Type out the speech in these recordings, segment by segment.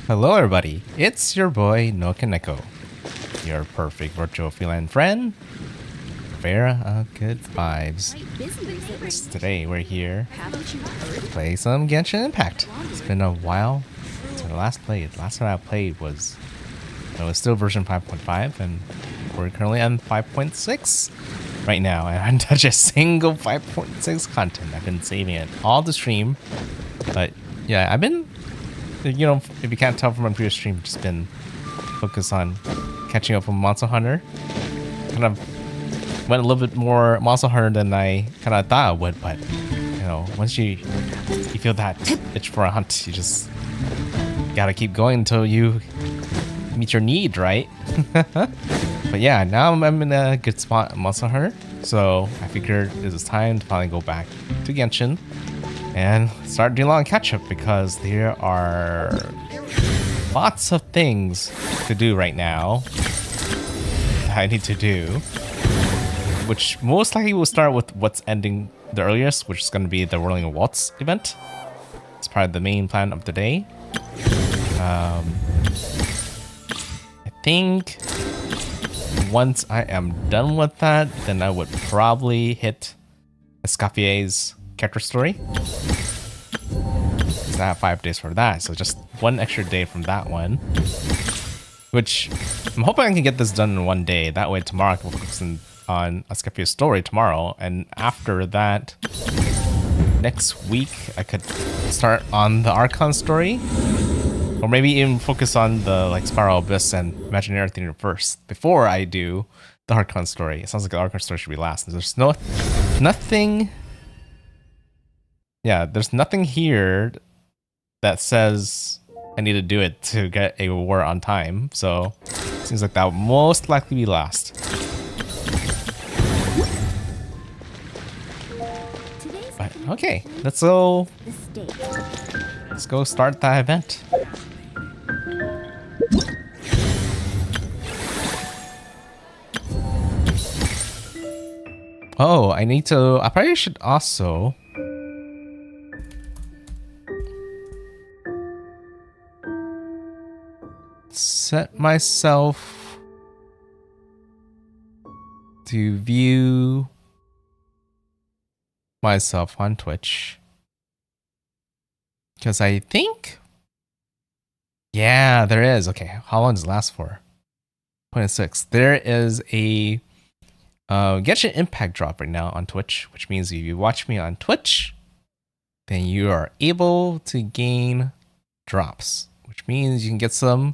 Hello everybody, it's your boy NoukonNeko, your perfect virtual feline friend, bearer of good vibes. Today we're here to play some Genshin Impact. It's been a while since I last played. Last time I played was, it was still version 5.5 and we're currently on 5.6 right now. I haven't touched a single 5.6 content. I've been saving it all the stream, but yeah, I've been, you know, if you can't tell from my previous stream, just been focused on catching up on Monster Hunter. Kind of went a little bit more Monster Hunter than I kind of thought I would, but you know, once you feel that itch for a hunt, you just gotta keep going until you meet your need, right? But yeah, now I'm in a good spot in Monster Hunter, so I figured it was time to finally go back to Genshin and start doing a lot of catch up, because there are lots of things to do right now that I need to do, which most likely will start with what's ending the earliest, which is going to be the Whirling Waltz event. It's probably the main plan of the day. I think once I am done with that, then I would probably hit Escaffier's character story. So I have 5 days for that, so just one extra day from that one, which I'm hoping I can get this done in one day. That way tomorrow I can focus on Escaffier's story tomorrow, and after that, next week I could start on the Archon story, or maybe even focus on the like Spiral Abyss and Imaginary Everything first before I do the Archon story. It sounds like the Archon story should be last. There's nothing. Yeah, there's nothing here that says I need to do it to get a war on time. So Seems like that will most likely be last. But, okay, let's go start that event. Oh, I probably should also set myself to view myself on Twitch. Because I think, yeah, there is. Okay, how long does it last for? 26. There is a Genshin Impact drop right now on Twitch, which means if you watch me on Twitch, then you are able to gain drops, which means you can get a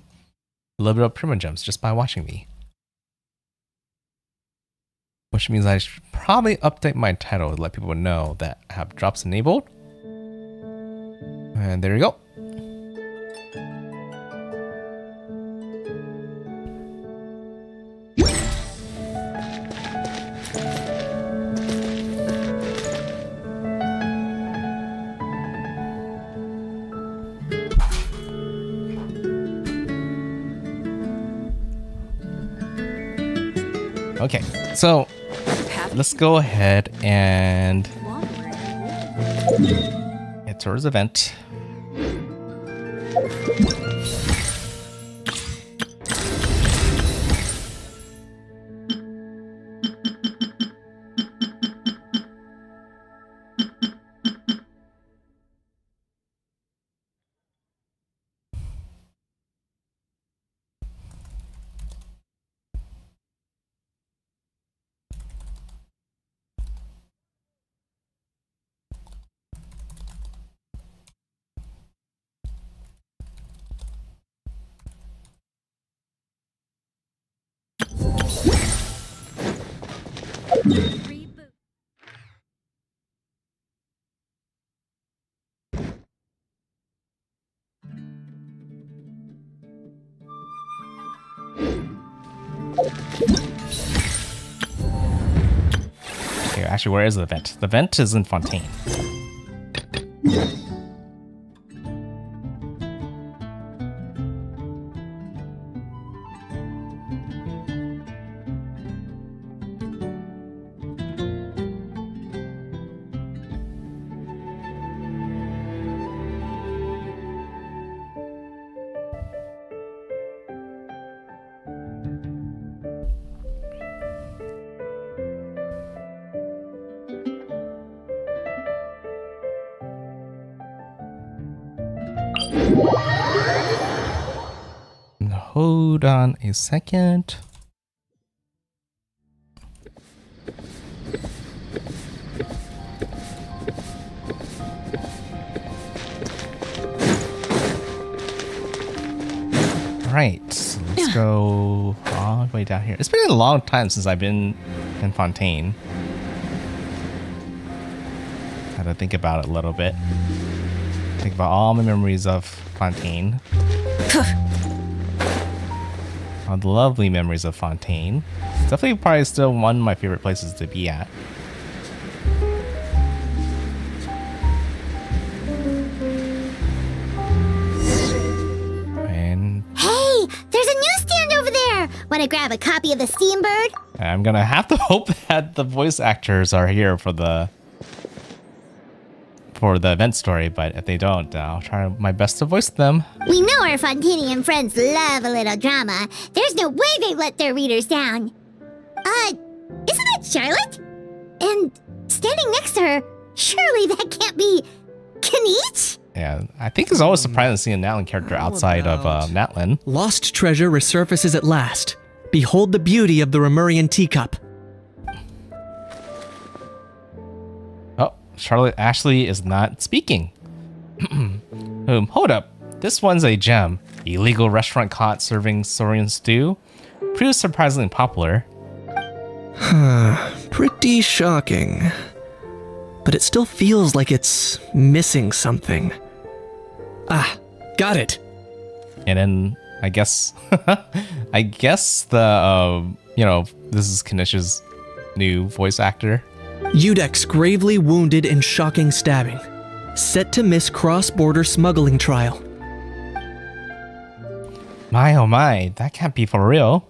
little bit of primogems just by watching me. Which means I should probably update my title to let people know that I have drops enabled. And there you go. Okay, so let's go ahead and head towards the event. Here, actually, where is the vent? The vent is in Fontaine. Hold on a second. Right, so let's go all the way down here. It's been a long time since I've been in Fontaine. Had to think about it a little bit. Think about all my memories of Fontaine. All the lovely memories of Fontaine. It's definitely probably still one of my favorite places to be at. And hey, there's a newsstand over there. Want to grab a copy of the Steambird? I'm gonna have to hope that the voice actors are here for the event story, but if they don't, I'll try my best to voice them. We know our Fontanian friends love a little drama. There's no way they let their readers down. Isn't that Charlotte? And standing next to her, surely that can't be Kaniche? Yeah, I think it's always surprising to see a Natlin character outside of Natlin. Lost treasure resurfaces at last. Behold the beauty of the Remurian teacup. Charlotte Ashley is not speaking. Hold up. This one's a gem. Illegal restaurant caught serving Saurian stew. Proves surprisingly popular. Pretty shocking. But it still feels like it's missing something. Ah, got it. And then I guess I guess the this is Kanich's new voice actor. Udex gravely wounded in shocking stabbing. Set to miss cross-border smuggling trial. My oh my, that can't be for real.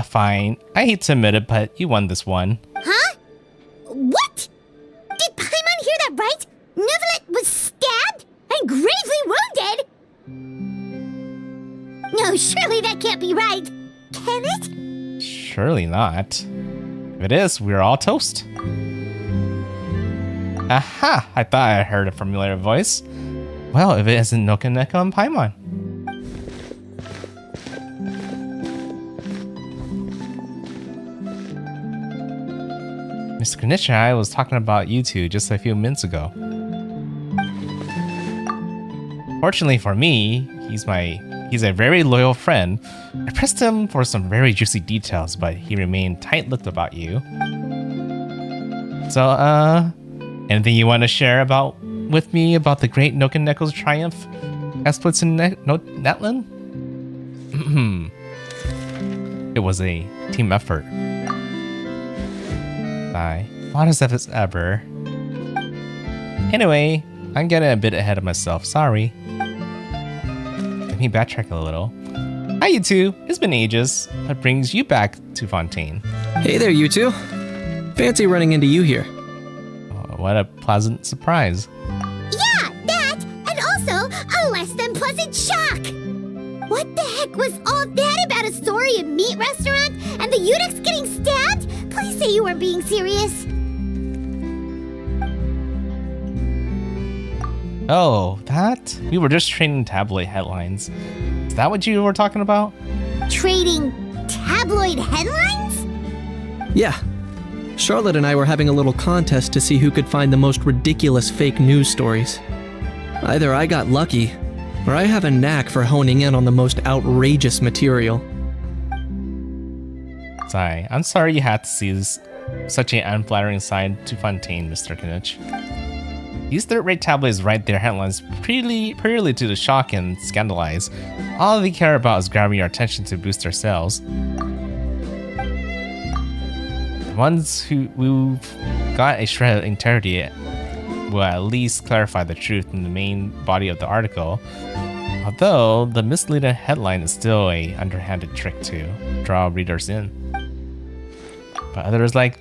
Fine. I hate to admit it, but you won this one. Huh? What? Did Paimon hear that right? Neuvillette was stabbed and gravely wounded? No, surely that can't be right. Can it? Surely not. If it is, we're all toast. Aha! I thought I heard a familiar voice. Well, if it isn't NoukonNeko and Paimon. Mr. Kanichi and I was talking about you two just a few minutes ago. Fortunately for me, he's a very loyal friend. I pressed him for some very juicy details, but he remained tight-lipped about you. So, anything you want to share with me about the great NoukonNeko's triumph as puts in Natlan? It was a team effort. Honest as ever. Anyway, I'm getting a bit ahead of myself, sorry. Let me backtrack a little. Hi you two, it's been ages. What brings you back to Fontaine? Hey there, you two. Fancy running into you here. Oh, what a pleasant surprise. Yeah, that, and also a less than pleasant shock. What the heck was all that about a Saurian meat restaurant and the Udex getting stabbed? Please say you were being serious. Oh, that? We were just trading tabloid headlines. Is that what you were talking about? Trading tabloid headlines? Yeah. Charlotte and I were having a little contest to see who could find the most ridiculous fake news stories. Either I got lucky, or I have a knack for honing in on the most outrageous material. I'm sorry you had to see such an unflattering side to Fontaine, Mr. Kanich. These third-rate tabloids write their headlines purely to shock and scandalize. All they care about is grabbing your attention to boost their sales. The ones who've got a shred of integrity will at least clarify the truth in the main body of the article, although the misleading headline is still a underhanded trick to draw readers in. But others, like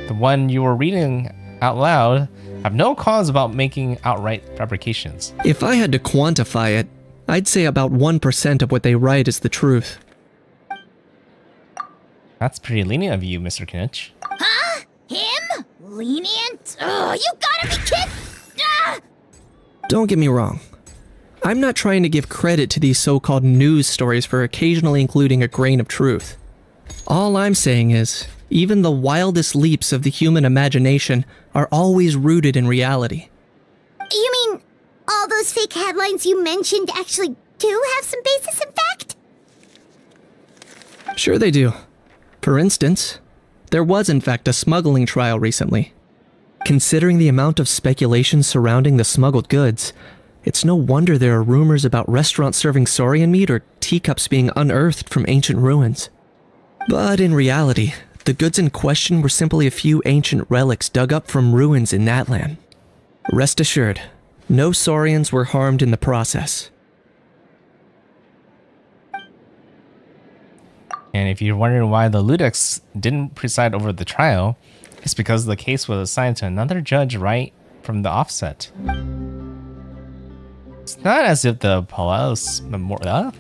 the one you were reading out loud, have no cause about making outright fabrications. If I had to quantify it, I'd say about 1% of what they write is the truth. That's pretty lenient of you, Mr. Kinich. Huh? Him? Lenient? Ugh, you gotta be kidding! Ah! Don't get me wrong. I'm not trying to give credit to these so-called news stories for occasionally including a grain of truth. All I'm saying is, even the wildest leaps of the human imagination are always rooted in reality. You mean all those fake headlines you mentioned actually do have some basis in fact? Sure they do. For instance, there was in fact a smuggling trial recently. Considering the amount of speculation surrounding the smuggled goods, it's no wonder there are rumors about restaurants serving saurian meat or teacups being unearthed from ancient ruins. But in reality, the goods in question were simply a few ancient relics dug up from ruins in Natlan. Rest assured, no saurians were harmed in the process. And if you're wondering why the Ludex didn't preside over the trial, it's because the case was assigned to another judge right from the offset. It's not as if the Polaris Memoria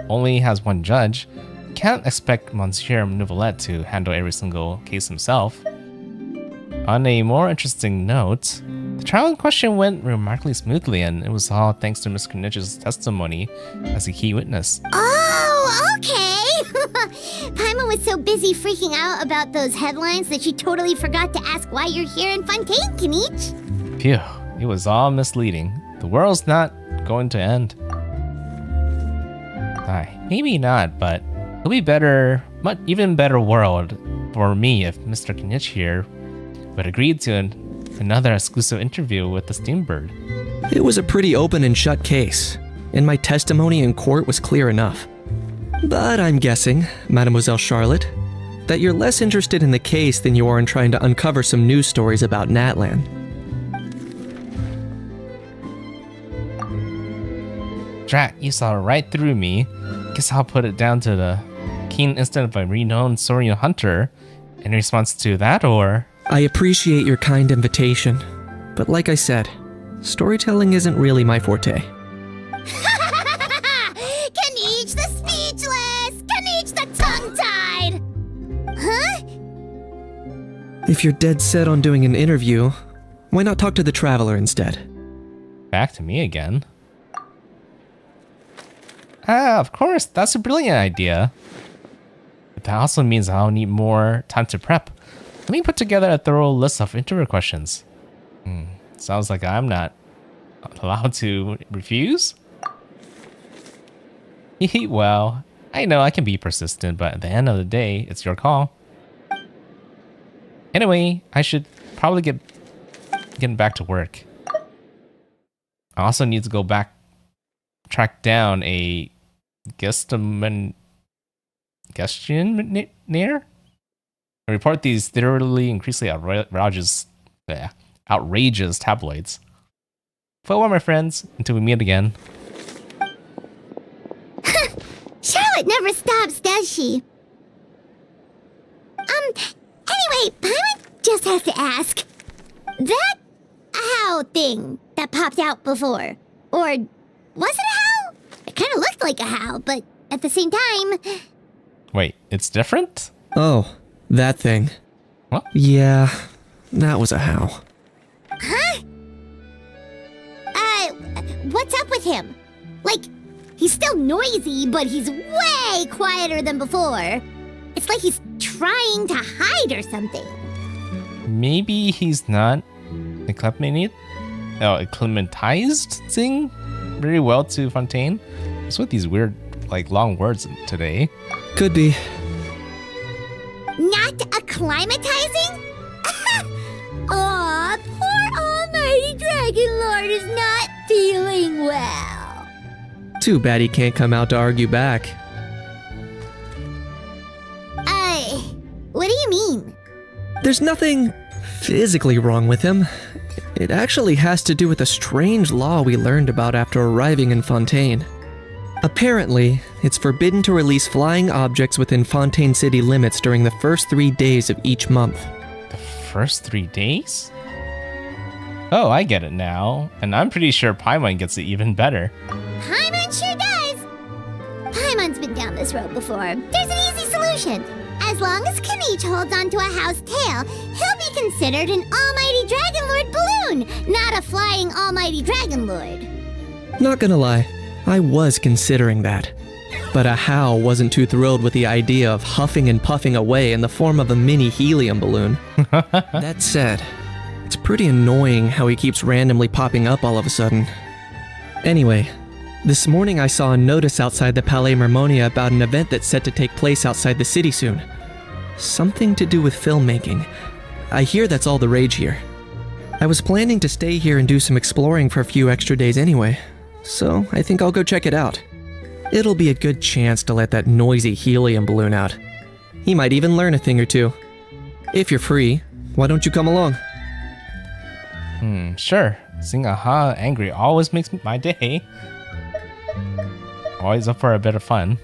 only has one judge. You can't expect Monsieur Neuvillette to handle every single case himself. On a more interesting note, the trial in question went remarkably smoothly, and it was all thanks to Miss Knich's testimony as a key witness. Oh, okay! Paimon was so busy freaking out about those headlines that she totally forgot to ask why you're here in Fontaine, Kinich. Phew, it was all misleading. The world's not going to end. Maybe not, but it'll be better, even better world for me if Mr. Kinich here would agree to Another exclusive interview with the Steambird. It was a pretty open and shut case, and my testimony in court was clear enough. But I'm guessing, Mademoiselle Charlotte, that you're less interested in the case than you are in trying to uncover some news stories about Natlan. Drat, you saw right through me. Guess I'll put it down to the keen instinct of a renowned Saurian hunter. In response to that, or? I appreciate your kind invitation, but like I said, storytelling isn't really my forte. Kaniche the speechless! Kaniche the tongue-tied! Huh? If you're dead set on doing an interview, why not talk to the Traveler instead? Back to me again. Ah, of course, that's a brilliant idea. But that also means I'll need more time to prep. Let me put together a thorough list of interview questions. Sounds like I'm not allowed to refuse? Well, I know I can be persistent, but at the end of the day, it's your call. Anyway, I should probably get back to work. I also need to go back, track down a guestionnaire? And report these thoroughly increasingly outrageous tabloids. Farewell, my friends, until we meet again. Charlotte never stops, does she? Anyway, Paimon just has to ask. That owl thing that popped out before, or was it a howl? It kind of looked like a howl, but at the same time... Wait, it's different? Oh, that thing. What? Yeah, that was a howl. Huh? What's up with him? Like, he's still noisy, but he's way quieter than before. It's like he's trying to hide or something. Maybe he's not acclimatizing very well to Fontaine. What's with these weird, long words today? Could be. Not acclimatizing? Aw, poor Almighty Dragon Lord is not feeling well. Too bad he can't come out to argue back. What do you mean? There's nothing physically wrong with him. It actually has to do with a strange law we learned about after arriving in Fontaine. Apparently, it's forbidden to release flying objects within Fontaine City limits during the first 3 days of each month. The first 3 days? Oh, I get it now. And I'm pretty sure Paimon gets it even better. Paimon sure does. Paimon's been down this road before. There's an easy solution. As long as Kaniche holds onto a house tail, he'll be considered an Almighty Dragon Lord balloon, not a flying Almighty Dragon Lord. Not gonna lie, I was considering that. But Ahau wasn't too thrilled with the idea of huffing and puffing away in the form of a mini helium balloon. That said, it's pretty annoying how he keeps randomly popping up all of a sudden. Anyway, this morning I saw a notice outside the Palais Mermonia about an event that's set to take place outside the city soon. Something to do with filmmaking. I hear that's all the rage here. I was planning to stay here and do some exploring for a few extra days anyway, so I think I'll go check it out. It'll be a good chance to let that noisy helium balloon out. He might even learn a thing or two. If you're free, why don't you come along? Sure. Seeing Aha angry always makes my day. Always up for a bit of fun.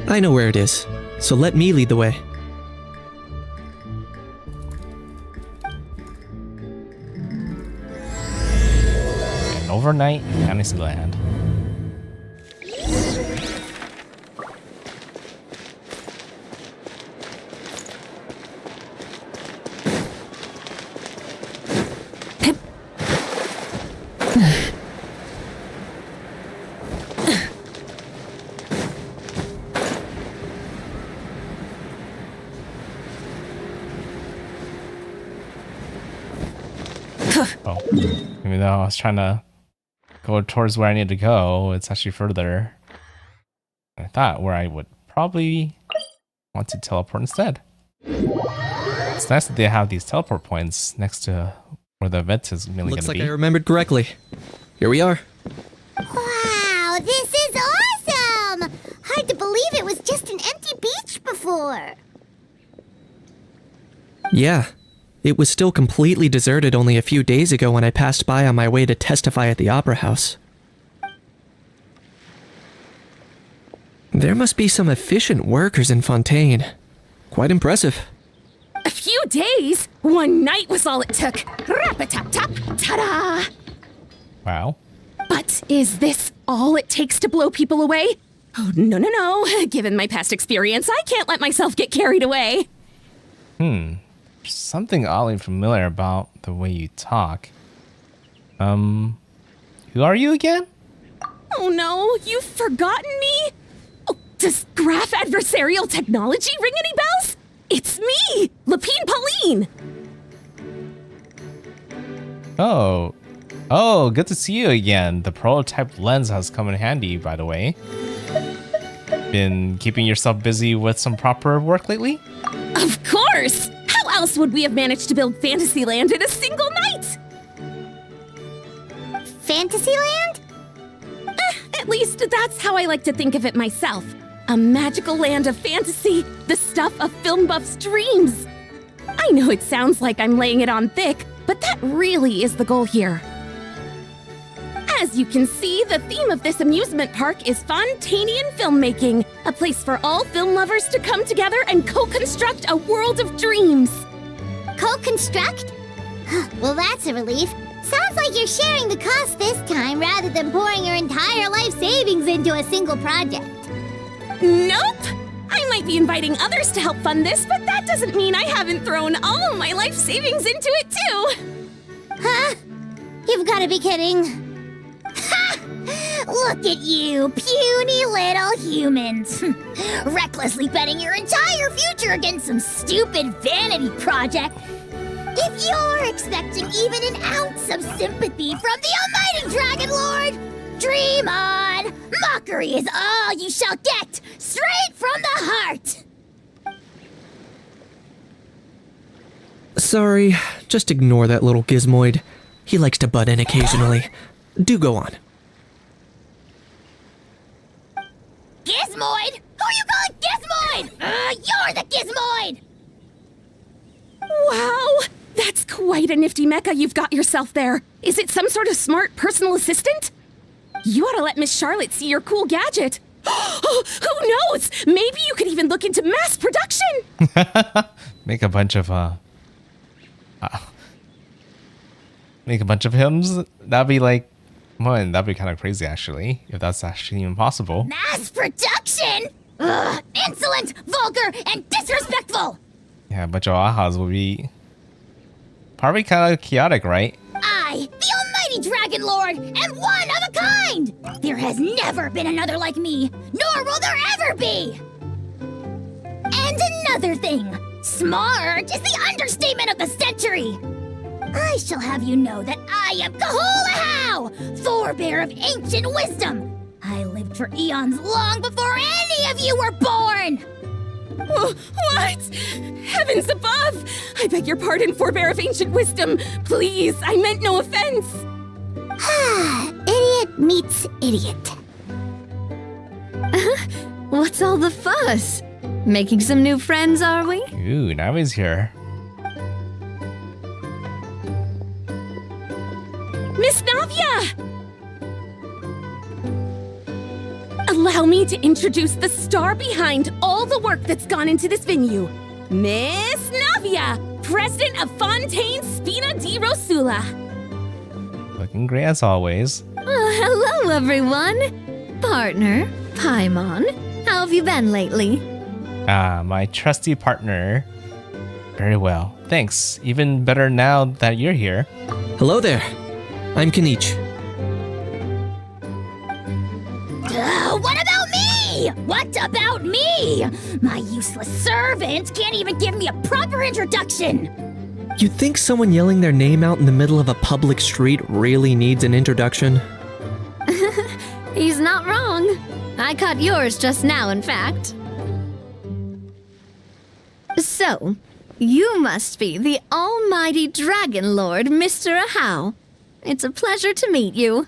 I know where it is, so let me lead the way. An overnight in Fantasyland. Oh, even though I was trying to go towards where I need to go, it's actually further than I thought, where I would probably want to teleport instead. It's nice that they have these teleport points next to Where the event is really Looks gonna like be. I remembered correctly. Here we are. Wow, this is awesome! Hard to believe it was just an empty beach before. Yeah. It was still completely deserted only a few days ago when I passed by on my way to testify at the Opera House. There must be some efficient workers in Fontaine. Quite impressive. A few days? One night was all it took. Rap-a-tap-tap, ta-da! Wow. But is this all it takes to blow people away? Oh, no. Given my past experience, I can't let myself get carried away. Something oddly familiar about the way you talk. Who are you again? Oh no, you've forgotten me? Oh, does graph adversarial technology ring any bells? It's me, Lapine Pauline. Oh, good to see you again. The prototype lens has come in handy, by the way. Been keeping yourself busy with some proper work lately? Of course! How else would we have managed to build Fantasyland in a single night? Fantasyland? At least that's how I like to think of it myself. A magical land of fantasy, the stuff of film buffs' dreams. I know it sounds like I'm laying it on thick, but that really is the goal here. As you can see, the theme of this amusement park is Fontainian filmmaking, a place for all film lovers to come together and co-construct a world of dreams. Co-construct? Well, that's a relief. Sounds like you're sharing the cost this time rather than pouring your entire life savings into a single project. Nope! I might be inviting others to help fund this, but that doesn't mean I haven't thrown all my life savings into it too! Huh? You've got to be kidding. Ha! Look at you, puny little humans. Recklessly betting your entire future against some stupid vanity project. If you're expecting even an ounce of sympathy from the almighty Dragon Lord, dream on! Mockery is all you shall get, straight from the heart! Sorry, just ignore that little gizmoid. He likes to butt in occasionally. Do go on. Gizmoid? Who you calling Gizmoid? You're the Gizmoid! Wow! That's quite a nifty mecha you've got yourself there. Is it some sort of smart personal assistant? You ought to let Miss Charlotte see your cool gadget. Oh, who knows? Maybe you could even look into mass production. Make a bunch of hymns. That'd be like, man, that'd be kind of crazy actually, if that's actually even possible. Mass production? Ugh, insolent, vulgar, and disrespectful! Yeah, a bunch of ahas would be probably kind of chaotic, right? I, the almighty Dragon Lord, am one of a kind! There has never been another like me, nor will there ever be! And another thing, smart is the understatement of the century! I shall have you know that I am Kahulahau, forebear of ancient wisdom! I lived for eons long before any of you were born! What? Heavens above! I beg your pardon, forebear of ancient wisdom. Please, I meant no offense. Idiot meets idiot. What's all the fuss? Making some new friends, are we? Ooh, now he's here. Miss Navia! Allow me to introduce the star behind all the work that's gone into this venue. Miss Navia, president of Fontaine Spina di Rosula. Looking great as always. Hello, everyone. Partner, Paimon, how have you been lately? My trusty partner. Very well. Thanks. Even better now that you're here. Hello there. I'm Kanich. What about me? What about me? My useless servant can't even give me a proper introduction. You'd think someone yelling their name out in the middle of a public street really needs an introduction? He's not wrong. I caught yours just now, in fact. So, You must be the almighty Dragon Lord, Mr. Ahau. It's a pleasure to meet you.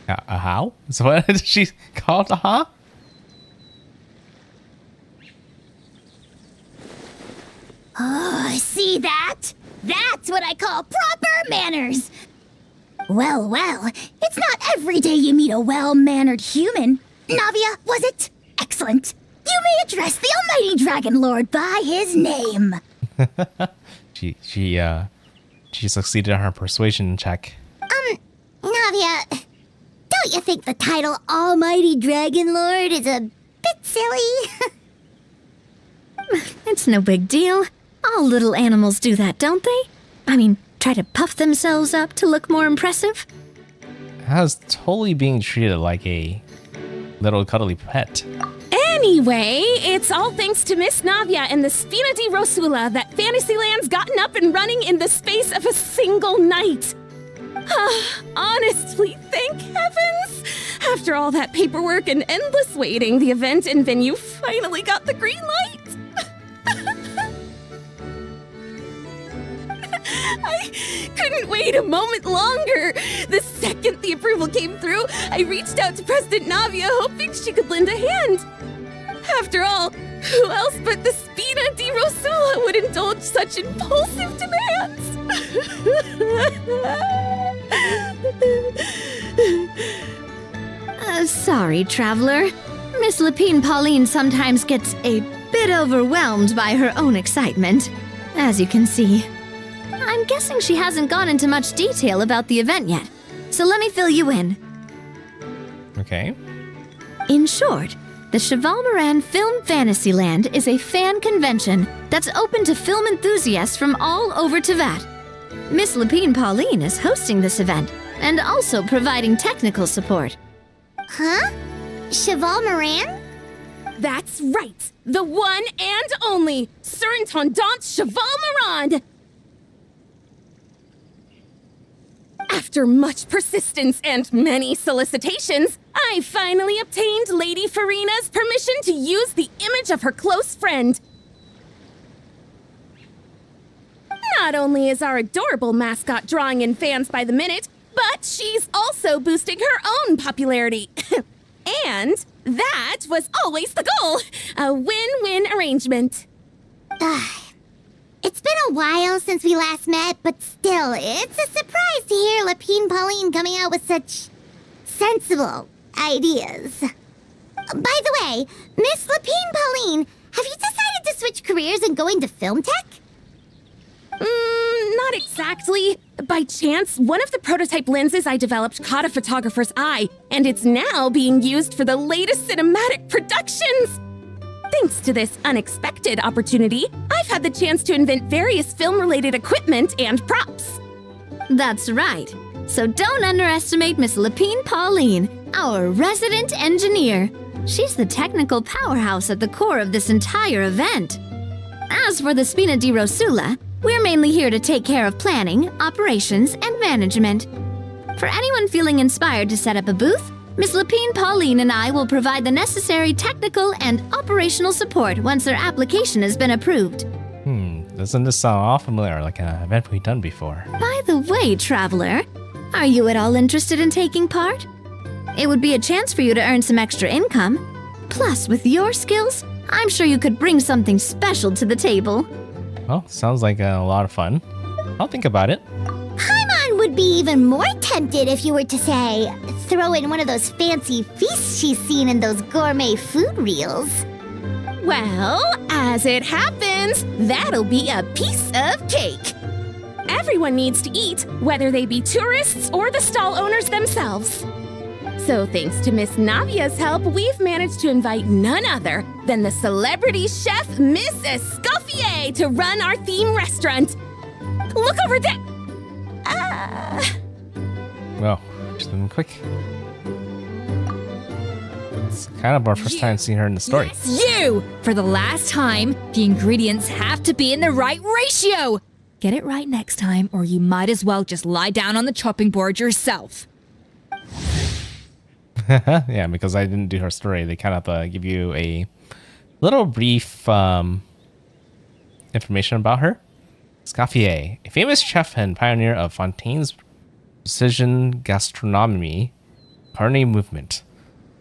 A how? So what is she called? A huh? Oh, see that? That's what I call proper manners. Well, well, it's not every day you meet a well-mannered human. Navia, was it? Excellent. You may address the almighty Dragon Lord by his name. She succeeded on her persuasion check. Navia, don't you think the title Almighty Dragon Lord is a bit silly? It's no big deal. All little animals do that, don't they? I mean, try to puff themselves up to look more impressive. I was totally being treated like a little cuddly pet. Anyway, it's all thanks to Miss Navia and the Spina di Rosula that Fantasyland's gotten up and running in the space of a single night. Honestly, thank heavens! After all that paperwork and endless waiting, the event and venue finally got the green light. I couldn't wait a moment longer. The second the approval came through, I reached out to President Navia hoping she could lend a hand. After all, who else but the Spina di Rosula would indulge such impulsive demands? Sorry, traveler. Miss Lapine Pauline sometimes gets a bit overwhelmed by her own excitement, as you can see. I'm guessing she hasn't gone into much detail about the event yet, so let me fill you in. Okay. In short, the Cheval Moran Film Fantasyland is a fan convention that's open to film enthusiasts from all over Teyvat. Miss Lapine Pauline is hosting this event and also providing technical support. Huh? Cheval Moran? That's right! The one and only Surintendant Cheval Moran! After much persistence and many solicitations, I finally obtained Lady Farina's permission to use the image of her close friend. Not only is our adorable mascot drawing in fans by the minute, but she's also boosting her own popularity. And that was always the goal, a win-win arrangement. It's been a while since we last met, but still, it's a surprise to hear Lapine Pauline coming out with such sensible ideas. By the way, Miss Lapine Pauline, have you decided to switch careers and go into film tech? Not exactly. By chance, one of the prototype lenses I developed caught a photographer's eye, and it's now being used for the latest cinematic productions. Thanks to this unexpected opportunity, I've had the chance to invent various film-related equipment and props. That's right. So don't underestimate Miss Lapine Pauline, our resident engineer. She's the technical powerhouse at the core of this entire event. As for the Spina di Rosula, we're mainly here to take care of planning, operations, and management. For anyone feeling inspired to set up a booth, Miss Lapine Pauline and I will provide the necessary technical and operational support once their application has been approved. Doesn't this sound all familiar, like an event we've done before? By the way, traveler, are you at all interested in taking part? It would be a chance for you to earn some extra income. Plus, with your skills, I'm sure you could bring something special to the table. Well, sounds like a lot of fun. I'll think about it. Paimon would be even more tempted if you were to, say, throw in one of those fancy feasts she's seen in those gourmet food reels. Well, as it happens, that'll be a piece of cake. Everyone needs to eat, whether they be tourists or the stall owners themselves. So thanks to Miss Navia's help, we've managed to invite none other than the celebrity chef Miss Escoffier to run our theme restaurant. Look over there! Well, just moving quick. It's kind of our first time seeing her in the story. You! For the last time, the ingredients have to be in the right ratio! Get it right next time, or you might as well just lie down on the chopping board yourself. Yeah, because I didn't do her story. They kind of give you a little brief information about her. Scaffier, a famous chef and pioneer of Fontaine's precision gastronomy, culinary movement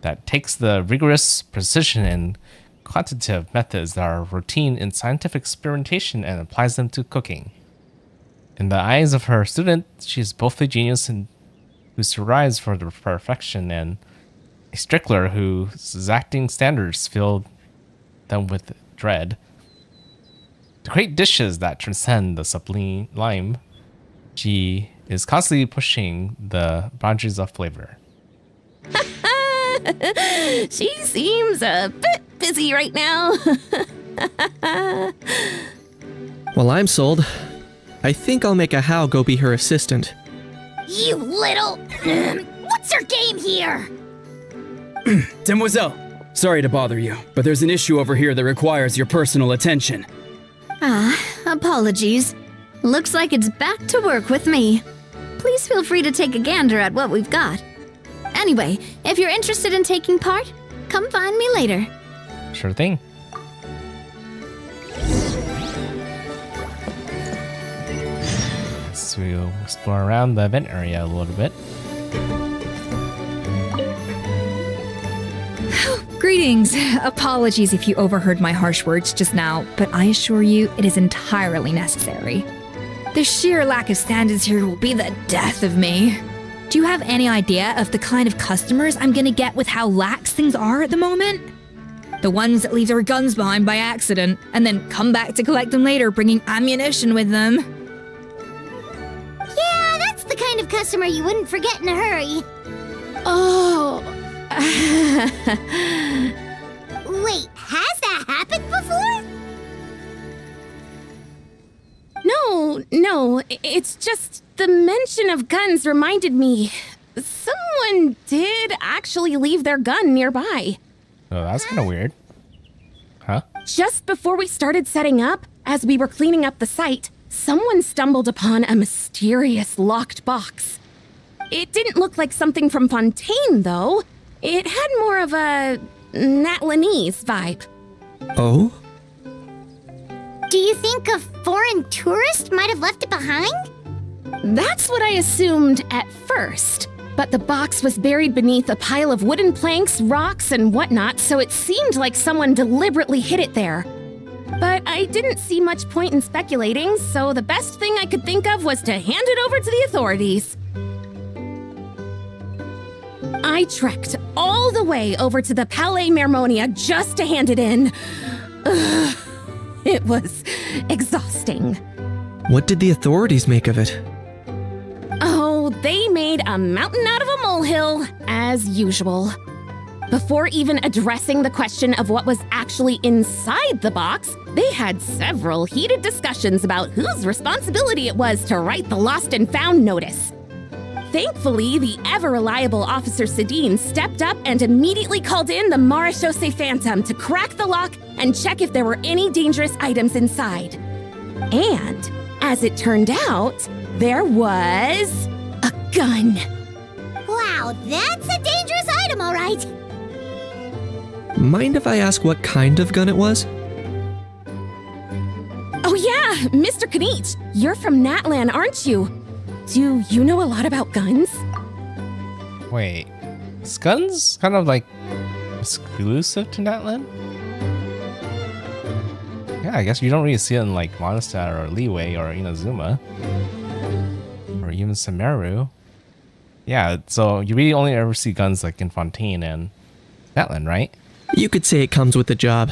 that takes the rigorous precision and quantitative methods that are routine in scientific experimentation and applies them to cooking. In the eyes of her student, she is both a genius and who strives for the perfection and a stickler whose exacting standards fill them with dread. To create dishes that transcend the sublime, she is constantly pushing the boundaries of flavor. She seems a bit busy right now. Well, I'm sold. I think I'll make a How go be her assistant. You little... What's your game here? Demoiselle, sorry to bother you, but there's an issue over here that requires your personal attention. Apologies. Looks like it's back to work with me. Please feel free to take a gander at what we've got. Anyway, if you're interested in taking part, come find me later. Sure thing. So we'll explore around the event area a little bit. Greetings. Apologies if you overheard my harsh words just now, but I assure you it is entirely necessary. The sheer lack of standards here will be the death of me. Do you have any idea of the kind of customers I'm gonna get with how lax things are at the moment? The ones that leave their guns behind by accident and then come back to collect them later bringing ammunition with them. Yeah, that's the kind of customer you wouldn't forget in a hurry. Oh. Wait, has that happened before? No, it's just the mention of guns reminded me. Someone did actually leave their gun nearby. Oh, that's kind of weird. Huh? Just before we started setting up, as we were cleaning up the site, someone stumbled upon a mysterious locked box. It didn't look like something from Fontaine, though. It had more of a Natlanese vibe. Oh? Do you think a foreign tourist might have left it behind? That's what I assumed at first. But the box was buried beneath a pile of wooden planks, rocks, and whatnot, so it seemed like someone deliberately hid it there. But I didn't see much point in speculating, so the best thing I could think of was to hand it over to the authorities. I trekked all the way over to the Palais Mermonia just to hand it in. Ugh, it was exhausting. What did the authorities make of it? Oh, they made a mountain out of a molehill, as usual. Before even addressing the question of what was actually inside the box, they had several heated discussions about whose responsibility it was to write the lost and found notice. Thankfully, the ever-reliable Officer Sedine stepped up and immediately called in the Marechaussee Phantom to crack the lock and check if there were any dangerous items inside. And, as it turned out, there was a gun. Wow, that's a dangerous item, all right. Mind if I ask what kind of gun it was? Oh yeah, Mr. Kanich, you're from Natlan, aren't you? Do you know a lot about guns? Wait, is guns kind of like exclusive to Natlan? Yeah, I guess you don't really see it in like Mondstadt or Liyue or Inazuma. Or even Sumeru. Yeah, so you really only ever see guns like in Fontaine and Natlan, right? You could say it comes with the job.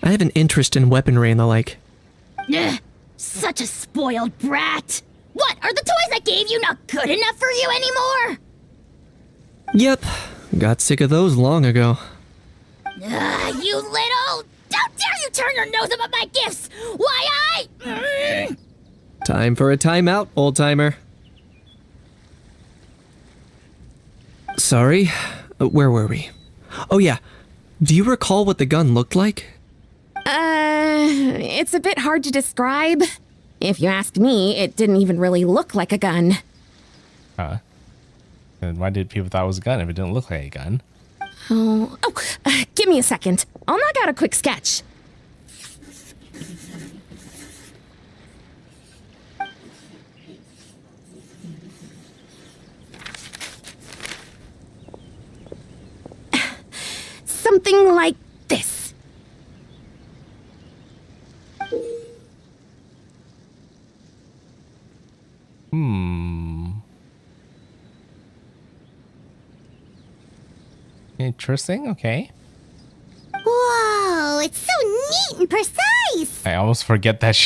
I have an interest in weaponry and the like. Ugh, such a spoiled brat. What, are the toys I gave you not good enough for you anymore? Yep, got sick of those long ago. You little... Don't dare you turn your nose up at my gifts! Why Time for a timeout, old-timer. Sorry, where were we? Oh yeah, do you recall what the gun looked like? It's a bit hard to describe. If you ask me, it didn't even really look like a gun. Huh. And why did people thought it was a gun if it didn't look like a gun? Give me a second. I'll knock out a quick sketch. something like this. Interesting, okay. Whoa, it's so neat and precise! I almost forget that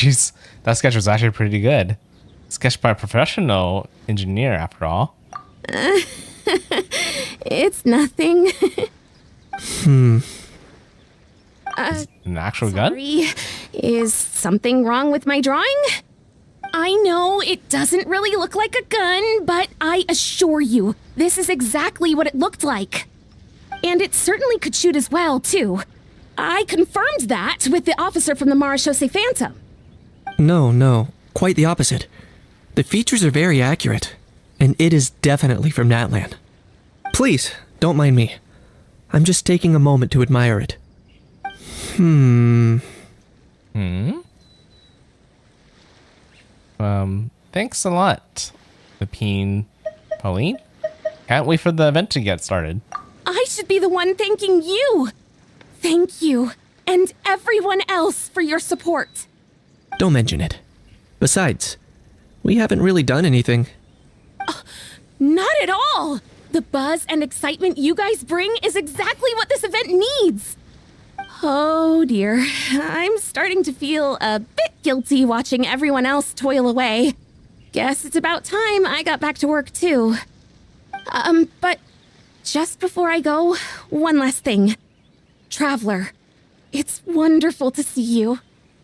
that sketch was actually pretty good. Sketched by a professional engineer, after all. It's nothing. An actual gun? Sorry. Is something wrong with my drawing? I know it doesn't really look like a gun, but I assure you, this is exactly what it looked like. And it certainly could shoot as well, too. I confirmed that with the officer from the Marechaussee Phantom. No, quite the opposite. The features are very accurate, and it is definitely from Natlan. Please, don't mind me. I'm just taking a moment to admire it. Thanks a lot, Pauline. Can't wait for the event to get started. I should be the one thanking you. Thank you, and everyone else for your support. Don't mention it. Besides, we haven't really done anything. Not at all. The buzz and excitement you guys bring is exactly what this event needs. Oh dear, I'm starting to feel a bit guilty watching everyone else toil away. Guess it's about time I got back to work too. But just before I go, one last thing. Traveler, it's wonderful to see you.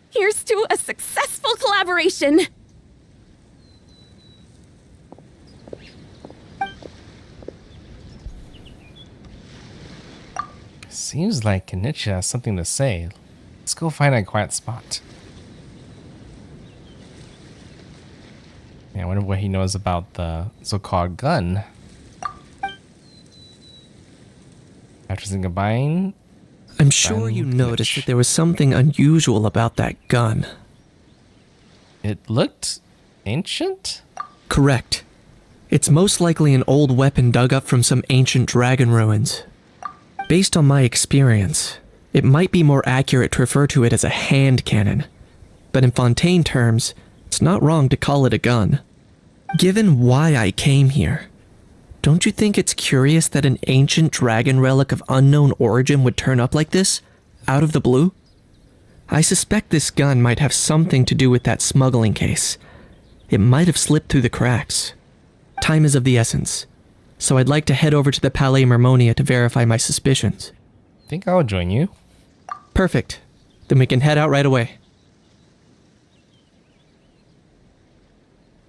Here's to a successful collaboration. Seems like Kenichi has something to say. Let's go find a quiet spot. Yeah, I wonder what he knows about the so-called gun. After saying goodbye, I'm sure you noticed that there was something unusual about that gun. it looked ancient? Correct. It's most likely an old weapon dug up from some ancient dragon ruins. Based on my experience, it might be more accurate to refer to it as a hand cannon. But in Fontaine terms, it's not wrong to call it a gun. Given why I came here, don't you think it's curious that an ancient dragon relic of unknown origin would turn up like this, out of the blue? I suspect this gun might have something to do with that smuggling case. It might have slipped through the cracks. Time is of the essence, so I'd like to head over to the Palais Mermonia to verify my suspicions. I think I'll join you. Perfect. Then we can head out right away.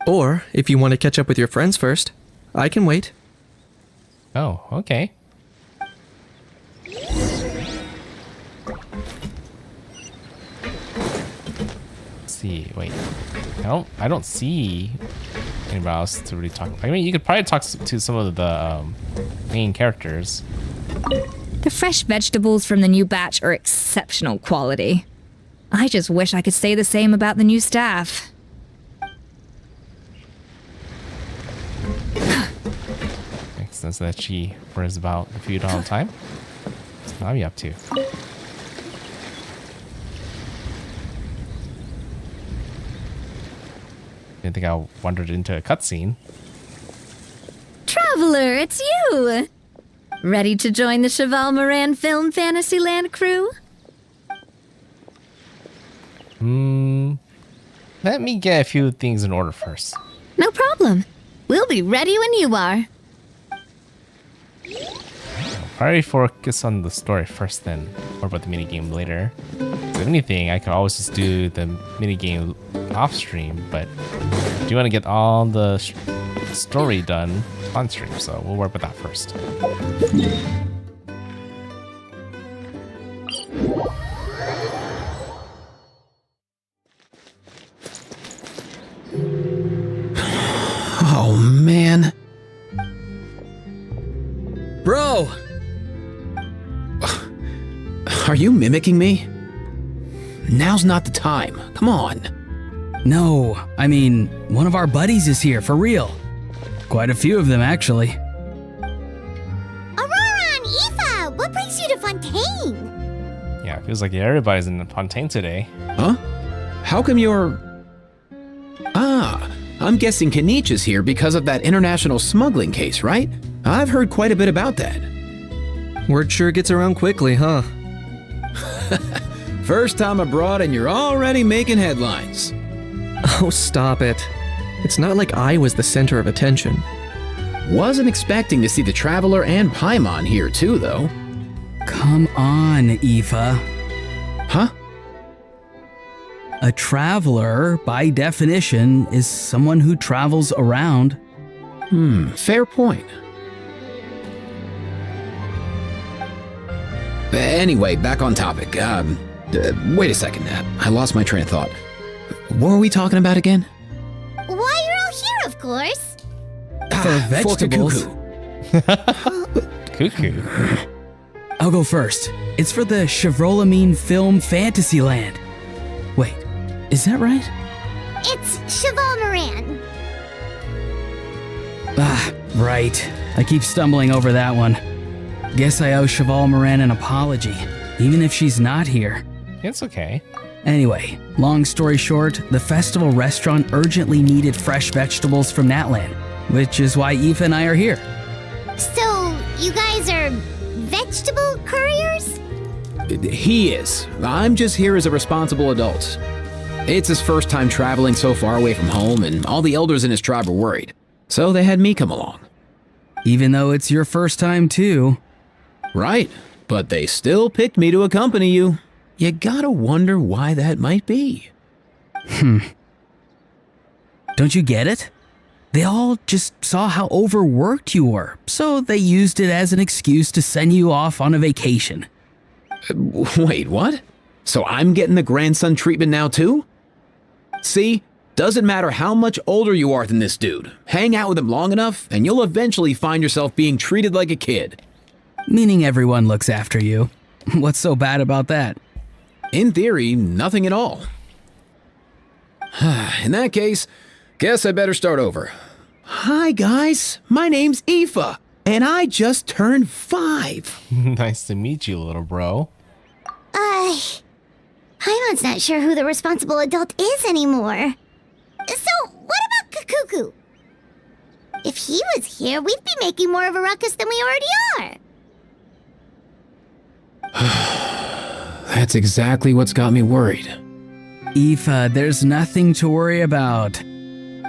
Or, if you want to catch up with your friends first, I can wait. Oh, okay. Let's see, wait. I don't see anybody else to really talk. I mean, you could probably talk to some of the main characters. The fresh vegetables from the new batch are exceptional quality. I just wish I could say the same about the new staff. Makes sense that she worries about the food all the time. What's Navi up to? Didn't think I wandered into a cutscene. Traveler, it's you! Ready to join the Cheval Moran Film Fantasyland crew? Let me get a few things in order first. No problem. We'll be ready when you are. Probably focus on the story first, then worry about the minigame later. If anything, I could always just do the minigame off stream, but I do want to get all the story done on stream, so we'll work with that first. Oh, man. Bro! Are you mimicking me? Now's not the time. Come on. No, I mean, one of our buddies is here, for real. Quite a few of them, actually. Aurora and Aoife, what brings you to Fontaine? Yeah, it feels like everybody's in Fontaine today. Huh? How come you're... Ah, I'm guessing Kenichi's here because of that international smuggling case, right? I've heard quite a bit about that. Word sure gets around quickly, huh? First time abroad and you're already making headlines. Oh, stop it. It's not like I was the center of attention. Wasn't expecting to see the Traveler and Paimon here too, though. Come on, Aoife. Huh? A traveler, by definition, is someone who travels around. Fair point. Anyway, back on topic. Wait a second. I lost my train of thought. What were we talking about again? Why, you're all here, of course. For vegetables. Cuckoo. I'll go first. It's for the Chevrolamine Film Fantasyland. Wait, is that right? It's Cheval Moran. Ah, right. I keep stumbling over that one. Guess I owe Cheval Moran an apology, even if she's not here. It's okay. Anyway, long story short, the festival restaurant urgently needed fresh vegetables from Natland, which is why Aoife and I are here. So, you guys are vegetable couriers? He is. I'm just here as a responsible adult. It's his first time traveling so far away from home, and all the elders in his tribe were worried. So they had me come along. Even though it's your first time too. Right, but they still picked me to accompany you. You gotta wonder why that might be. Don't you get it? They all just saw how overworked you were, so they used it as an excuse to send you off on a vacation. Wait, what? So I'm getting the grandson treatment now too? See, doesn't matter how much older you are than this dude. Hang out with him long enough, and you'll eventually find yourself being treated like a kid. Meaning everyone looks after you. What's so bad about that? In theory, nothing at all. In that case, guess I better start over. Hi guys, my name's Aoife, and I just turned 5. Nice to meet you, little bro. Paimon's not sure who the responsible adult is anymore. So, what about Kakuku? If he was here, we'd be making more of a ruckus than we already are. That's exactly what's got me worried. Aoife, there's nothing to worry about.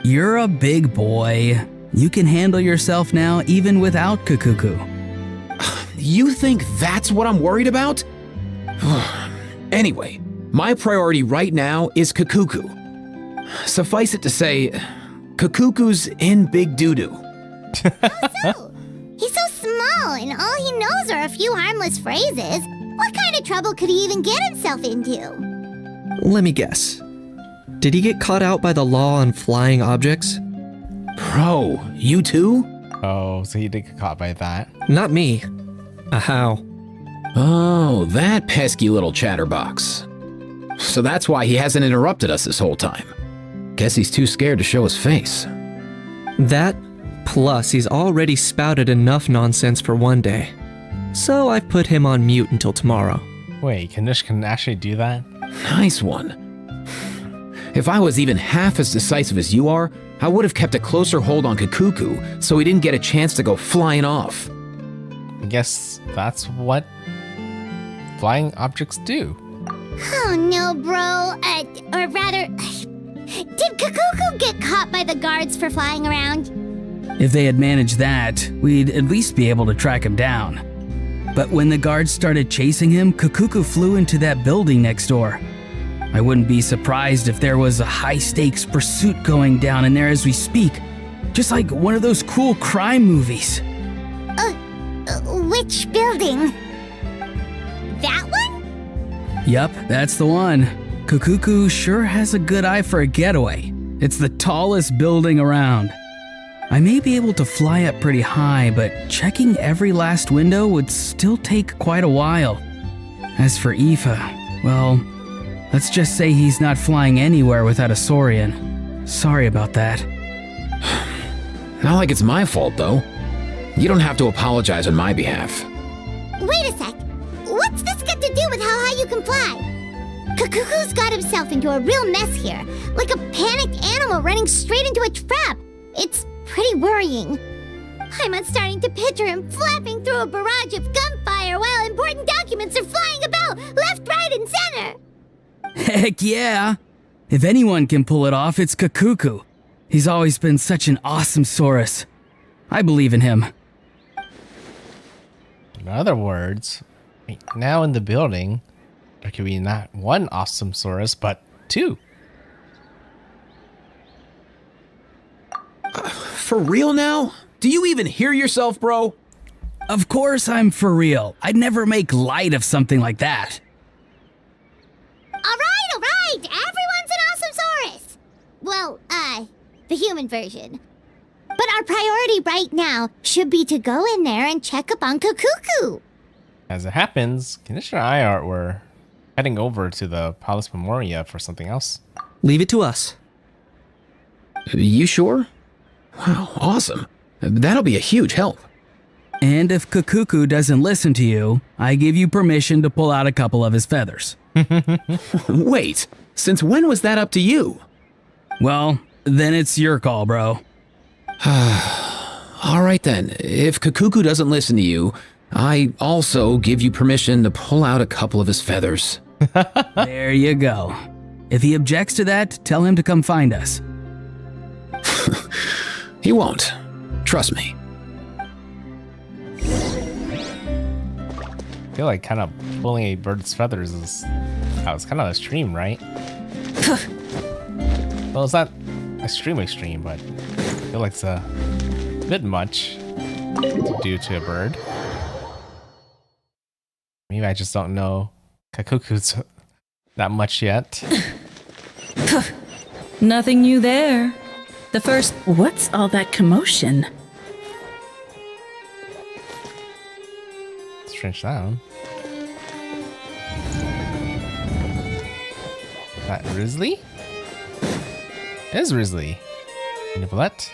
You're a big boy. You can handle yourself now even without Kakuku. You think that's what I'm worried about? Anyway, my priority right now is Kakuku. Suffice it to say, Kakuku's in big doo-doo. So, he's so small, and all he knows are a few harmless phrases. What kind of trouble could he even get himself into? Let me guess. Did he get caught out by the law on flying objects? Bro, you too? Oh, so he did get caught by that. Not me. How? Oh, that pesky little chatterbox. So that's why he hasn't interrupted us this whole time. Guess he's too scared to show his face. That, plus he's already spouted enough nonsense for one day. So I've put him on mute until tomorrow. Wait, Kanish can actually do that? Nice one. If I was even half as decisive as you are, I would have kept a closer hold on Kakuku so he didn't get a chance to go flying off. I guess that's what flying objects do. Oh no, bro. Or rather, did Kakuku get caught by the guards for flying around? If they had managed that, we'd at least be able to track him down. But when the guards started chasing him, Kakuku flew into that building next door. I wouldn't be surprised if there was a high-stakes pursuit going down in there as we speak. Just like one of those cool crime movies. Which building? That one? Yup, that's the one. Kakuku sure has a good eye for a getaway. It's the tallest building around. I may be able to fly up pretty high, but checking every last window would still take quite a while. As for Aoife, well, let's just say he's not flying anywhere without a Saurian. Sorry about that. Not like it's my fault, though. You don't have to apologize on my behalf. Wait a sec. What's this got to do with how high you can fly? Kakuku's got himself into a real mess here, like a panicked animal running straight into a trap. It's pretty worrying. I'm starting to picture him flapping through a barrage of gunfire while important documents are flying about left, right, and center. Heck yeah! If anyone can pull it off, it's Kakuku. He's always been such an awesome Saurus. I believe in him. In other words, now in the building, there could be not one awesome Saurus, but two. For real now? Do you even hear yourself, bro? Of course I'm for real. I'd never make light of something like that. All right. Everyone's an awesome Saurus. Well, the human version. But our priority right now should be to go in there and check up on Kakuku. As it happens, Kinetra and I were heading over to the Palace Memoria for something else. Leave it to us. You sure? Wow, awesome. That'll be a huge help. And if Kakuku doesn't listen to you, I give you permission to pull out a couple of his feathers. Wait, since when was that up to you? Well, then it's your call, bro. All right then, if Kakuku doesn't listen to you, I also give you permission to pull out a couple of his feathers. There you go. If he objects to that, tell him to come find us. He won't. Trust me. I feel like kind of pulling a bird's feathers is it's kind of extreme, right? Well, it's not extreme, but I feel like it's a bit much to do to a bird. Maybe I just don't know Kakuku's that much yet. Nothing new there. The first. What's all that commotion? Strange sound. Is that Risley? It is Risley. Nicolette?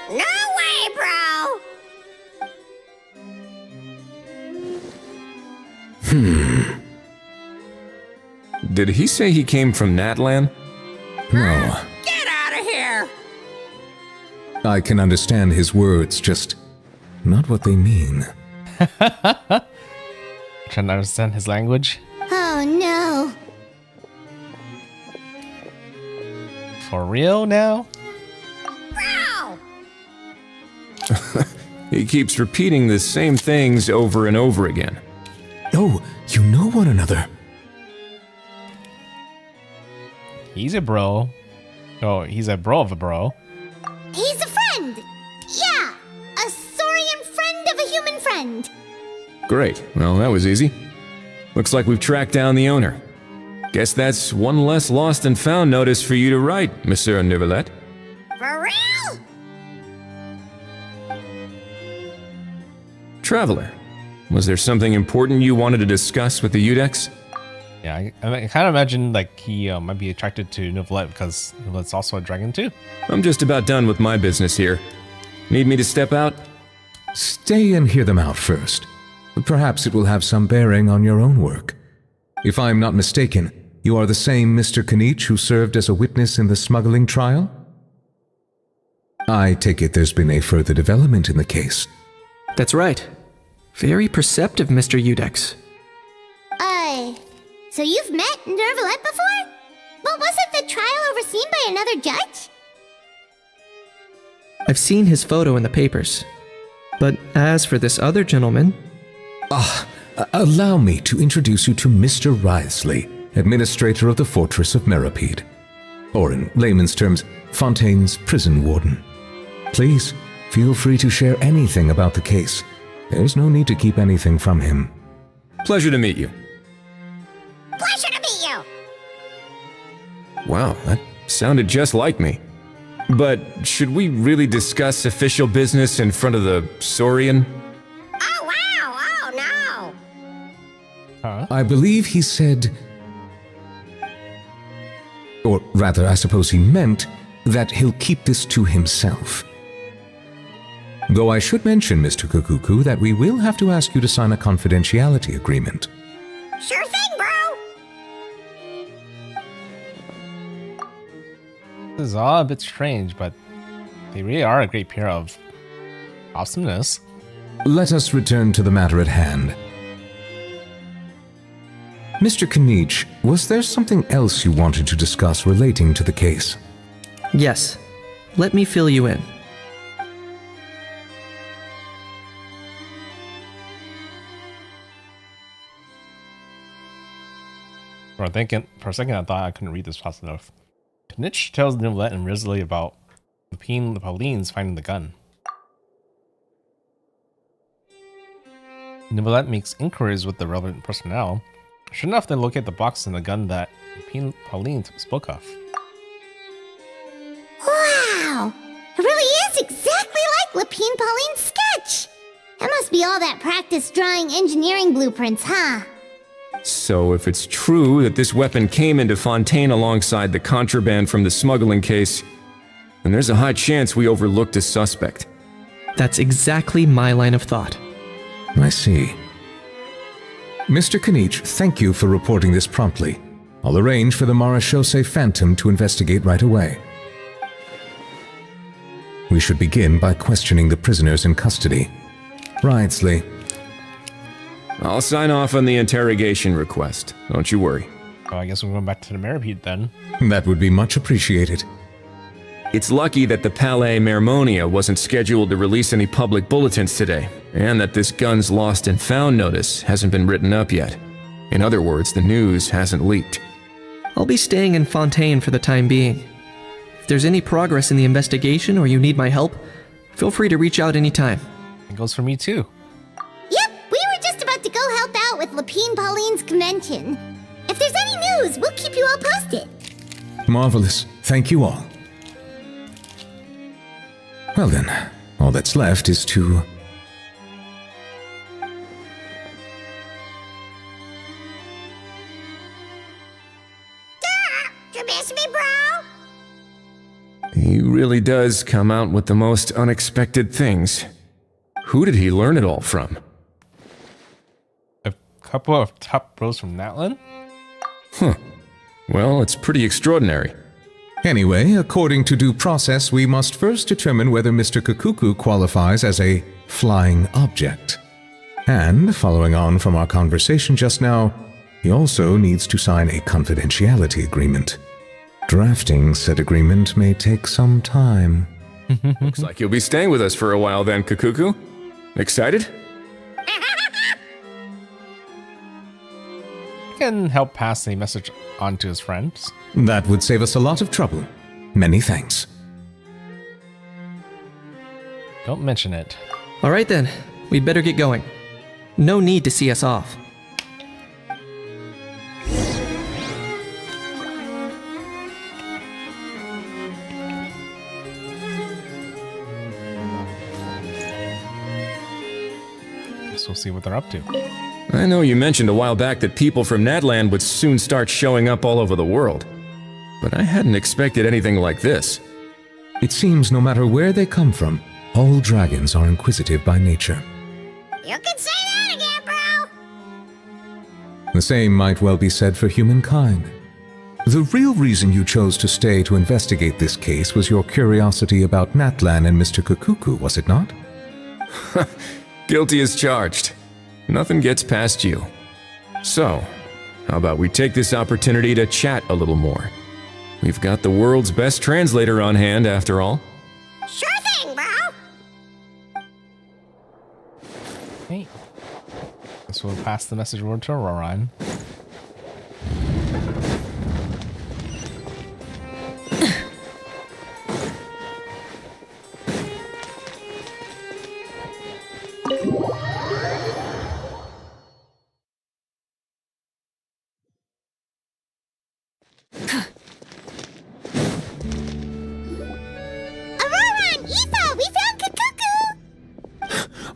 No way, bro! Did he say he came from Natlan? No. Get out of here! I can understand his words, just not what they mean. Trying to understand his language. Oh no. For real now? Bro! He keeps repeating the same things over and over again. Oh, you know one another. He's a bro. Oh, he's a bro of a bro. He's a friend! Yeah! A saurian friend of a human friend! Great. Well, that was easy. Looks like we've tracked down the owner. Guess that's one less lost and found notice for you to write, Monsieur Nicolette. For real? Traveler, was there something important you wanted to discuss with the Udex? Yeah, I kind of imagine like he might be attracted to Nicolette because Nicolette's also a dragon too. I'm just about done with my business here. Need me to step out? Stay and hear them out first. Perhaps it will have some bearing on your own work. If I am not mistaken, you are the same Mr. Kanich who served as a witness in the smuggling trial? I take it there's been a further development in the case. That's right. Very perceptive, Mr. Udex. So you've met Nervalette before? But wasn't the trial overseen by another judge? I've seen his photo in the papers. But as for this other gentleman... Allow me to introduce you to Mr. Wriothesley, administrator of the Fortress of Meripede. Or in layman's terms, Fontaine's prison warden. Please, feel free to share anything about the case. There's no need to keep anything from him. Pleasure to meet you. Pleasure to meet you! Wow, that sounded just like me. But should we really discuss official business in front of the Saurian? Oh wow! Oh no! Huh? I believe he said... Or rather, I suppose he meant that he'll keep this to himself. Though I should mention, Mr. Kukuku, that we will have to ask you to sign a confidentiality agreement. Sure thing, bro. This is all a bit strange, but they really are a great pair of awesomeness. Let us return to the matter at hand. Mr. Kanich, was there something else you wanted to discuss relating to the case? Yes. Let me fill you in. For a second, I thought I couldn't read this fast enough. Knitch tells Niblette and Risley about the Pauline's finding the gun. Niblette makes inquiries with the relevant personnel. Sure enough, they locate the box and the gun that Pauline spoke of. Wow! It really is exactly like Lapine Pauline's sketch! That must be all that practice drawing engineering blueprints, huh? So if it's true that this weapon came into Fontaine alongside the contraband from the smuggling case, then there's a high chance we overlooked a suspect. That's exactly my line of thought. I see. Mr. Kanich, thank you for reporting this promptly. I'll arrange for the Marechaussee Phantom to investigate right away. We should begin by questioning the prisoners in custody. Wrightsley. I'll sign off on the interrogation request. Don't you worry. Oh, I guess we're going back to the Meripede then. That would be much appreciated. It's lucky that the Palais Mermonia wasn't scheduled to release any public bulletins today, and that this gun's lost and found notice hasn't been written up yet. In other words, the news hasn't leaked. I'll be staying in Fontaine for the time being. If there's any progress in the investigation or you need my help, feel free to reach out anytime. It goes for me too. Yep, we were just about to go help out with Lapine Pauline's convention. If there's any news, we'll keep you all posted. Marvelous. Thank you all. Well then, all that's left is to... You miss me, bro? He really does come out with the most unexpected things. Who did he learn it all from? A couple of top bros from Natlan? Huh. Well, it's pretty extraordinary. Anyway, according to due process, we must first determine whether Mr. Kukuku qualifies as a flying object. And, following on from our conversation just now, he also needs to sign a confidentiality agreement. Drafting said agreement may take some time. Looks like you'll be staying with us for a while then, Kukuku. Excited? He can help pass the message on to his friends. That would save us a lot of trouble. Many thanks. Don't mention it. Alright then, we'd better get going. No need to see us off. Guess we'll see what they're up to. I know you mentioned a while back that people from Natland would soon start showing up all over the world. But I hadn't expected anything like this. It seems no matter where they come from, all dragons are inquisitive by nature. You can say that again, bro! The same might well be said for humankind. The real reason you chose to stay to investigate this case was your curiosity about Natlan and Mr. Kukuku, was it not? Guilty as charged. Nothing gets past you. So, how about we take this opportunity to chat a little more? We've got the world's best translator on hand, after all. Sure thing, bro! Hey. Guess we'll pass the message word to Roran.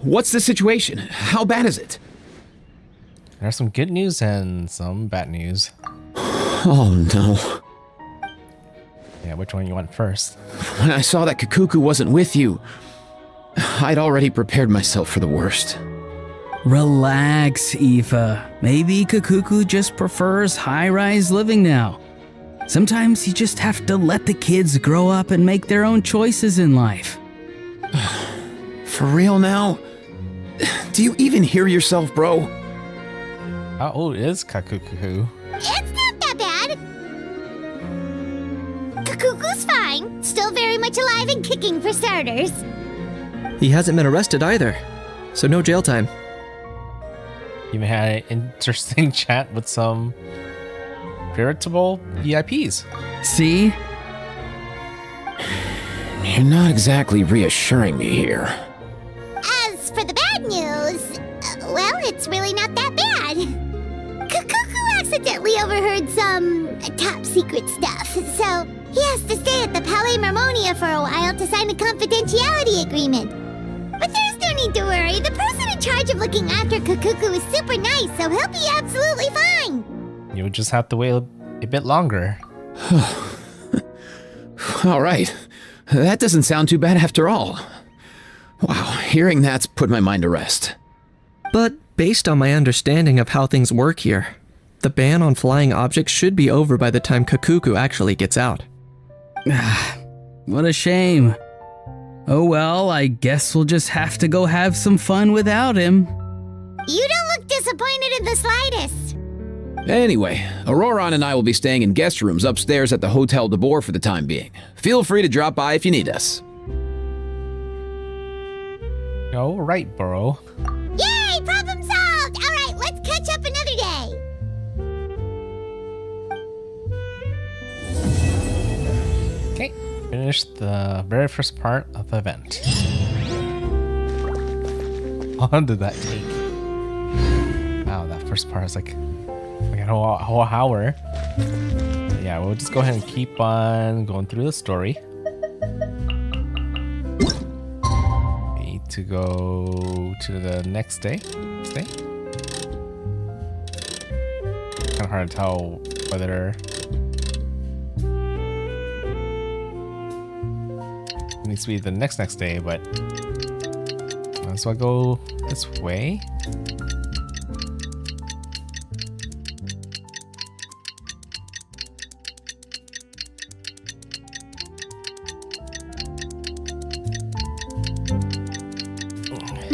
What's the situation? How bad is it? There's some good news and some bad news. Oh no. Yeah, which one you want first? When I saw that Kukuku wasn't with you, I'd already prepared myself for the worst. Relax, Eva. Maybe Kakuku just prefers high-rise living now. Sometimes you just have to let the kids grow up and make their own choices in life. For real now? Do you even hear yourself, bro? How old is Kakuku? It's not that bad. Kakuku's fine. Still very much alive and kicking for starters. He hasn't been arrested either, so no jail time. You had an interesting chat with some veritable VIPs. See? You're not exactly reassuring me here. As for the bad news, well, it's really not that bad. Kakuku accidentally overheard some top secret stuff, so he has to stay at the Palais Mermonia for a while to sign a confidentiality agreement. But there's no need to worry. The person in charge of looking after Kakuku is super nice, so he'll be absolutely fine. You would just have to wait a bit longer. All right. That doesn't sound too bad after all. Wow, hearing that's put my mind to rest. But based on my understanding of how things work here, the ban on flying objects should be over by the time Kakuku actually gets out. What a shame. Oh well, I guess we'll just have to go have some fun without him. You don't look disappointed in the slightest. Anyway, Auroron and I will be staying in guest rooms upstairs at the Hotel de Boer for the time being. Feel free to drop by if you need us. All right, bro. Yay! Problem solved! Alright, let's catch up another day. Okay, finished the very first part of the event. How long did that take? Wow, that first part was like a whole hour. But yeah, we'll just go ahead and keep on going through the story. We need to go to the next day. Kind of hard to tell whether it needs to be the next day, but so I go this way.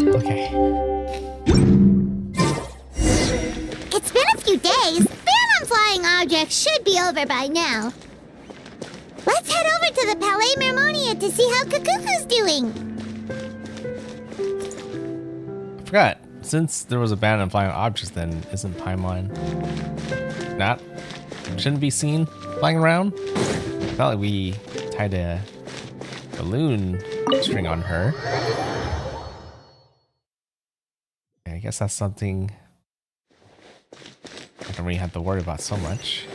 Okay. It's been a few days. The ban on flying objects should be over by now. Let's head over to the Palais Mermonia to see how Kakuku's doing. I forgot. Since there was a ban on flying objects, then isn't Paimon shouldn't be seen flying around? It's not like we tied a balloon string on her. I guess that's something I don't really have to worry about so much.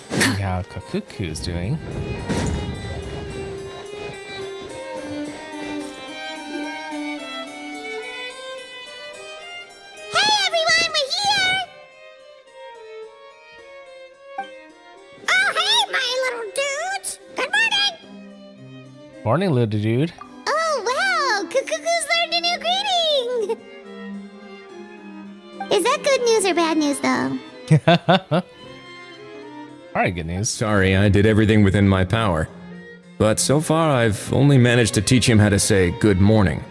See how Kakuku's doing. Hey everyone, we're here! Oh hey, my little dudes! Good morning! Morning, little dude. Oh wow, Kakuku's learned a new greeting! Is that good news or bad news though? Alright, good news. Sorry, I did everything within my power. But so far, I've only managed to teach him how to say good morning.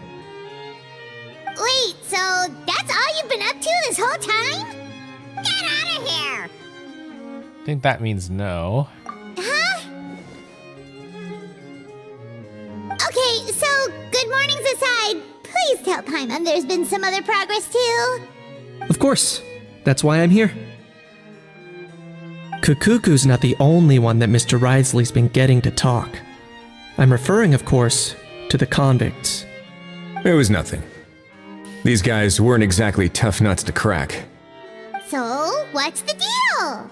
Wait, so that's all you've been up to this whole time? Get out of here! I think that means no. Huh? Okay, so good mornings aside, please tell Paimon there's been some other progress too. Of course. That's why I'm here. Kakuku's not the only one that Mr. Risley's been getting to talk. I'm referring, of course, to the convicts. It was nothing. These guys weren't exactly tough nuts to crack. So, what's the deal?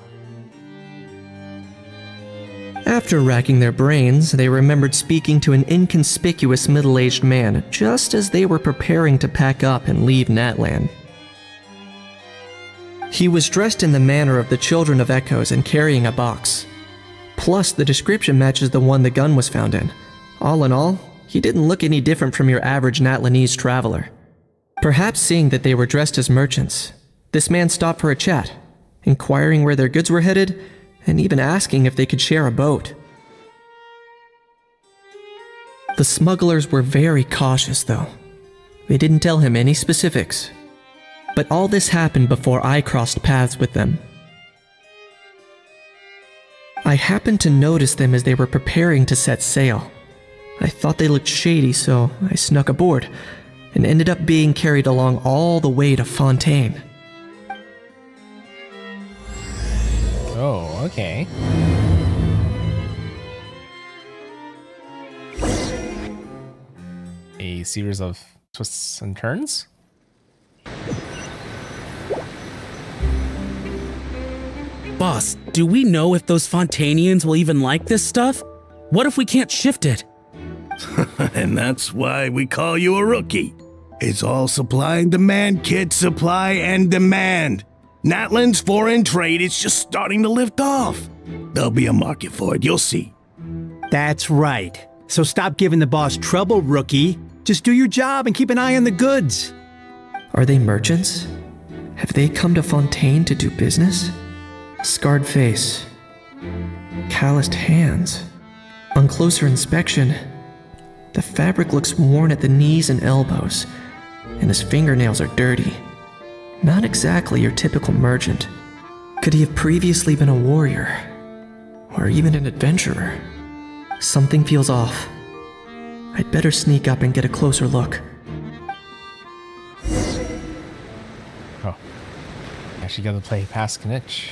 After racking their brains, they remembered speaking to an inconspicuous middle-aged man just as they were preparing to pack up and leave Natland. He was dressed in the manner of the Children of Echoes and carrying a box. Plus, the description matches the one the gun was found in. All in all, he didn't look any different from your average Natlanese traveler. Perhaps seeing that they were dressed as merchants, this man stopped for a chat, inquiring where their goods were headed, and even asking if they could share a boat. The smugglers were very cautious, though. They didn't tell him any specifics. But all this happened before I crossed paths with them. I happened to notice them as they were preparing to set sail. I thought they looked shady, so I snuck aboard, and ended up being carried along all the way to Fontaine. Oh, okay. A series of twists and turns? Boss, do we know if those Fontainians will even like this stuff? What if we can't shift it? And that's why we call you a rookie. It's all supply and demand, kid. Supply and demand. Natlan's foreign trade is just starting to lift off. There'll be a market for it, you'll see. That's right. So stop giving the boss trouble, rookie. Just do your job and keep an eye on the goods. Are they merchants? Have they come to Fontaine to do business? Scarred face. Calloused hands. On closer inspection, the fabric looks worn at the knees and elbows, and his fingernails are dirty. Not exactly your typical merchant. Could he have previously been a warrior? Or even an adventurer? Something feels off. I'd better sneak up and get a closer look. Oh. Actually gotta play past Knitch.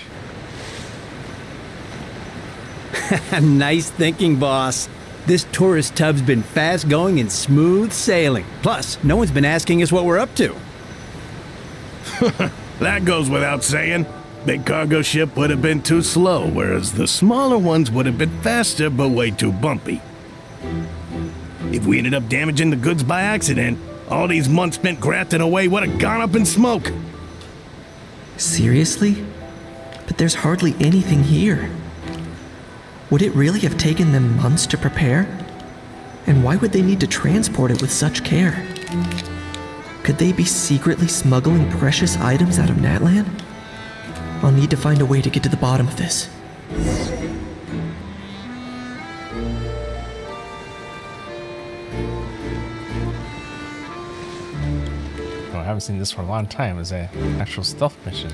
Nice thinking, boss. This tourist tub's been fast going and smooth sailing. Plus, no one's been asking us what we're up to. That goes without saying. Big cargo ship would have been too slow, whereas the smaller ones would have been faster but way too bumpy. If we ended up damaging the goods by accident, all these months spent grafting away would have gone up in smoke. Seriously? But there's hardly anything here. Would it really have taken them months to prepare? And why would they need to transport it with such care? Could they be secretly smuggling precious items out of Natlan? I'll need to find a way to get to the bottom of this. Oh, I haven't seen this for a long time. It's an actual stealth mission.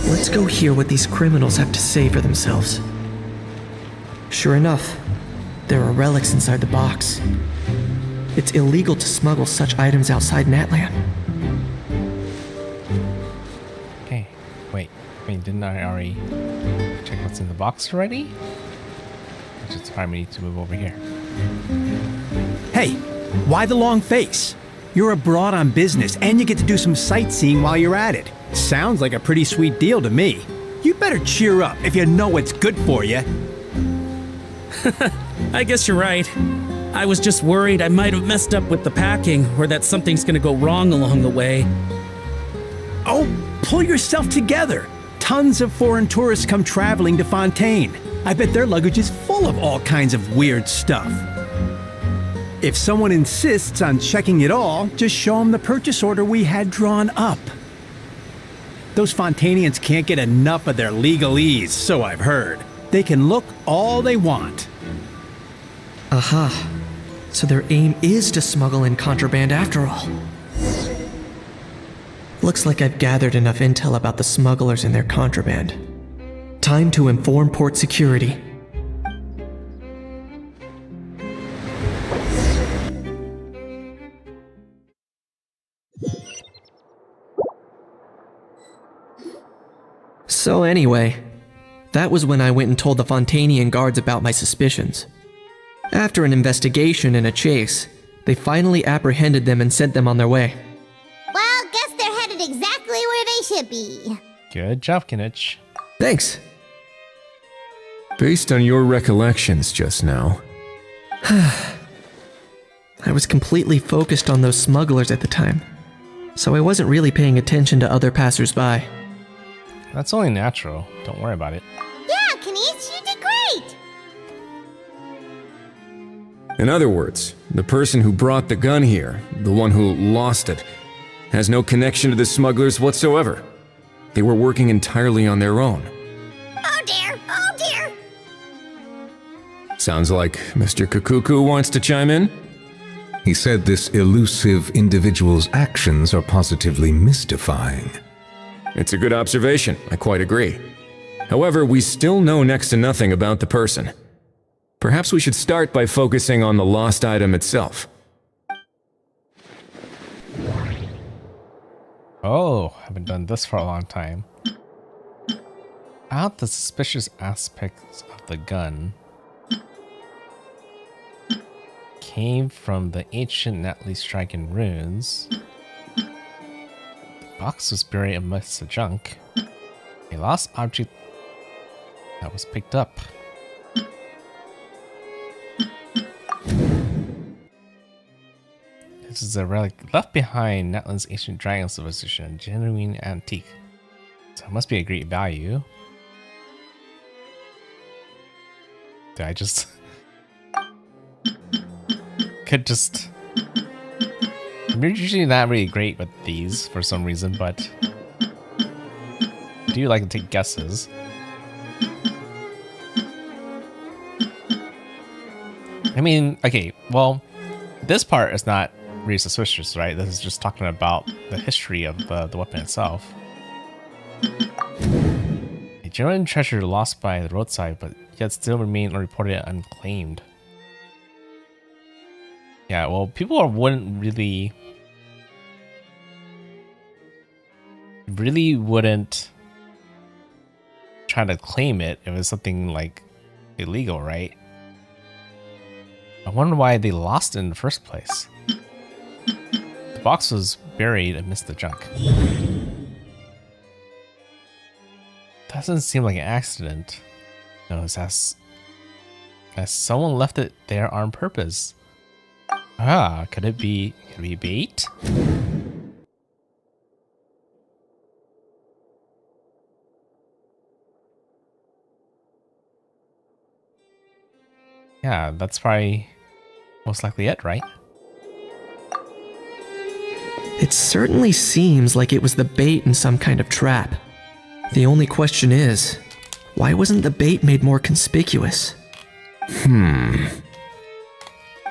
Let's go hear what these criminals have to say for themselves. Sure enough, there are relics inside the box. It's illegal to smuggle such items outside Natlan. Okay, wait, didn't I already check what's in the box already? Which is why we need to move over here. Hey, why the long face? You're abroad on business and you get to do some sightseeing while you're at it. Sounds like a pretty sweet deal to me. You better cheer up if you know what's good for you. I guess you're right. I was just worried I might have messed up with the packing or that something's gonna go wrong along the way. Oh, pull yourself together. Tons of foreign tourists come traveling to Fontaine. I bet their luggage is full of all kinds of weird stuff. If someone insists on checking it all, just show them the purchase order we had drawn up. Those Fontainians can't get enough of their legalese, so I've heard. They can look all they want. Aha. So their aim is to smuggle in contraband after all. Looks like I've gathered enough intel about the smugglers and their contraband. Time to inform port security. So anyway, that was when I went and told the Fontainian guards about my suspicions. After an investigation and a chase, They finally apprehended them and sent them on their way. Well, guess they're headed exactly where they should be. Good job, Kinich. Thanks. Based on your recollections just now, I was completely focused on those smugglers at the time, so I wasn't really paying attention to other passersby. That's only natural. Don't worry about it. Yeah, Kinich, you did great. in other words, the person who brought the gun here, the one who lost it, has no connection to the smugglers whatsoever. They were working entirely on their own. Oh dear, oh dear. Sounds like Mr. Kukuku wants to chime in? He said this elusive individual's actions are positively mystifying. It's a good observation, I quite agree. However, we still know next to nothing about the person. Perhaps we should start by focusing on the lost item itself. Oh, haven't done this for a long time. Out the suspicious aspects of the gun came from the ancient Natli striking runes. The box was buried amidst the junk. A lost object that was picked up. This is a relic left behind Natlan's ancient dragon civilization, a genuine antique. So it must be a great value. Did I just... Could just... I'm usually not really great with these for some reason, but... I do like to take guesses. I mean, okay, well, this part is not really suspicious, right? This is just talking about the history of the weapon itself. A genuine treasure lost by the roadside, but yet still remain unreported and unclaimed. Yeah, well, people wouldn't really wouldn't try to claim it if it was something like illegal, right? I wonder why they lost it in the first place. The box was buried amidst the junk. Doesn't seem like an accident. No, it's as someone left it there on purpose. Ah, could it be bait? Yeah, that's probably most likely it, right? It certainly seems like it was the bait in some kind of trap. The only question is, why wasn't the bait made more conspicuous?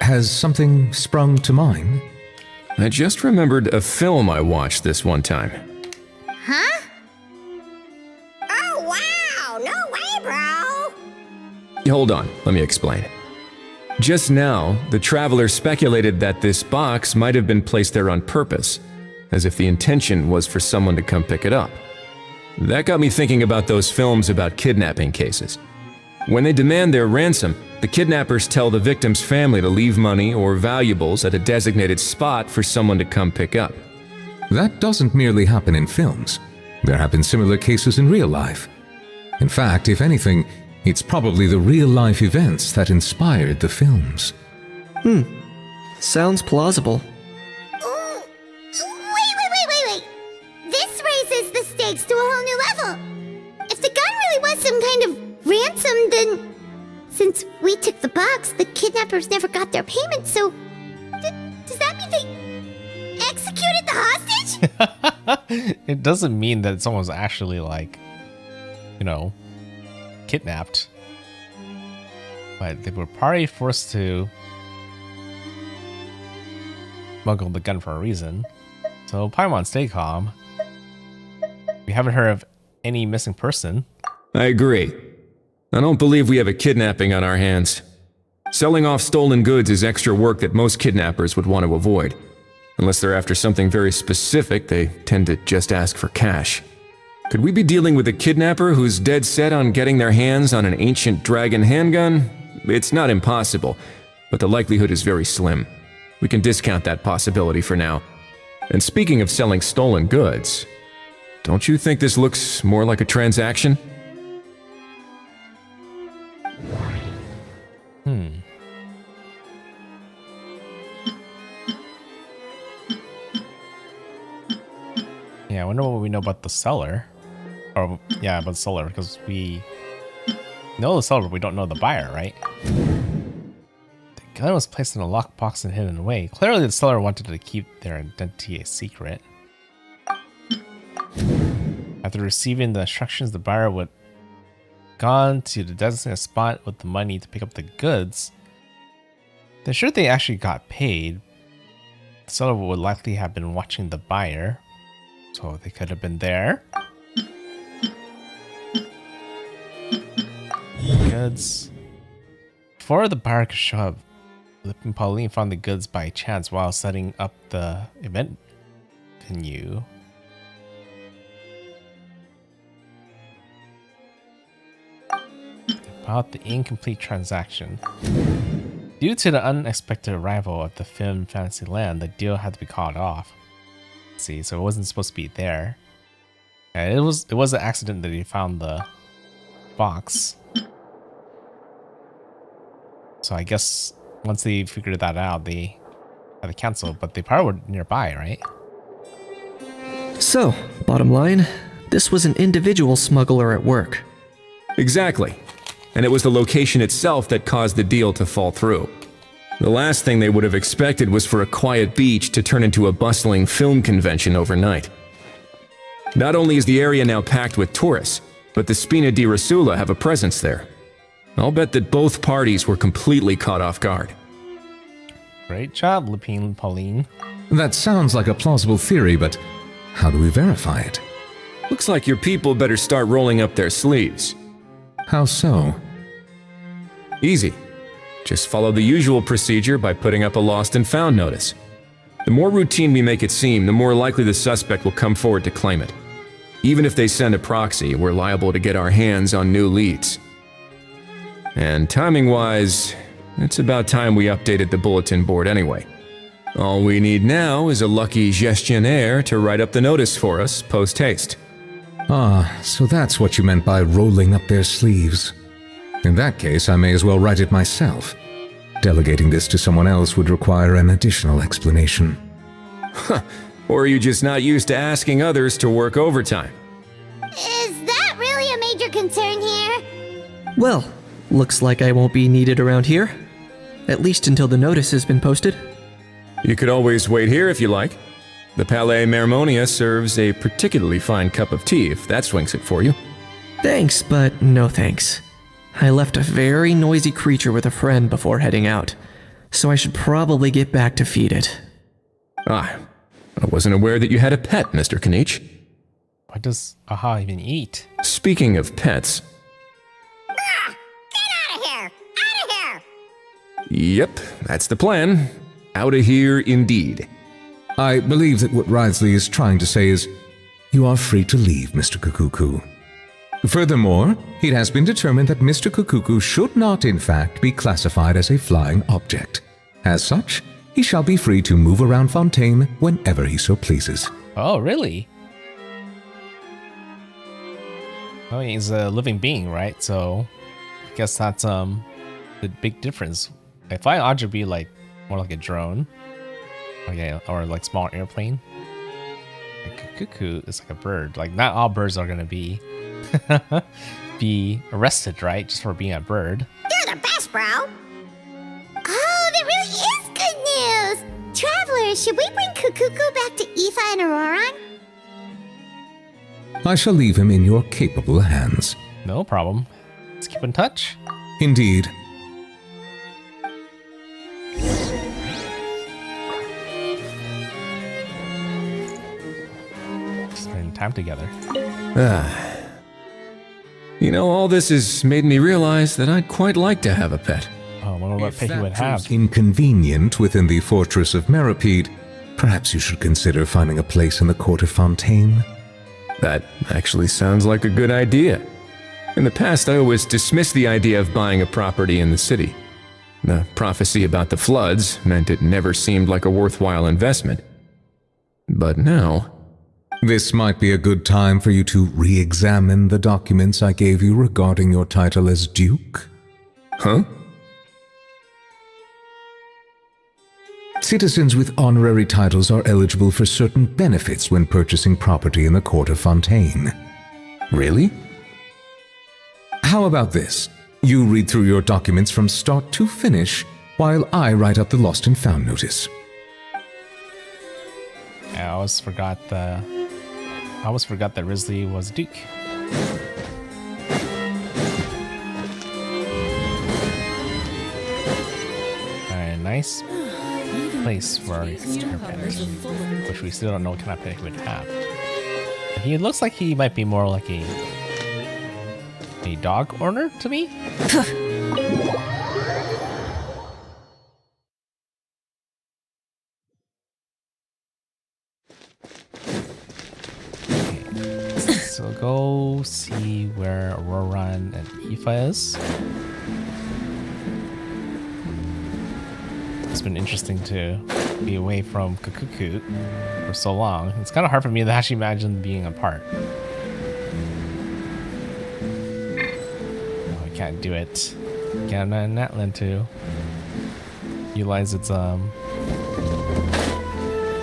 Has something sprung to mind? I just remembered a film I watched this one time. Huh? Oh, wow! No way, bro! Hold on, let me explain. Just now, the traveler speculated that this box might have been placed there on purpose, as if the intention was for someone to come pick it up. That got me thinking about those films about kidnapping cases. When they demand their ransom, the kidnappers tell the victim's family to leave money or valuables at a designated spot for someone to come pick up. That doesn't merely happen in films. There have been similar cases in real life. In fact, if anything, it's probably the real-life events that inspired the films. Sounds plausible. Ooh. Wait. This raises the stakes to a whole new level. If the gun really was some kind of ransom, then... Since we took the box, the kidnappers never got their payment, so... Does that mean they executed the hostage? It doesn't mean that someone's actually, like, you know, kidnapped. But they were probably forced to smuggle the gun for a reason. So, Paimon, stay calm. We haven't heard of any missing person. I agree. I don't believe we have a kidnapping on our hands. Selling off stolen goods is extra work that most kidnappers would want to avoid. Unless they're after something very specific, they tend to just ask for cash. Could we be dealing with a kidnapper who's dead set on getting their hands on an ancient dragon handgun? It's not impossible, but the likelihood is very slim. We can discount that possibility for now. And speaking of selling stolen goods, don't you think this looks more like a transaction? Yeah, I wonder what we know about the seller. Or, yeah, about the seller, because we know the seller, but we don't know the buyer, right? The gun was placed in a lockbox and hidden away. Clearly the seller wanted to keep their identity a secret. After receiving the instructions, the buyer would gone to the designated spot with the money to pick up the goods. They're sure they actually got paid. The seller would likely have been watching the buyer, so they could have been there. Goods. Before the buyer could show up, Lip and Pauline found the goods by chance while setting up the event venue. About the incomplete transaction. Due to the unexpected arrival of the film Fantasyland, the deal had to be called off. See, so it wasn't supposed to be there. And it was an accident that he found the box. So I guess once they figured that out, they had to cancel, but they probably were nearby, right? So, bottom line, this was an individual smuggler at work. Exactly. And it was the location itself that caused the deal to fall through. The last thing they would have expected was for a quiet beach to turn into a bustling film convention overnight. Not only is the area now packed with tourists, but the Spina di Rosula have a presence there. I'll bet that both parties were completely caught off guard. Great job, Lupine Pauline. That sounds like a plausible theory, but how do we verify it? Looks like your people better start rolling up their sleeves. How so? Easy. Just follow the usual procedure by putting up a lost and found notice. The more routine we make it seem, the more likely the suspect will come forward to claim it. Even if they send a proxy, we're liable to get our hands on new leads. And timing-wise, it's about time we updated the bulletin board anyway. All we need now is a lucky gestionnaire to write up the notice for us post-haste. Ah, so that's what you meant by rolling up their sleeves. In that case, I may as well write it myself. Delegating this to someone else would require an additional explanation. Huh. Or are you just not used to asking others to work overtime? Is that really a major concern here? Well, looks like I won't be needed around here. At least until the notice has been posted. You could always wait here if you like. The Palais Mermonia serves a particularly fine cup of tea if that swings it for you. Thanks, but no thanks. I left a very noisy creature with a friend before heading out, so I should probably get back to feed it. Ah, I wasn't aware that you had a pet, Mr. Kanich. What does Aha even eat? Speaking of pets... Get out of here! Out of here! Yep, that's the plan. Out of here indeed. I believe that what Wriothesley is trying to say is, you are free to leave, Mr. Kukuku. Furthermore, it has been determined that Mr. Kukuku should not, in fact, be classified as a flying object. As such, he shall be free to move around Fontaine whenever he so pleases. Oh, really? Oh, he's a living being, right? So, I guess that's the big difference. A flying object would be like more like a drone, or like small airplane. A cuckoo is like a bird. Like not all birds are gonna be arrested, right? Just for being a bird. You're the best, bro! Oh, that really is good news! Travelers, should we bring Kukuku back to Aoife and Auroran? I shall leave him in your capable hands. No problem. Let's keep in touch. Indeed. Spend time together. You know, all this has made me realize that I'd quite like to have a pet. Oh, I wonder what pet he would have. Inconvenient within the fortress of Meripede, perhaps you should consider finding a place in the court of Fontaine. That actually sounds like a good idea. In the past, I always dismissed the idea of buying a property in the city. The prophecy about the floods meant it never seemed like a worthwhile investment. But now... This might be a good time for you to re-examine the documents I gave you regarding your title as Duke. Huh? Citizens with honorary titles are eligible for certain benefits when purchasing property in the court of Fontaine. Really? How about this? You read through your documents from start to finish, while I write up the lost and found notice. I always forgot that Risley was Duke. A nice place for our experiment, which we still don't know what kind of pet he would have. He looks like he might be more like a dog owner to me. So go see where Aurora and Aoife is. It's been interesting to be away from Kukuku for so long. It's kind of hard for me to actually imagine being apart. Oh, I can't do it. Can't Natlan to utilize its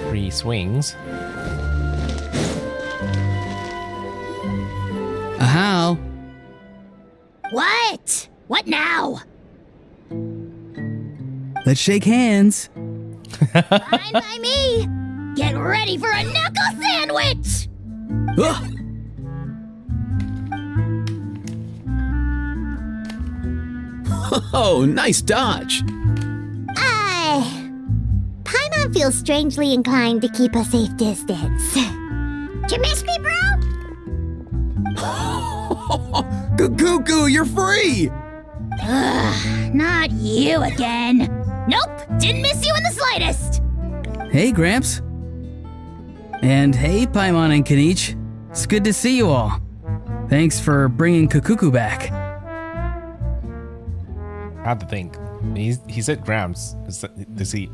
free swings. How? What? What now? Let's shake hands. Fine by me. Get ready for a knuckle sandwich. Oh, nice dodge. Paimon feels strangely inclined to keep a safe distance. Did you miss me, bro? Cuckoo, you're free! Ugh, not you again. Nope, didn't miss you in the slightest. Hey, Gramps. And hey, Paimon and Kanich. It's good to see you all. Thanks for bringing Kukuku back. I have to think. He said grams. Does he?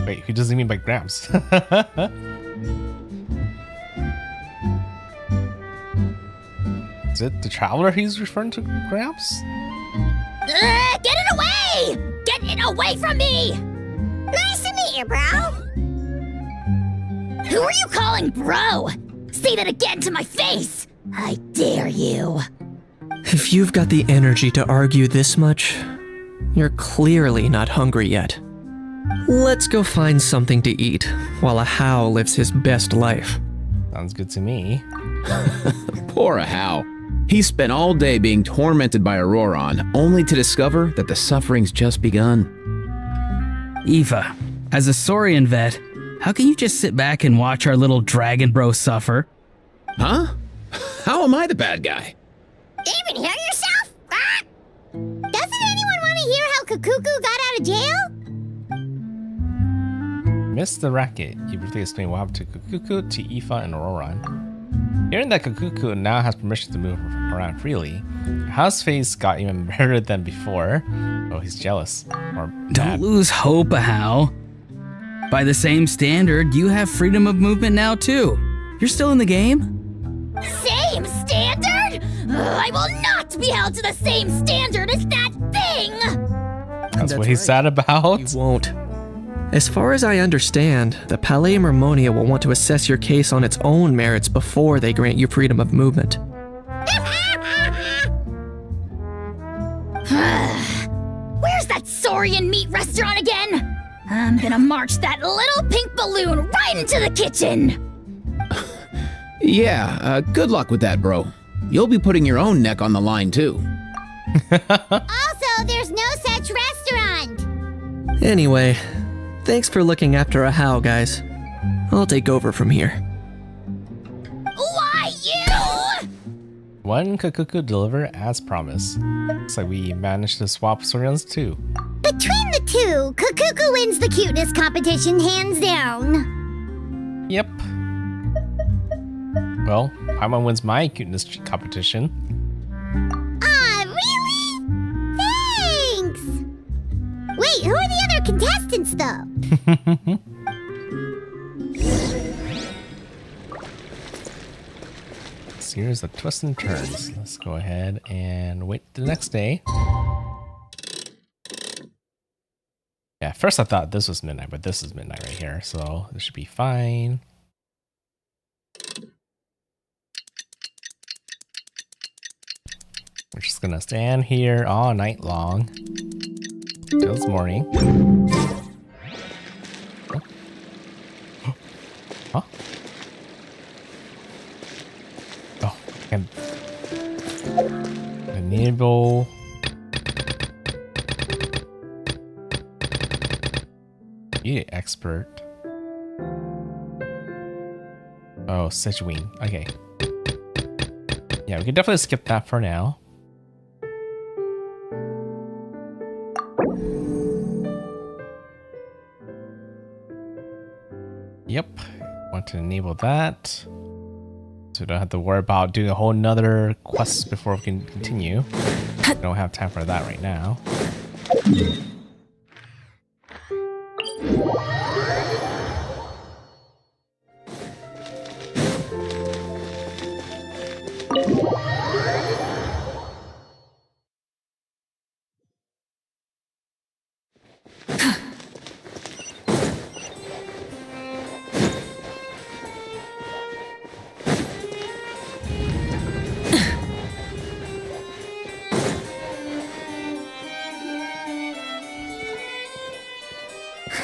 Wait, who does he mean by grams? Is it the traveler he's referring to, grams? Get it away! Get it away from me! Nice to meet you, bro. Who are you calling bro? Say that again to my face! I dare you. If you've got the energy to argue this much, you're clearly not hungry yet. Let's go find something to eat while Ahau lives his best life. Sounds good to me. Poor Ahau. He spent all day being tormented by Auroron, only to discover that the suffering's just begun. Aoife, as a Saurian vet, how can you just sit back and watch our little dragon bro suffer? Huh? How am I the bad guy? Even hear yourself? Ah! Doesn't anyone want to hear how Kukuku got out of jail? Missed the racket. You briefly explained what happened to Kukuku, to Aoife, and Auroron. Hearing that Kukuku now has permission to move around freely, Ahau's face got even better than before. Oh, he's jealous. Or Don't lose hope, Ahau. By the same standard, you have freedom of movement now too. You're still in the game? Same standard? I will not be held to the same standard as that thing! That's what he's sad about? You won't. As far as I understand, the Palais Mermonia will want to assess your case on its own merits before they grant you freedom of movement. Where's that Saurian meat restaurant again? I'm gonna march that little pink balloon right into the kitchen! Yeah, good luck with that, bro. You'll be putting your own neck on the line, too. Also, there's no such restaurant! Anyway, thanks for looking after Ahau, guys. I'll take over from here. Why you? One Kukuku deliver as promised. Looks like we managed to swap Saurians too. Between the two, Kukuku wins the cuteness competition hands down. Yep. Well, Paimon wins my cuteness competition. Ah, really? distance, though. Here's the twists and turns. Let's go ahead and wait the next day. Yeah, first I thought this was midnight, but this is midnight right here, so this should be fine. We're just gonna stand here all night long till it's morning. Huh? Oh, and enable. You expert. Oh, Situine. Okay. Yeah, we can definitely skip that for now. Yep. Want to enable that. So we don't have to worry about doing a whole nother quest before we can continue. We don't have time for that right now.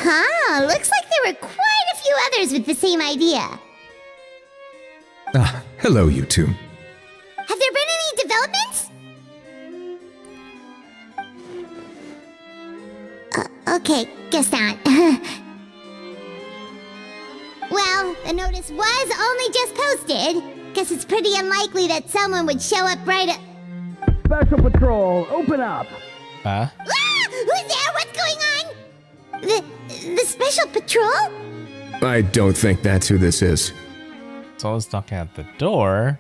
Huh, looks like there were quite a few others with the same idea. Ah, hello, you two. Have there been any developments? Okay, guess not. Well, the notice was only just posted. Guess it's pretty unlikely that someone would show up right at... Special Patrol, open up! Huh? Ah! Who's there? What's going on? The Special Patrol? I don't think that's who this is. Someone's knocking at the door.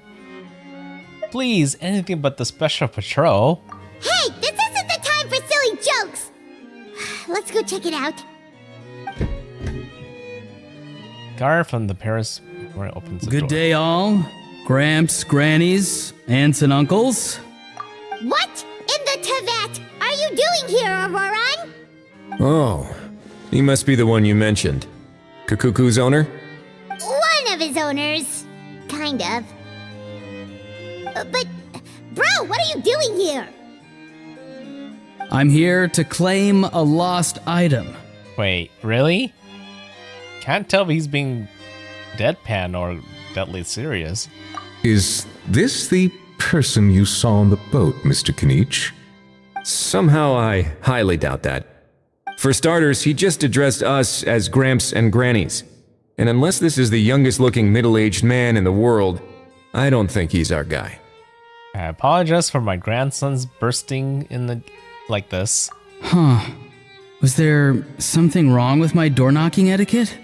Please, anything but the Special Patrol. Hey, this isn't the time for silly jokes! Let's go check it out. Guard from the Paris where it opens the Good door. day, all. Gramps, grannies, aunts, and uncles. What in the Tevat are you doing here, Auroran? Oh, he must be the one you mentioned. Kukuku's owner? One of his owners. Kind of. But, bro, what are you doing here? I'm here to claim a lost item. Wait, really? Can't tell if he's being deadpan or deadly serious. Is this the person you saw on the boat, Mr. Kinich? Somehow I highly doubt that. For starters, he just addressed us as Gramps and Grannies. And unless this is the youngest looking middle-aged man in the world, I don't think he's our guy. I apologize for my grandson's bursting in the like this. Huh. Was there something wrong with my door-knocking etiquette?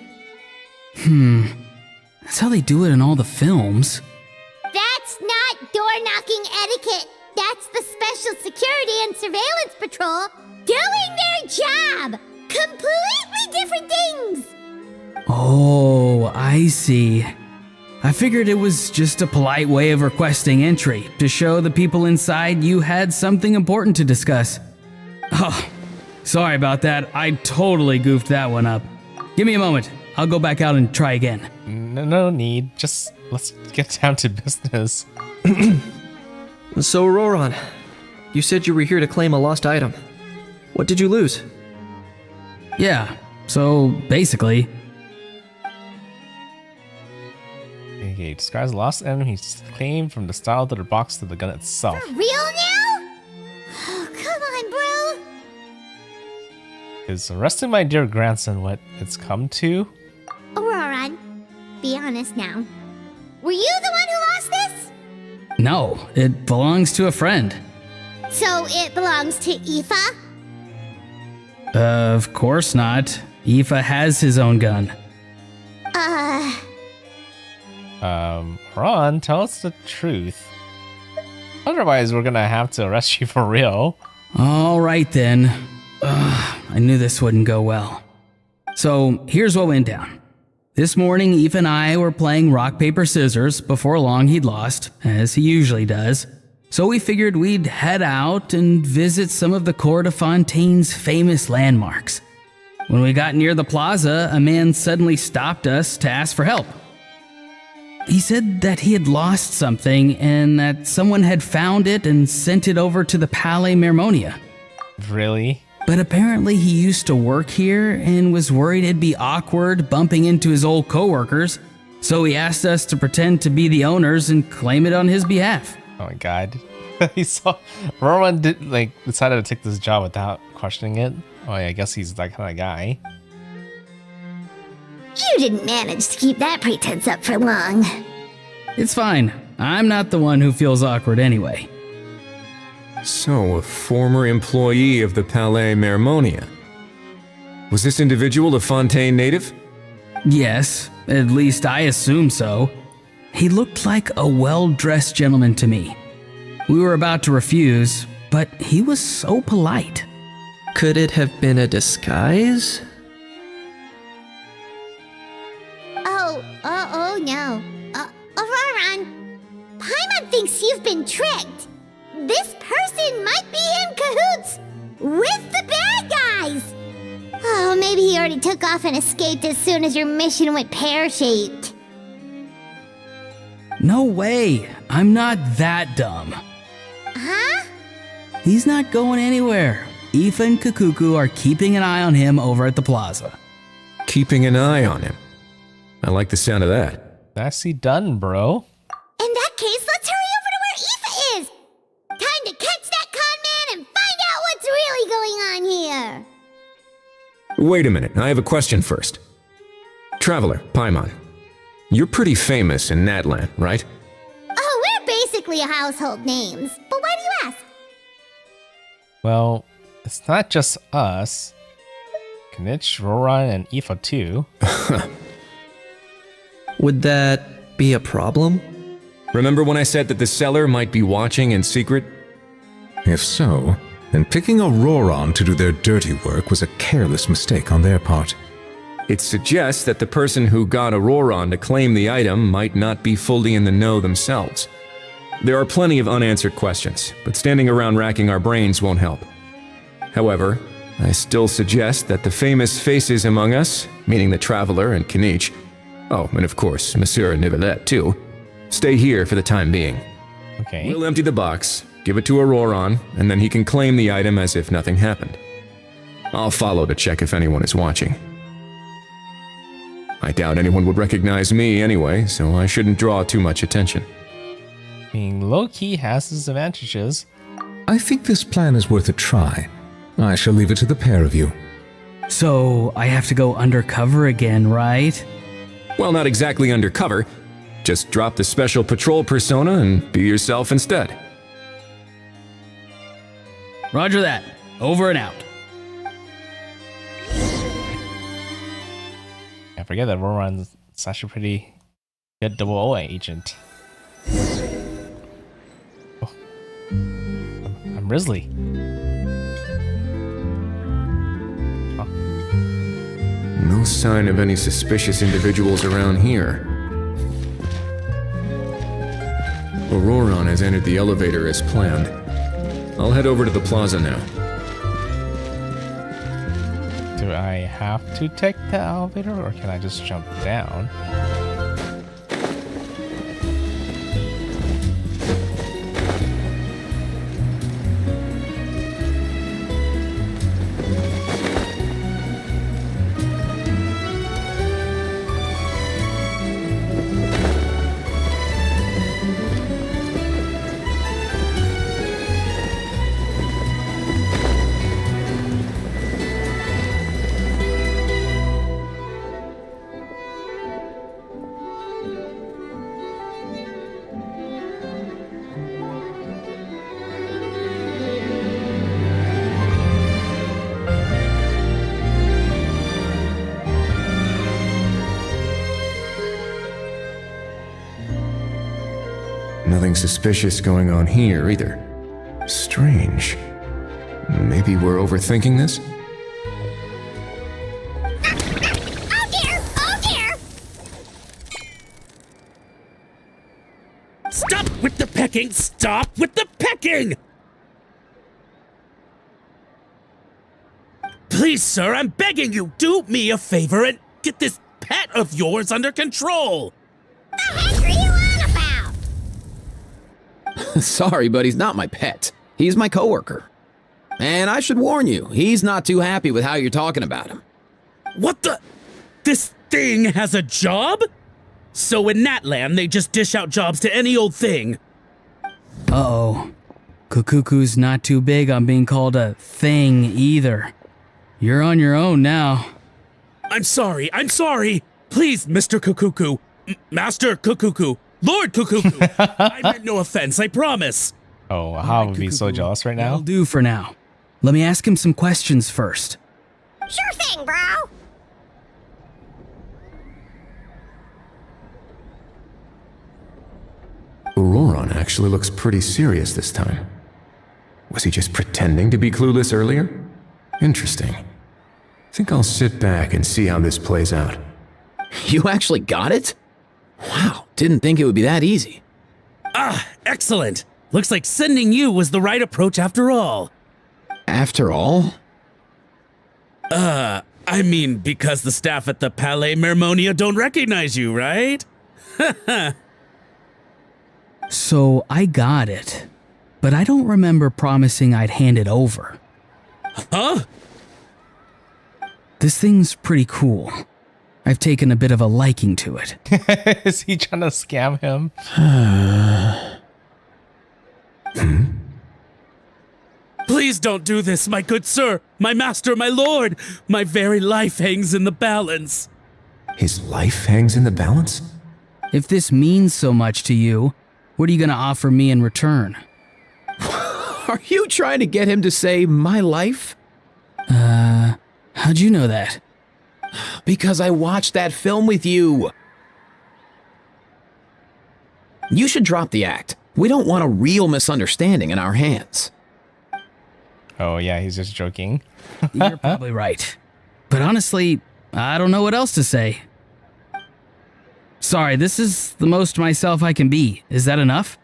That's how they do it in all the films. That's not door-knocking etiquette. That's the Special Security and Surveillance Patrol doing their job. Completely different things. Oh, I see. I figured it was just a polite way of requesting entry to show the people inside you had something important to discuss. Oh, sorry about that. I totally goofed that one up. Give me a moment. I'll go back out and try again. No need. Just let's get down to business. So, Auroran, you said you were here to claim a lost item. What did you lose? Yeah, so basically... Okay, describes a lost item he's claimed from the style to the box to the gun itself. For real now? Oh, come on, bro. Is arresting my dear grandson what it's come to? Auroran, be honest now. Were you the one who lost this? No, it belongs to a friend. So it belongs to Aoife? Of course not. Aoife has his own gun. Ron, tell us the truth. Otherwise, we're gonna have to arrest you for real. All right then. I knew this wouldn't go well. So here's what went down. This morning, Eve and I were playing rock, paper, scissors. Before long, he'd lost, as he usually does. So we figured we'd head out and visit some of the Cour de Fontaine's famous landmarks. When we got near the plaza, a man suddenly stopped us to ask for help. He said that he had lost something and that someone had found it and sent it over to the Palais Mermonia. Really? But apparently he used to work here and was worried it'd be awkward bumping into his old coworkers, so he asked us to pretend to be the owners and claim it on his behalf. Oh my god. He saw Rowan decided to take this job without questioning it. Oh yeah, I guess he's that kind of guy. You didn't manage to keep that pretense up for long. It's fine. I'm not the one who feels awkward anyway. So, a former employee of the Palais Mermonia. Was this individual a Fontaine native? Yes, at least I assume so. He looked like a well-dressed gentleman to me. We were about to refuse, but he was so polite. Could it have been a disguise? Oh no. Auroran, Paimon thinks you've been tricked. This person might be in cahoots with the bad guys. Oh, maybe he already took off and escaped as soon as your mission went pear-shaped. No way. I'm not that dumb. Huh? He's not going anywhere. Aoife and Kakuku are keeping an eye on him over at the plaza. Keeping an eye on him. I like the sound of that. Nicely done, bro. In that case, let's hurry over to where Aoife is. Time to catch that con man and find out what's really going on here. Wait a minute, I have a question first. Traveler, Paimon, you're pretty famous in Natlan, right? Oh, we're basically household names. But why do you ask? Well, it's not just us. Knitch, Roran, and Aoife too. Would that be a problem? Remember when I said that the seller might be watching in secret? If so, then picking a Roran to do their dirty work was a careless mistake on their part. It suggests that the person who got a Roran to claim the item might not be fully in the know themselves. There are plenty of unanswered questions, but standing around racking our brains won't help. However, I still suggest that the famous faces among us, meaning the Traveler and Kinich, oh, and of course, Monsieur Nivelette too, stay here for the time being. Okay. We'll empty the box, give it to Auroran, and then he can claim the item as if nothing happened. I'll follow to check if anyone is watching. I doubt anyone would recognize me anyway, so I shouldn't draw too much attention. Being low-key has its advantages. I think this plan is worth a try. I shall leave it to the pair of you. So, I have to go undercover again, right? Well, not exactly undercover. Just drop the special patrol persona and be yourself instead. Roger that. Over and out. I forget that Roran's actually a pretty good double O agent. Oh. I'm Risley. Oh. No sign of any suspicious individuals around here. Auroran has entered the elevator as planned. I'll head over to the plaza now. Do I have to take the elevator or can I just jump down? Nothing suspicious going on here either. Strange. Maybe we're overthinking this? Stop with the pecking! Stop with the pecking! Please, sir, I'm begging you, do me a favor and get this pet of yours under control! The heck are you on about? Sorry, but he's not my pet. He's my coworker. And I should warn you, he's not too happy with how you're talking about him. What the? This thing has a job? So in Natland, they just dish out jobs to any old thing. Uh-oh. Kukuku's not too big on being called a thing either. You're on your own now. I'm sorry. Please, Mr. Kukuku. Master Kukuku. Lord Kukuku. I meant no offense, I promise. Oh, how would be so jealous right now? That'll do for now. Let me ask him some questions first. Sure thing, bro. Auroron actually looks pretty serious this time. Was he just pretending to be clueless earlier? Interesting. Think I'll sit back and see how this plays out. You actually got it? Wow, didn't think it would be that easy. Ah, excellent. Looks like sending you was the right approach after all. After all? I mean, because the staff at the Palais Mermonia don't recognize you, right? So I got it, but I don't remember promising I'd hand it over. Huh? This thing's pretty cool. I've taken a bit of a liking to it. Is he trying to scam him? Please don't do this, my good sir, my master, my lord. My very life hangs in the balance. His life hangs in the balance? If this means so much to you, what are you gonna offer me in return? Are you trying to get him to say my life? How'd you know that? Because I watched that film with you. You should drop the act. We don't want a real misunderstanding in our hands. Oh yeah, he's just joking. You're probably right. But honestly, I don't know what else to say. Sorry, this is the most myself I can be. Is that enough?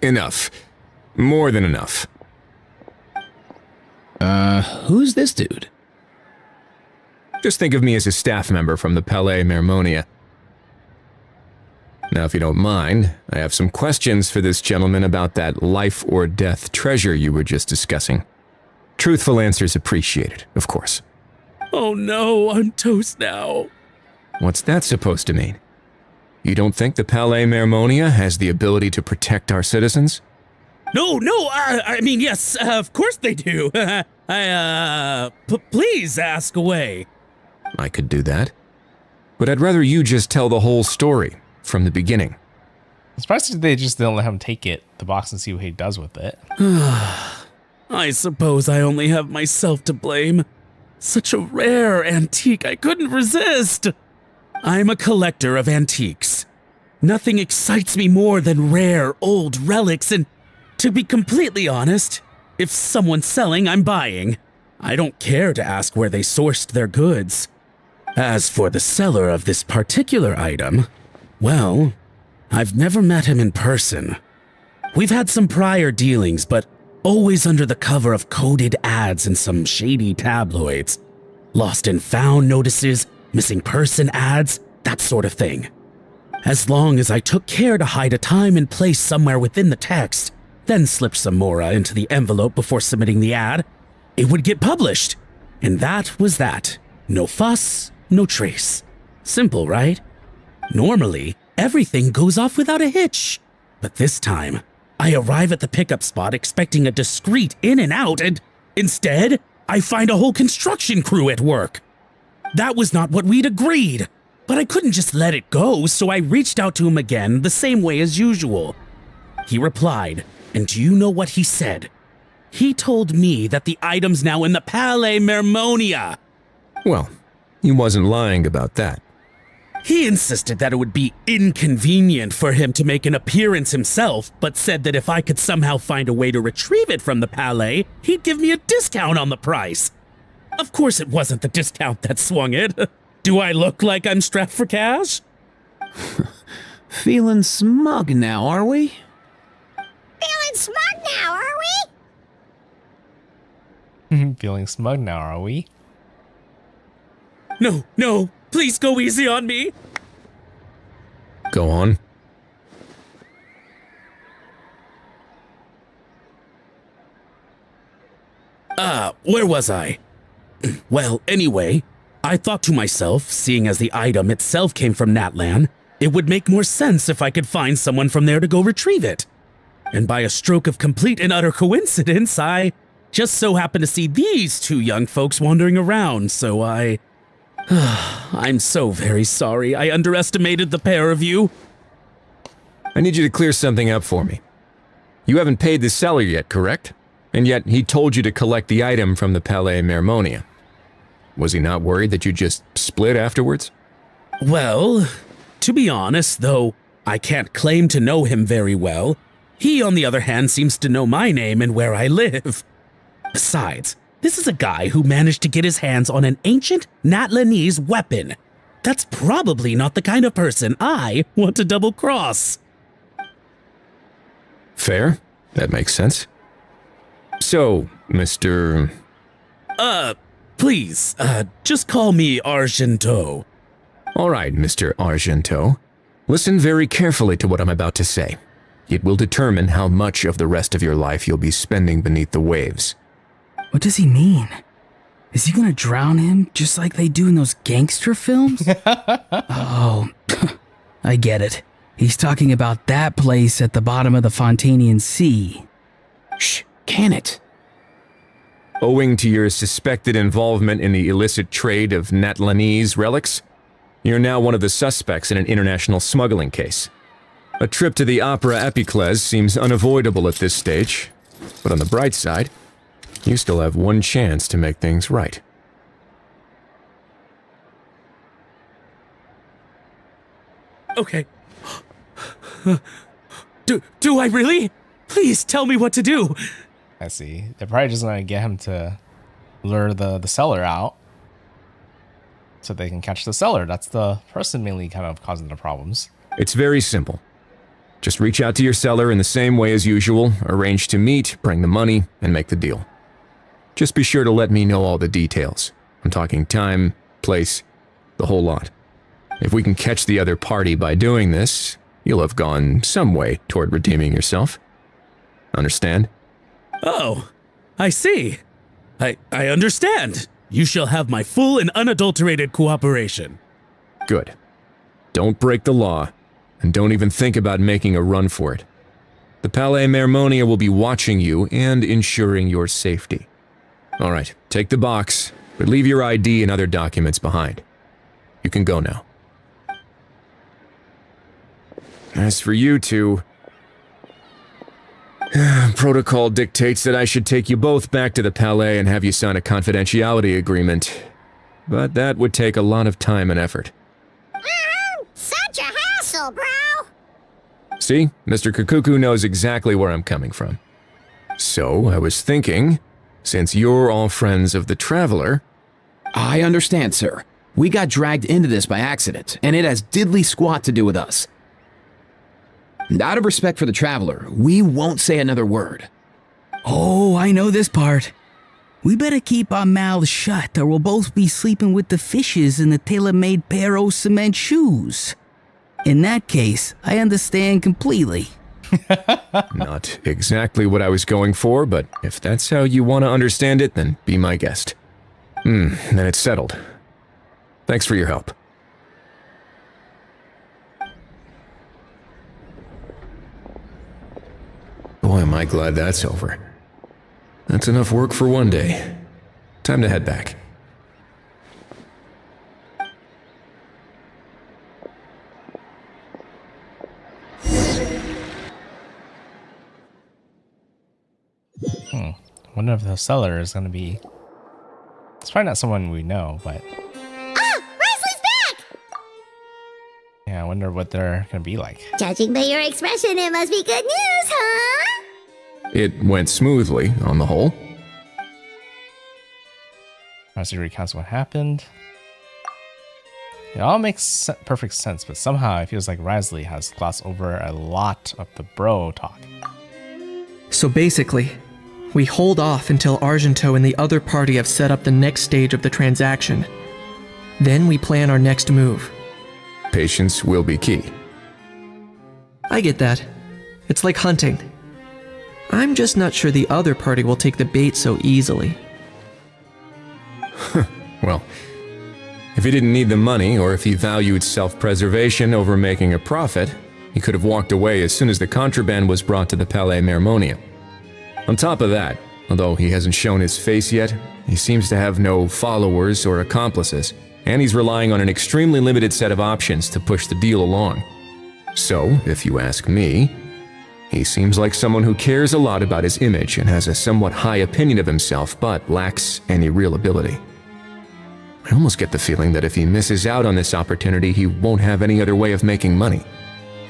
Enough. More than enough. Who's this dude? Just think of me as a staff member from the Palais Mermonia. Now, if you don't mind, I have some questions for this gentleman about that life or death treasure you were just discussing. Truthful answers appreciated, of course. Oh no, I'm toast now. What's that supposed to mean? You don't think the Palais Mermonia has the ability to protect our citizens? No, I mean, yes, of course they do. Please ask away. I could do that. But I'd rather you just tell the whole story, from the beginning. I'm surprised they just didn't let him take the box and see what he does with it. I suppose I only have myself to blame. Such a rare antique, I couldn't resist. I'm a collector of antiques. Nothing excites me more than rare old relics, and to be completely honest, if someone's selling, I'm buying. I don't care to ask where they sourced their goods. As for the seller of this particular item, well, I've never met him in person. We've had some prior dealings, but always under the cover of coded ads in some shady tabloids. Lost and found notices, missing person ads, that sort of thing. As long as I took care to hide a time and place somewhere within the text, then slipped some mora into the envelope before submitting the ad, it would get published. And that was that. No fuss, no trace. Simple, right? Normally, everything goes off without a hitch. But this time, I arrive at the pickup spot expecting a discreet in and out, and instead, I find a whole construction crew at work. That was not what we'd agreed, but I couldn't just let it go, so I reached out to him again the same way as usual. He replied, and do you know what he said? He told me that the item's now in the Palais Mermonia. Well, he wasn't lying about that. He insisted that it would be inconvenient for him to make an appearance himself, but said that if I could somehow find a way to retrieve it from the Palais, he'd give me a discount on the price. Of course it wasn't the discount that swung it. Do I look like I'm strapped for cash? Feeling smug now, are we? Feeling smug now, are we? Feeling smug now, are we? No, no, please go easy on me. Go on. Where was I? Well, anyway, I thought to myself, seeing as the item itself came from Natlan, it would make more sense if I could find someone from there to go retrieve it. And by a stroke of complete and utter coincidence, I just so happened to see these two young folks wandering around, so I'm so very sorry I underestimated the pair of you. I need you to clear something up for me. You haven't paid the seller yet, correct? And yet he told you to collect the item from the Palais Mermonia. Was he not worried that you just split afterwards? Well, to be honest, though I can't claim to know him very well, he, on the other hand, seems to know my name and where I live. Besides, this is a guy who managed to get his hands on an ancient Natlanese weapon. That's probably not the kind of person I want to double-cross. Fair. That makes sense. So, Mr. Please, just call me Argento. All right, Mr. Argento. Listen very carefully to what I'm about to say. It will determine how much of the rest of your life you'll be spending beneath the waves. What does he mean? Is he gonna drown him just like they do in those gangster films? Oh, I get it. He's talking about that place at the bottom of the Fontanian Sea. Shh, can it? Owing to your suspected involvement in the illicit trade of Natlanese relics, you're now one of the suspects in an international smuggling case. A trip to the Opera Epiclese seems unavoidable at this stage, but on the bright side, you still have one chance to make things right. Okay. Do I really? Please tell me what to do. I see. They're probably just gonna get him to lure the seller out so they can catch the seller. That's the person mainly kind of causing the problems. It's very simple. Just reach out to your seller in the same way as usual, arrange to meet, bring the money, and make the deal. Just be sure to let me know all the details. I'm talking time, place, the whole lot. If we can catch the other party by doing this, you'll have gone some way toward redeeming yourself. Understand? Oh, I see. I understand. You shall have my full and unadulterated cooperation. Good. Don't break the law, and don't even think about making a run for it. The Palais Mermonia will be watching you and ensuring your safety. All right, take the box, but leave your ID and other documents behind. You can go now. As for you two, protocol dictates that I should take you both back to the Palais and have you sign a confidentiality agreement. But that would take a lot of time and effort. Such a hassle, bro! See, Mr. Kukuku knows exactly where I'm coming from. So, I was thinking, since you're all friends of the Traveler... I understand, sir. We got dragged into this by accident, and it has diddly squat to do with us. And out of respect for the Traveler, we won't say another word. Oh, I know this part. We better keep our mouths shut or we'll both be sleeping with the fishes in the tailor-made pair of cement shoes. In that case, I understand completely. Not exactly what I was going for, but if that's how you want to understand it, then be my guest. Then it's settled. Thanks for your help. Boy, am I glad that's over. That's enough work for one day. Time to head back. Wonder if the seller is gonna be... It's probably not someone we know, but... Ah! Risley's back! Yeah, I wonder what they're gonna be like. Judging by your expression, it must be good news, huh? It went smoothly, on the whole. As he recounts what happened. It all makes perfect sense, but somehow it feels like Risley has glossed over a lot of the bro talk. So basically, we hold off until Argento and the other party have set up the next stage of the transaction. Then we plan our next move. Patience will be key. I get that. It's like hunting. I'm just not sure the other party will take the bait so easily. Well, if he didn't need the money, or if he valued self-preservation over making a profit, he could have walked away as soon as the contraband was brought to the Palais Mermonium. On top of that, although he hasn't shown his face yet, he seems to have no followers or accomplices, and he's relying on an extremely limited set of options to push the deal along. So, if you ask me, he seems like someone who cares a lot about his image and has a somewhat high opinion of himself, but lacks any real ability. I almost get the feeling that if he misses out on this opportunity, he won't have any other way of making money.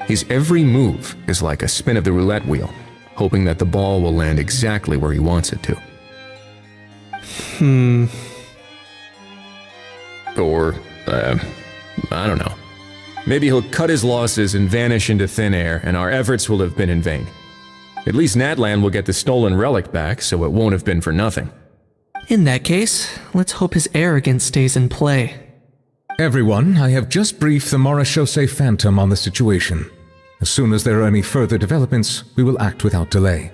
His every move is like a spin of the roulette wheel, hoping that the ball will land exactly where he wants it to. Or, I don't know. Maybe he'll cut his losses and vanish into thin air, and our efforts will have been in vain. At least Natlan will get the stolen relic back, so it won't have been for nothing. In that case, let's hope his arrogance stays in play. Everyone, I have just briefed the Morishose Phantom on the situation. As soon as there are any further developments, we will act without delay.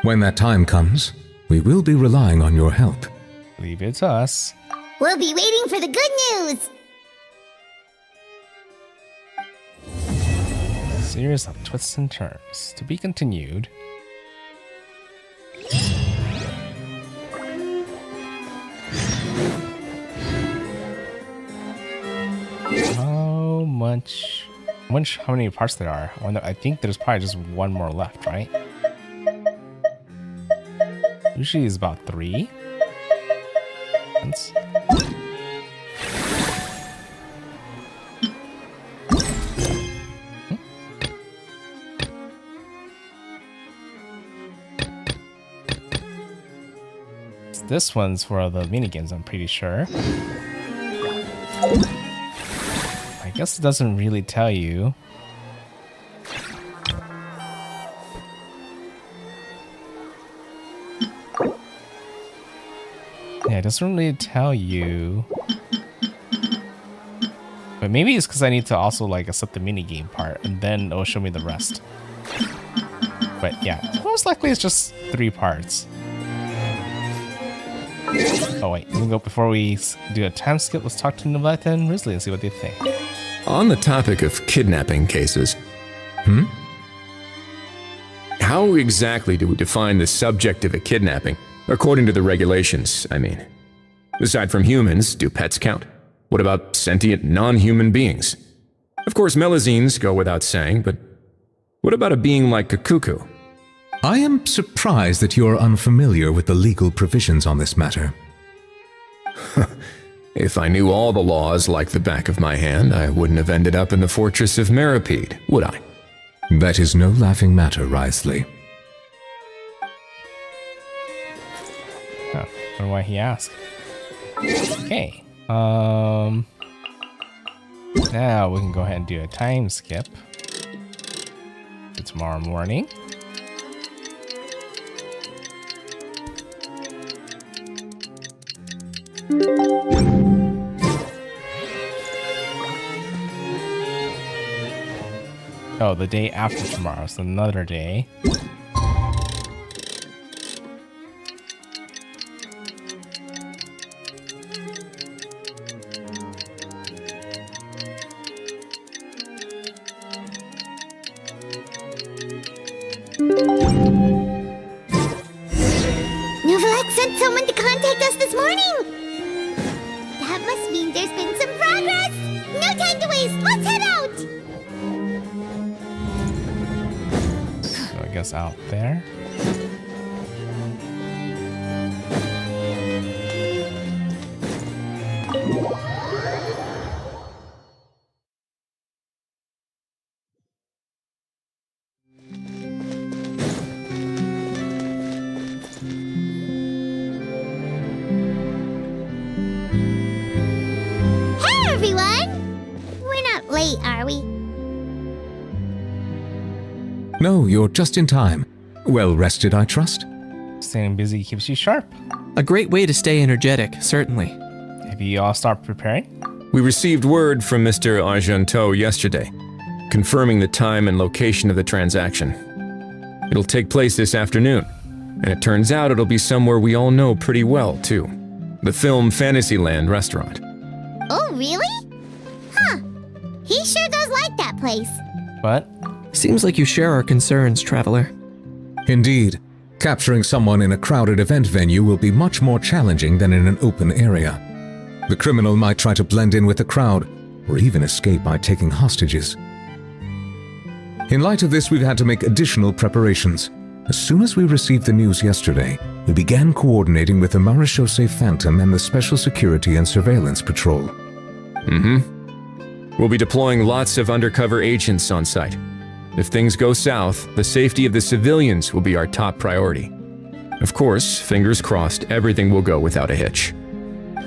When that time comes, we will be relying on your help. Leave it to us. We'll be waiting for the good news. Series of twists and turns. To be continued. How many parts there are? I think there's probably just one more left, right? Usually it's about 3. This one's for the minigames, I'm pretty sure. I guess it doesn't really tell you. Yeah, it doesn't really tell you. But maybe it's because I need to also like accept the minigame part, and then it'll show me the rest. But yeah, most likely it's just 3 parts. Oh wait, let me go before we do a time skip. Let's talk to Nebleta and Risley and see what they think. On the topic of kidnapping cases, how exactly do we define the subject of a kidnapping? According to the regulations, I mean. Aside from humans, do pets count? What about sentient non-human beings? Of course, melazines go without saying, but what about a being like Kakuku? I am surprised that you are unfamiliar with the legal provisions on this matter. If I knew all the laws like the back of my hand, I wouldn't have ended up in the fortress of Meripede, would I? That is no laughing matter, Risley. Huh, wonder why he asked. Okay. Now we can go ahead and do a time skip to tomorrow morning. Oh, the day after tomorrow, so another day. Novelak sent someone to contact us this morning! That must mean there's been some progress! No time to waste! Let's head out! So I guess out there. Hey everyone! No, you're just in time. Well rested, I trust? Staying busy keeps you sharp. A great way to stay energetic, certainly. Have you all started preparing? We received word from Mr. Argenteau yesterday, confirming the time and location of the transaction. It'll take place this afternoon, and it turns out it'll be somewhere we all know pretty well, too. The Film Fantasyland restaurant. Oh, really? Huh. He sure does like that place. What? Seems like you share our concerns, Traveler. Indeed. Capturing someone in a crowded event venue will be much more challenging than in an open area. The criminal might try to blend in with the crowd, or even escape by taking hostages. In light of this, we've had to make additional preparations. As soon as we received the news yesterday, we began coordinating with the Marechaussee Phantom and the Special Security and Surveillance Patrol. We'll be deploying lots of undercover agents on site. If things go south, the safety of the civilians will be our top priority. Of course, fingers crossed, everything will go without a hitch.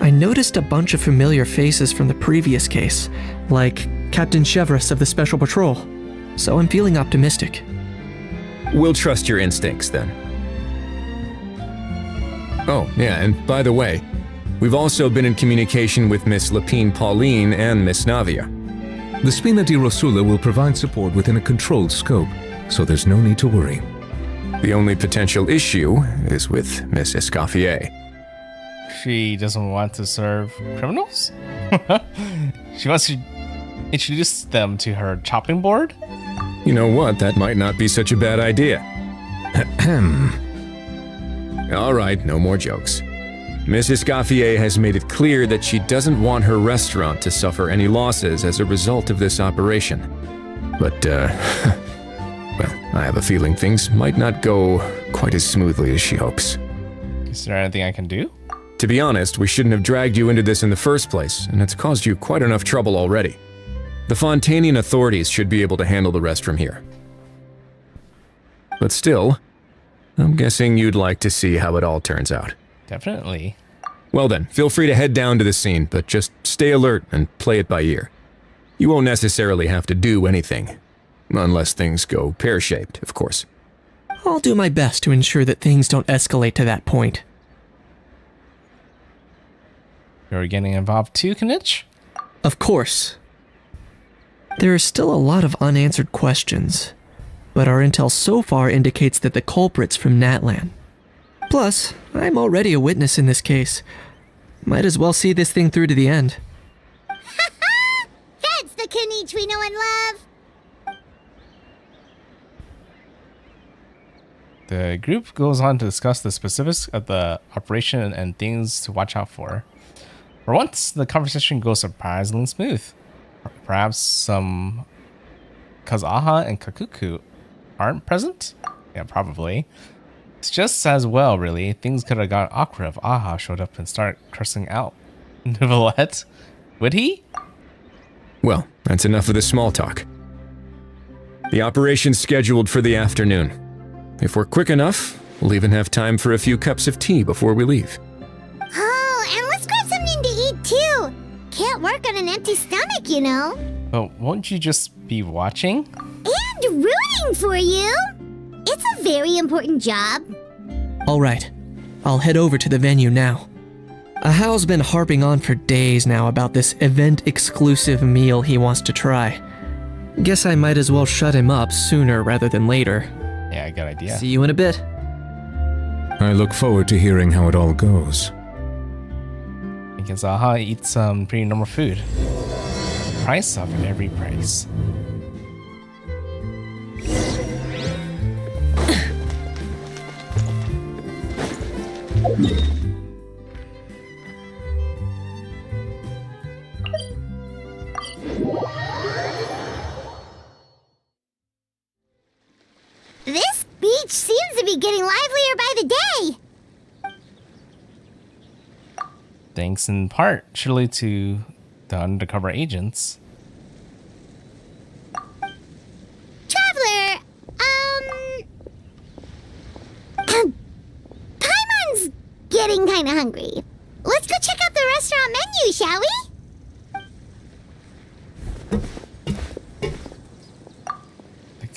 I noticed a bunch of familiar faces from the previous case, like Captain Chevrolet of the Special Patrol, so I'm feeling optimistic. We'll trust your instincts, then. Oh, yeah, and by the way, we've also been in communication with Miss Lapine Pauline and Miss Navia. The Spina di Rosula will provide support within a controlled scope, so there's no need to worry. The only potential issue is with Miss Escoffier. She doesn't want to serve criminals? She wants to introduce them to her chopping board? You know what, that might not be such a bad idea. All right, no more jokes. Miss Escoffier has made it clear that she doesn't want her restaurant to suffer any losses as a result of this operation. But, well, I have a feeling things might not go quite as smoothly as she hopes. Is there anything I can do? To be honest, we shouldn't have dragged you into this in the first place, and it's caused you quite enough trouble already. The Fontanian authorities should be able to handle the rest from here. But still, I'm guessing you'd like to see how it all turns out. Definitely. Well then, feel free to head down to the scene, but just stay alert and play it by ear. You won't necessarily have to do anything. Unless things go pear-shaped, of course. I'll do my best to ensure that things don't escalate to that point. You're getting involved too, Knitch? Of course. There are still a lot of unanswered questions, but our intel so far indicates that the culprit's from Natlan. Plus, I'm already a witness in this case. Might as well see this thing through to the end. That's the Kanichi we know and love! The group goes on to discuss the specifics of the operation and things to watch out for. For once, the conversation goes surprisingly smooth. Perhaps some... Cause Aha and Kakuku aren't present? Yeah, probably. It's just as well, really. Things could have got awkward if Aha showed up and started cursing out Nicolette. Would he? Well, that's enough of the small talk. The operation's scheduled for the afternoon. If we're quick enough, we'll even have time for a few cups of tea before we leave. Oh, and let's grab something to eat too! Can't work on an empty stomach, you know. But won't you just be watching? And rooting for you! It's a very important job. Alright, I'll head over to the venue now. Ahao's been harping on for days now about this event-exclusive meal he wants to try. Guess I might as well shut him up sooner rather than later. Yeah, good idea. See you in a bit. I look forward to hearing how it all goes. Because Aha eats some pretty normal food. Price of every price. This beach seems to be getting livelier by the day. Thanks in part, surely, to the undercover agents. Traveler, Paimon's getting kinda hungry. Let's go check out the restaurant menu, shall we?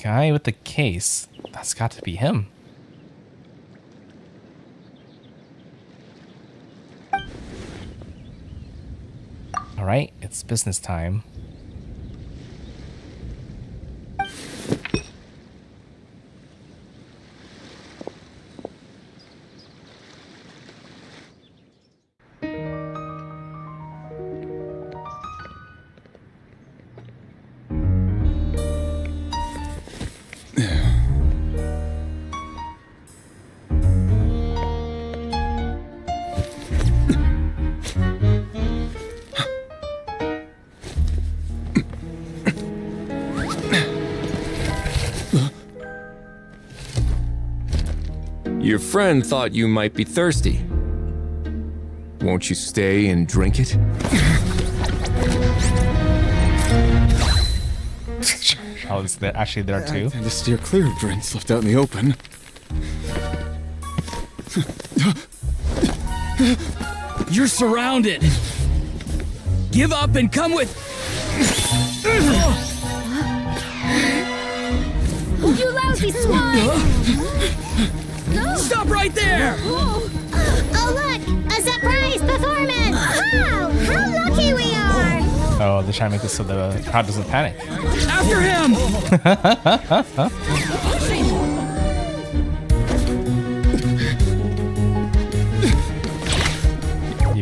guy with the case. That's got to be him. Alright, it's business time. Your friend thought you might be thirsty. Won't you stay and drink it? Oh, it's there, actually there too? I tend to steer clear of drinks left out in the open. You're surrounded. Give up and come with. You lousy swine! Stop right there! Oh look! A surprise performance! Wow! How lucky we are! Oh, they're trying to make this so the crowd doesn't panic. After him!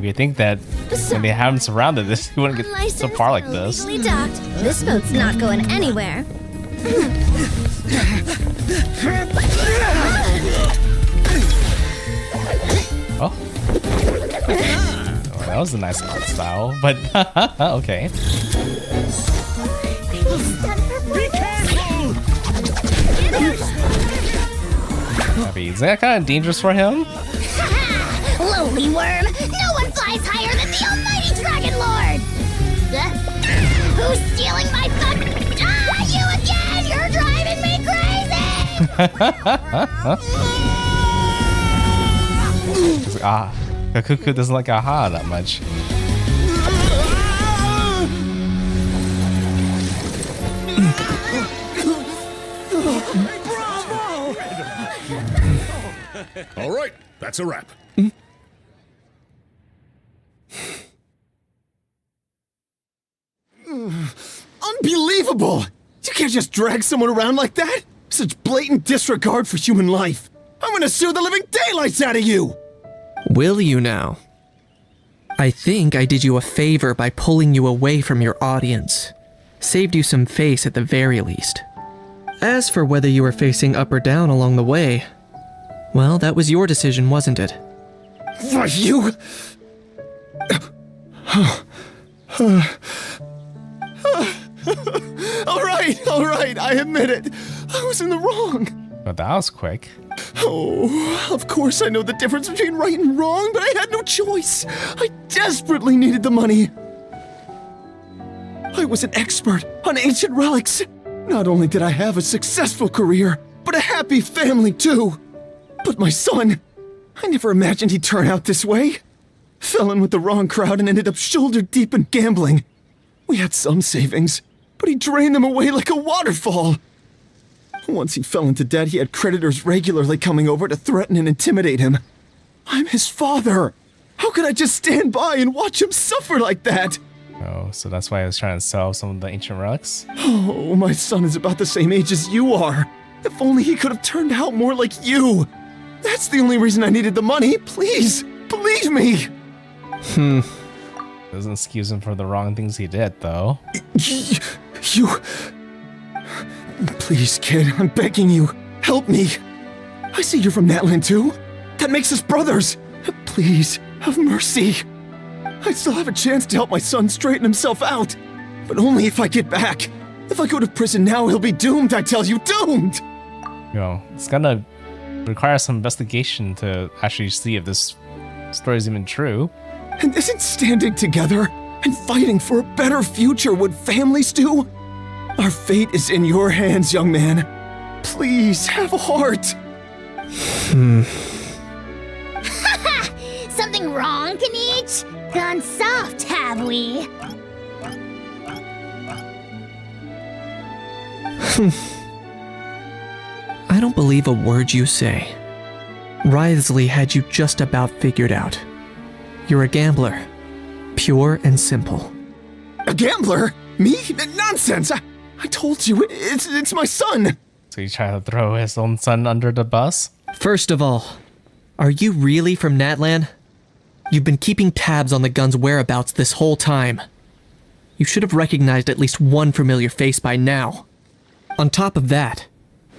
You think that when they have him surrounded, this he wouldn't get so far like this. Legally docked. This boat's not going anywhere. Oh. Oh, that was a nice art style, but okay. Be careful! I mean, is that kind of dangerous for him? Lowly worm! No one flies higher than the almighty Dragon Lord! Who's stealing my fuck? Ah, you again! You're driving me crazy! It's like, Kakuku doesn't like aha that much. All right, that's a wrap. Unbelievable! You can't just drag someone around like that! Such blatant disregard for human life! I'm gonna sue the living daylights out of you! Will you now? I think I did you a favor by pulling you away from your audience. Saved you some face at the very least. As for whether you were facing up or down along the way, well, that was your decision, wasn't it? Why, you... All right, I admit it. I was in the wrong. But that was quick. Oh, of course I know the difference between right and wrong, but I had no choice. I desperately needed the money. I was an expert on ancient relics. Not only did I have a successful career, but a happy family too. But my son, I never imagined he'd turn out this way. Fell in with the wrong crowd and ended up shoulder deep in gambling. We had some savings, but he drained them away like a waterfall. Once he fell into debt, he had creditors regularly coming over to threaten and intimidate him. I'm his father. How could I just stand by and watch him suffer like that? Oh, so that's why I was trying to sell some of the ancient relics? Oh, my son is about the same age as you are. If only he could have turned out more like you. That's the only reason I needed the money. Please, believe me. Doesn't excuse him for the wrong things he did, though. You... Please, kid, I'm begging you. Help me. I see you're from Natland too. That makes us brothers. Please, have mercy. I still have a chance to help my son straighten himself out. But only if I get back. If I go to prison now, he'll be doomed, I tell you, doomed! You know, it's gonna require some investigation to actually see if this story is even true. And isn't standing together and fighting for a better future what families do? Our fate is in your hands, young man. Please, have a heart. Something wrong, Kanich? Gone soft, have we? I don't believe a word you say. Wriothesley had you just about figured out. You're a gambler. Pure and simple. A gambler? Me? Nonsense! I told you, it's my son! So he's trying to throw his own son under the bus? First of all, are you really from Natlan? You've been keeping tabs on the gun's whereabouts this whole time. You should have recognized at least one familiar face by now. On top of that,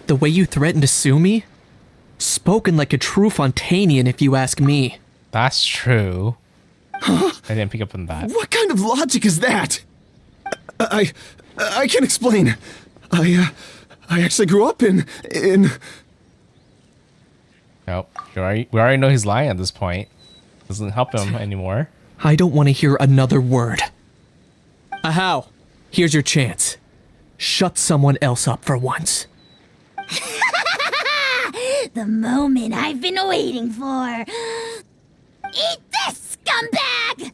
the way you threatened to sue me? Spoken like a true Fontanian, if you ask me. That's true. Huh? I didn't pick up on that. What kind of logic is that? I can't explain. I actually grew up in... Nope. We already know he's lying at this point. Doesn't help him anymore. I don't want to hear another word. Ahow, here's your chance. Shut someone else up for once. The moment I've been waiting for. Eat this, scumbag!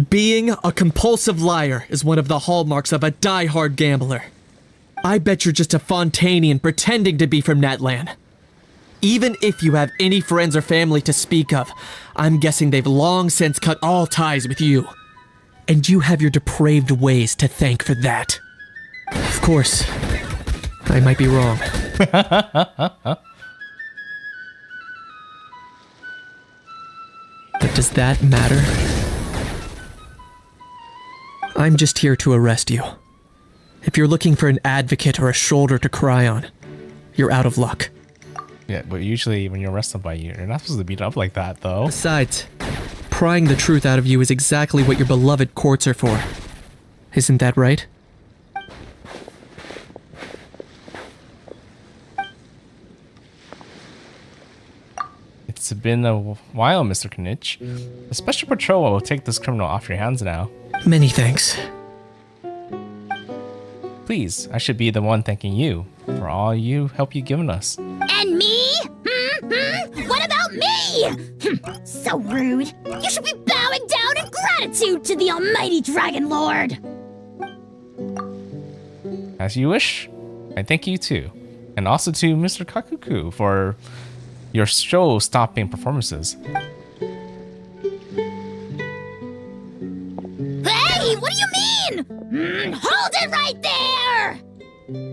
Being a compulsive liar is one of the hallmarks of a die-hard gambler. I bet you're just a Fontanian pretending to be from Natlan. Even if you have any friends or family to speak of, I'm guessing they've long since cut all ties with you. And you have your depraved ways to thank for that. Of course, I might be wrong. But does that matter? I'm just here to arrest you. If you're looking for an advocate or a shoulder to cry on, you're out of luck. Yeah, but usually when you're arrested by you, you're not supposed to beat up like that, though. Besides, prying the truth out of you is exactly what your beloved courts are for. Isn't that right? It's been a while, Mr. Knitch. A special patrol will take this criminal off your hands now. Many thanks. Please, I should be the one thanking you for all you help you've given us. And me? What about me? So rude. You should be bowing down in gratitude to the almighty Dragon Lord. As you wish. I thank you too. And also to Mr. Kakuku for your show-stopping performances. Hey, what do you mean? Hold it right there!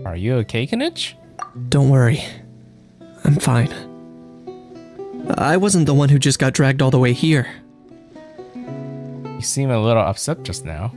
Are you okay, Knitch? Don't worry. I'm fine. I wasn't the one who just got dragged all the way here. You seem a little upset just now.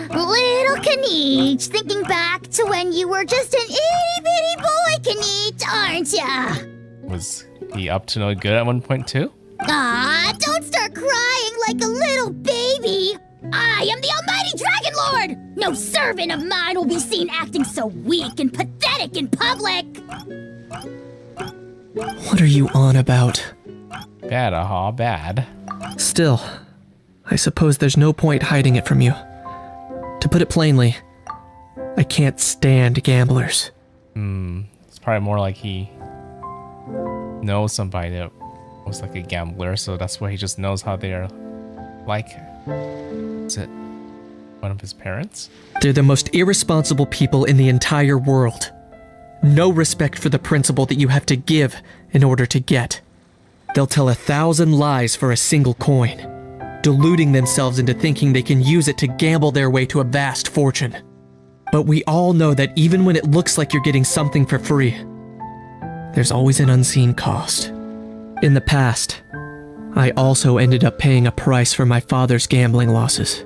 Little Knitch, thinking back to when you were just an itty-bitty boy, Knitch, aren't ya? Was he up to no good at one point too? Ah, don't start crying like a little baby. I am the almighty Dragon Lord! No servant of mine will be seen acting so weak and pathetic in public! What are you on about? Bad, aha, bad. Still, I suppose there's no point hiding it from you. To put it plainly, I can't stand gamblers. It's probably more like he knows somebody that was like a gambler, so that's why he just knows how they're like. Is it one of his parents? They're the most irresponsible people in the entire world. No respect for the principle that you have to give in order to get. They'll tell 1,000 lies for a single coin, deluding themselves into thinking they can use it to gamble their way to a vast fortune. But we all know that even when it looks like you're getting something for free, there's always an unseen cost. In the past, I also ended up paying a price for my father's gambling losses.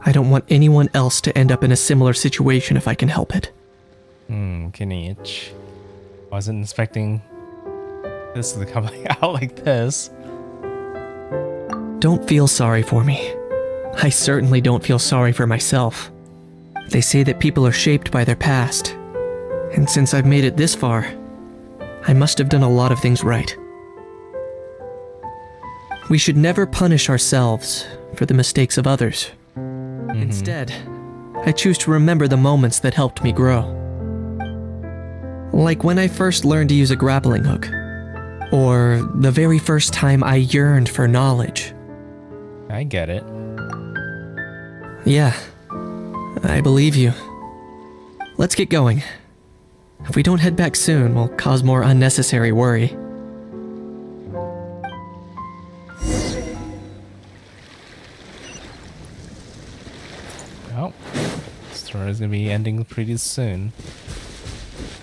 I don't want anyone else to end up in a similar situation if I can help it. Knitch. Wasn't expecting this to come out like this. Don't feel sorry for me. I certainly don't feel sorry for myself. They say that people are shaped by their past. And since I've made it this far, I must have done a lot of things right. We should never punish ourselves for the mistakes of others. Instead, I choose to remember the moments that helped me grow. Like when I first learned to use a grappling hook, or the very first time I yearned for knowledge. I get it. Yeah, I believe you. Let's get going. If we don't head back soon, we'll cause more unnecessary worry. Oh, story is gonna be ending pretty soon.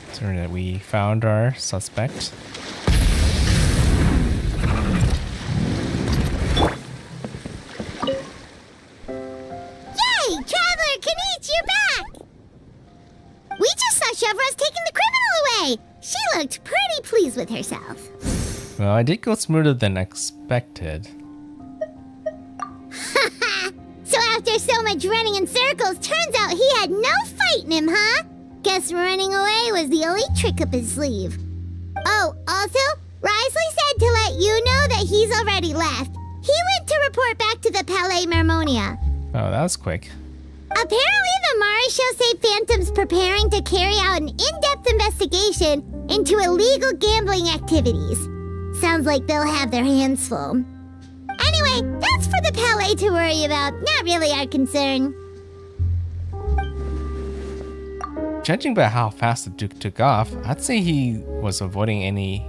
Considering that we found our suspect. Yay! Traveler Kanichi, you're back! We just saw Chevro's taking the criminal away! She looked pretty pleased with herself. Well, I did go smoother than expected. So after so much running in circles, turns out he had no fight in him, huh? Guess running away was the only trick up his sleeve. Oh, also, Risley said to let you know that he's already left. He went to report back to the Palais Mermonia. Oh, that was quick. Apparently the Mari show say Phantom's preparing to carry out an in-depth investigation into illegal gambling activities. Sounds like they'll have their hands full. Anyway, that's for the Palais to worry about, not really our concern. Judging by how fast the Duke took off, I'd say he was avoiding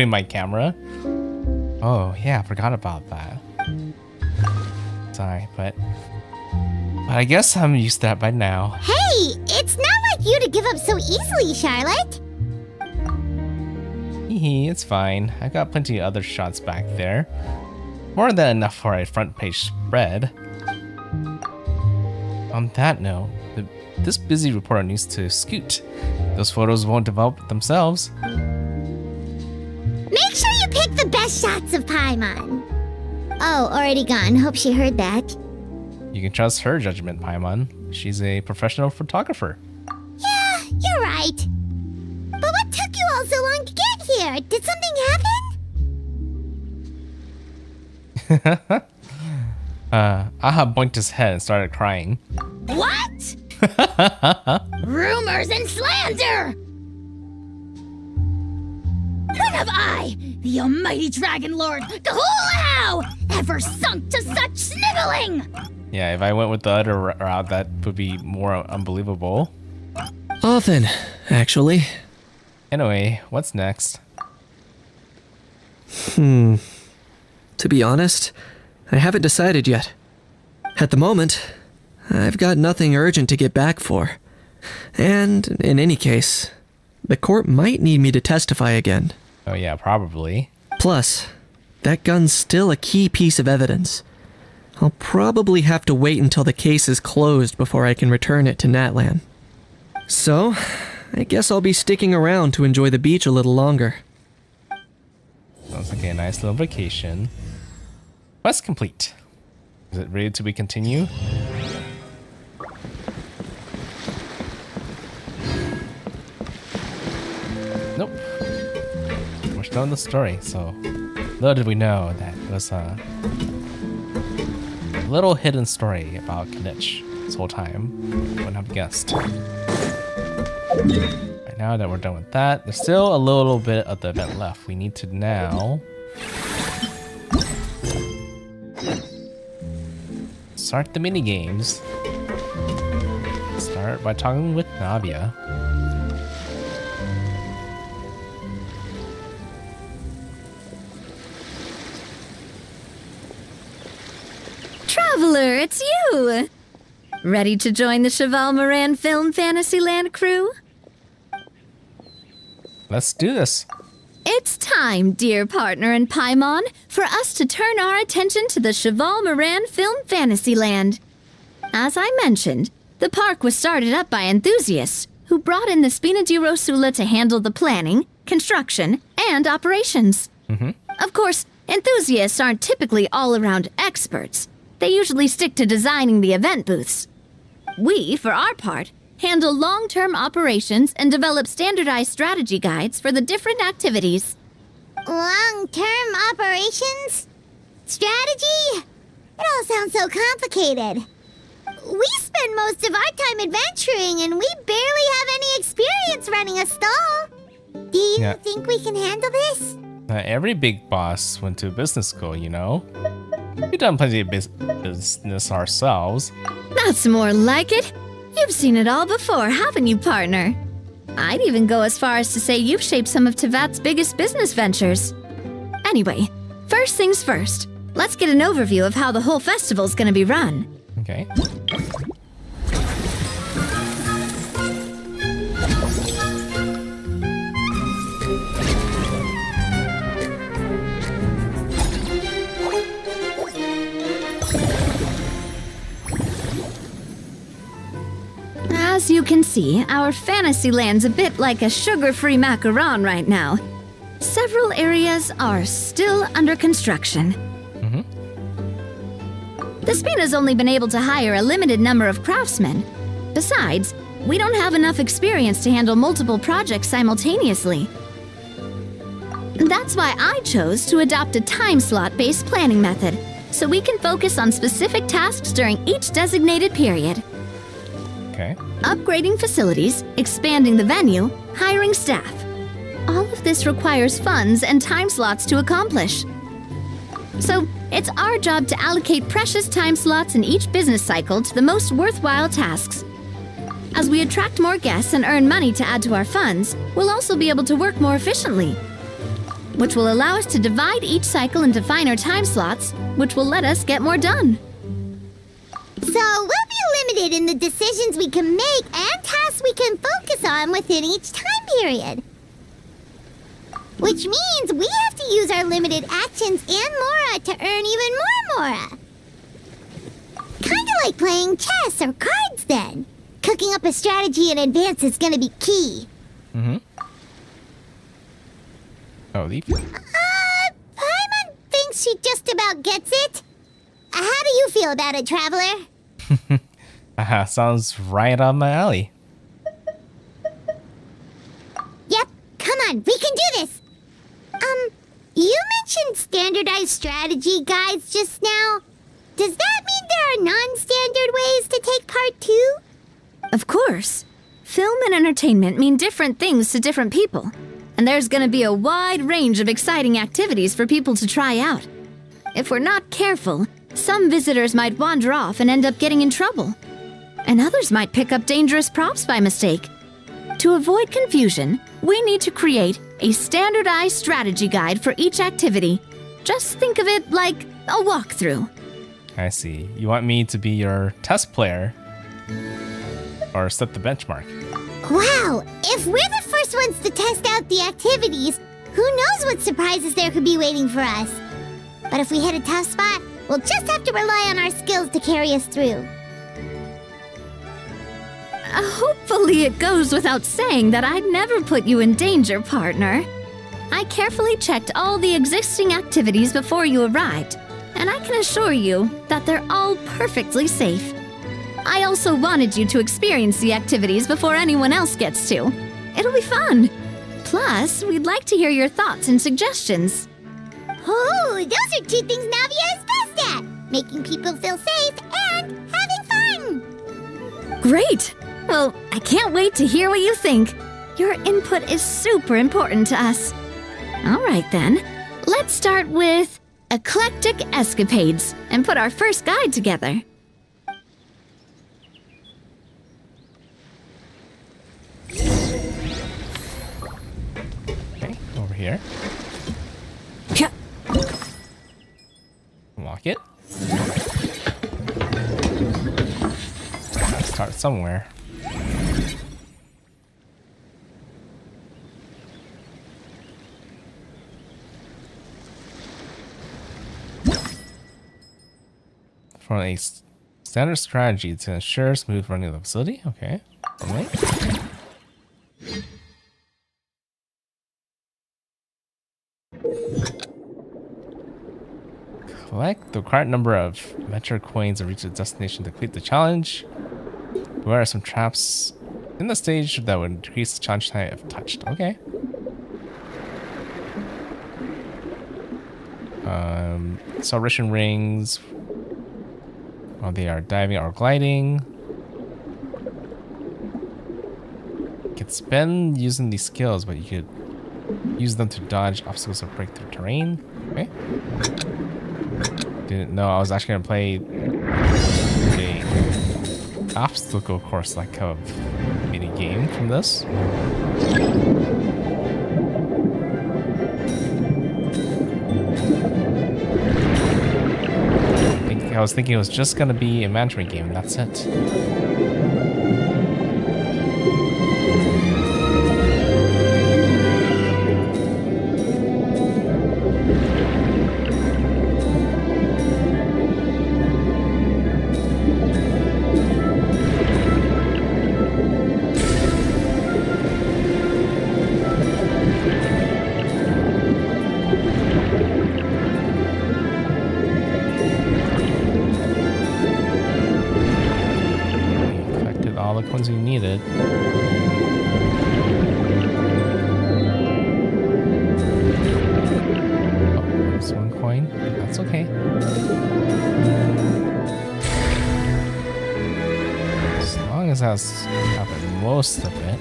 my camera. Oh yeah, I forgot about that. Sorry, but I guess I'm used to that by now. Hey, it's not like you to give up so easily, Charlotte. Hee, it's fine. I got plenty of other shots back there. More than enough for a front page spread. On that note, this busy reporter needs to scoot. Those photos won't develop themselves. Make sure you pick the best shots of Paimon. Oh, already gone. Hope she heard that. You can trust her judgment, Paimon. She's a professional photographer. Yeah, you're right. But what took you all so long to get here? Did something happen? Aha boinked his head and started crying. What? Rumors and slander! When have I, the almighty Dragon Lord, Kahulahau, ever sunk to such sniveling? Yeah, if I went with the other route, that would be more unbelievable. Often, actually. Anyway, what's next? To be honest, I haven't decided yet. At the moment, I've got nothing urgent to get back for. And, in any case, the court might need me to testify again. Oh yeah, probably. Plus, that gun's still a key piece of evidence. I'll probably have to wait until the case is closed before I can return it to Natlan. So, I guess I'll be sticking around to enjoy the beach a little longer. Sounds like a nice little vacation. Quest complete. Is it ready to be continued? Nope. We're still in the story, so little did we know that it was a little hidden story about Kinich this whole time. Wouldn't have guessed. Right, now that we're done with that, there's still a little bit of the event left. We need to now start the mini games. Start by talking with Navia. Traveler, it's you! Ready to join the Cheval Moran Film Fantasyland crew? Let's do this. It's time, dear partner and Paimon, for us to turn our attention to the Cheval Moran Film Fantasyland. As I mentioned, the park was started up by enthusiasts who brought in the Spina di Rosula to handle the planning, construction, and operations. Of course, enthusiasts aren't typically all-around experts. They usually stick to designing the event booths. We, for our part, handle long-term operations and develop standardized strategy guides for the different activities. Long-term operations? Strategy? It all sounds so complicated. We spend most of our time adventuring and we barely have any experience running a stall. Do you think we can handle this? Every big boss went to business school, you know? We've done plenty of business ourselves. That's more like it. You've seen it all before, haven't you, partner? I'd even go as far as to say you've shaped some of Tevat's biggest business ventures. Anyway, first things first. Let's get an overview of how the whole festival's gonna be run. Okay. As you can see, our fantasy land's a bit like a sugar-free macaron right now. Several areas are still under construction. The Spina's only been able to hire a limited number of craftsmen. Besides, we don't have enough experience to handle multiple projects simultaneously. That's why I chose to adopt a time slot-based planning method, so we can focus on specific tasks during each designated period. Okay. Upgrading facilities, expanding the venue, hiring staff. All of this requires funds and time slots to accomplish. So, it's our job to allocate precious time slots in each business cycle to the most worthwhile tasks. As we attract more guests and earn money to add to our funds, we'll also be able to work more efficiently, which will allow us to divide each cycle into finer time slots, which will let us get more done. So we'll be limited in the decisions we can make and tasks we can focus on within each time period. Which means we have to use our limited actions and Mora to earn even more Mora. Kinda like playing chess or cards then. Cooking up a strategy in advance is gonna be key. Oh, Leaf. Paimon thinks she just about gets it. How do you feel about it, Traveler? Sounds right up my alley. Yep, come on, we can do this. You mentioned standardized strategy guides just now. Does that mean there are non-standard ways to take part too? Of course. Film and entertainment mean different things to different people, and there's gonna be a wide range of exciting activities for people to try out. If we're not careful, some visitors might wander off and end up getting in trouble, and others might pick up dangerous props by mistake. To avoid confusion, we need to create a standardized strategy guide for each activity. Just think of it like a walkthrough. I see. You want me to be your test player? Or set the benchmark? Wow, if we're the first ones to test out the activities, who knows what surprises there could be waiting for us. But if we hit a tough spot, we'll just have to rely on our skills to carry us through. Hopefully it goes without saying that I'd never put you in danger, partner. I carefully checked all the existing activities before you arrived, and I can assure you that they're all perfectly safe. I also wanted you to experience the activities before anyone else gets to. It'll be fun. Plus, we'd like to hear your thoughts and suggestions. Oh, those are two things Navia is best at! Making people feel safe and having fun! Great! Well, I can't wait to hear what you think. Your input is super important to us. All right then, let's start with Eclectic Escapades and put our first guide together. Okay, over here. Lock it. Start somewhere. For a standard strategy to ensure smooth running of the facility. Okay. Alright. Collect the required number of Metro coins to reach the destination to complete the challenge. Beware of some traps in the stage that would increase the challenge time if touched. Okay. Celebration rings. While they are diving or gliding. You could spend using these skills, but you could use them to dodge obstacles or break through terrain. Okay. Didn't know I was actually gonna play a obstacle course like a mini game from this. I was thinking it was just gonna be a management game, and that's it. Ones you needed. Oh, there's one coin. That's okay. As long as that's happened most of it.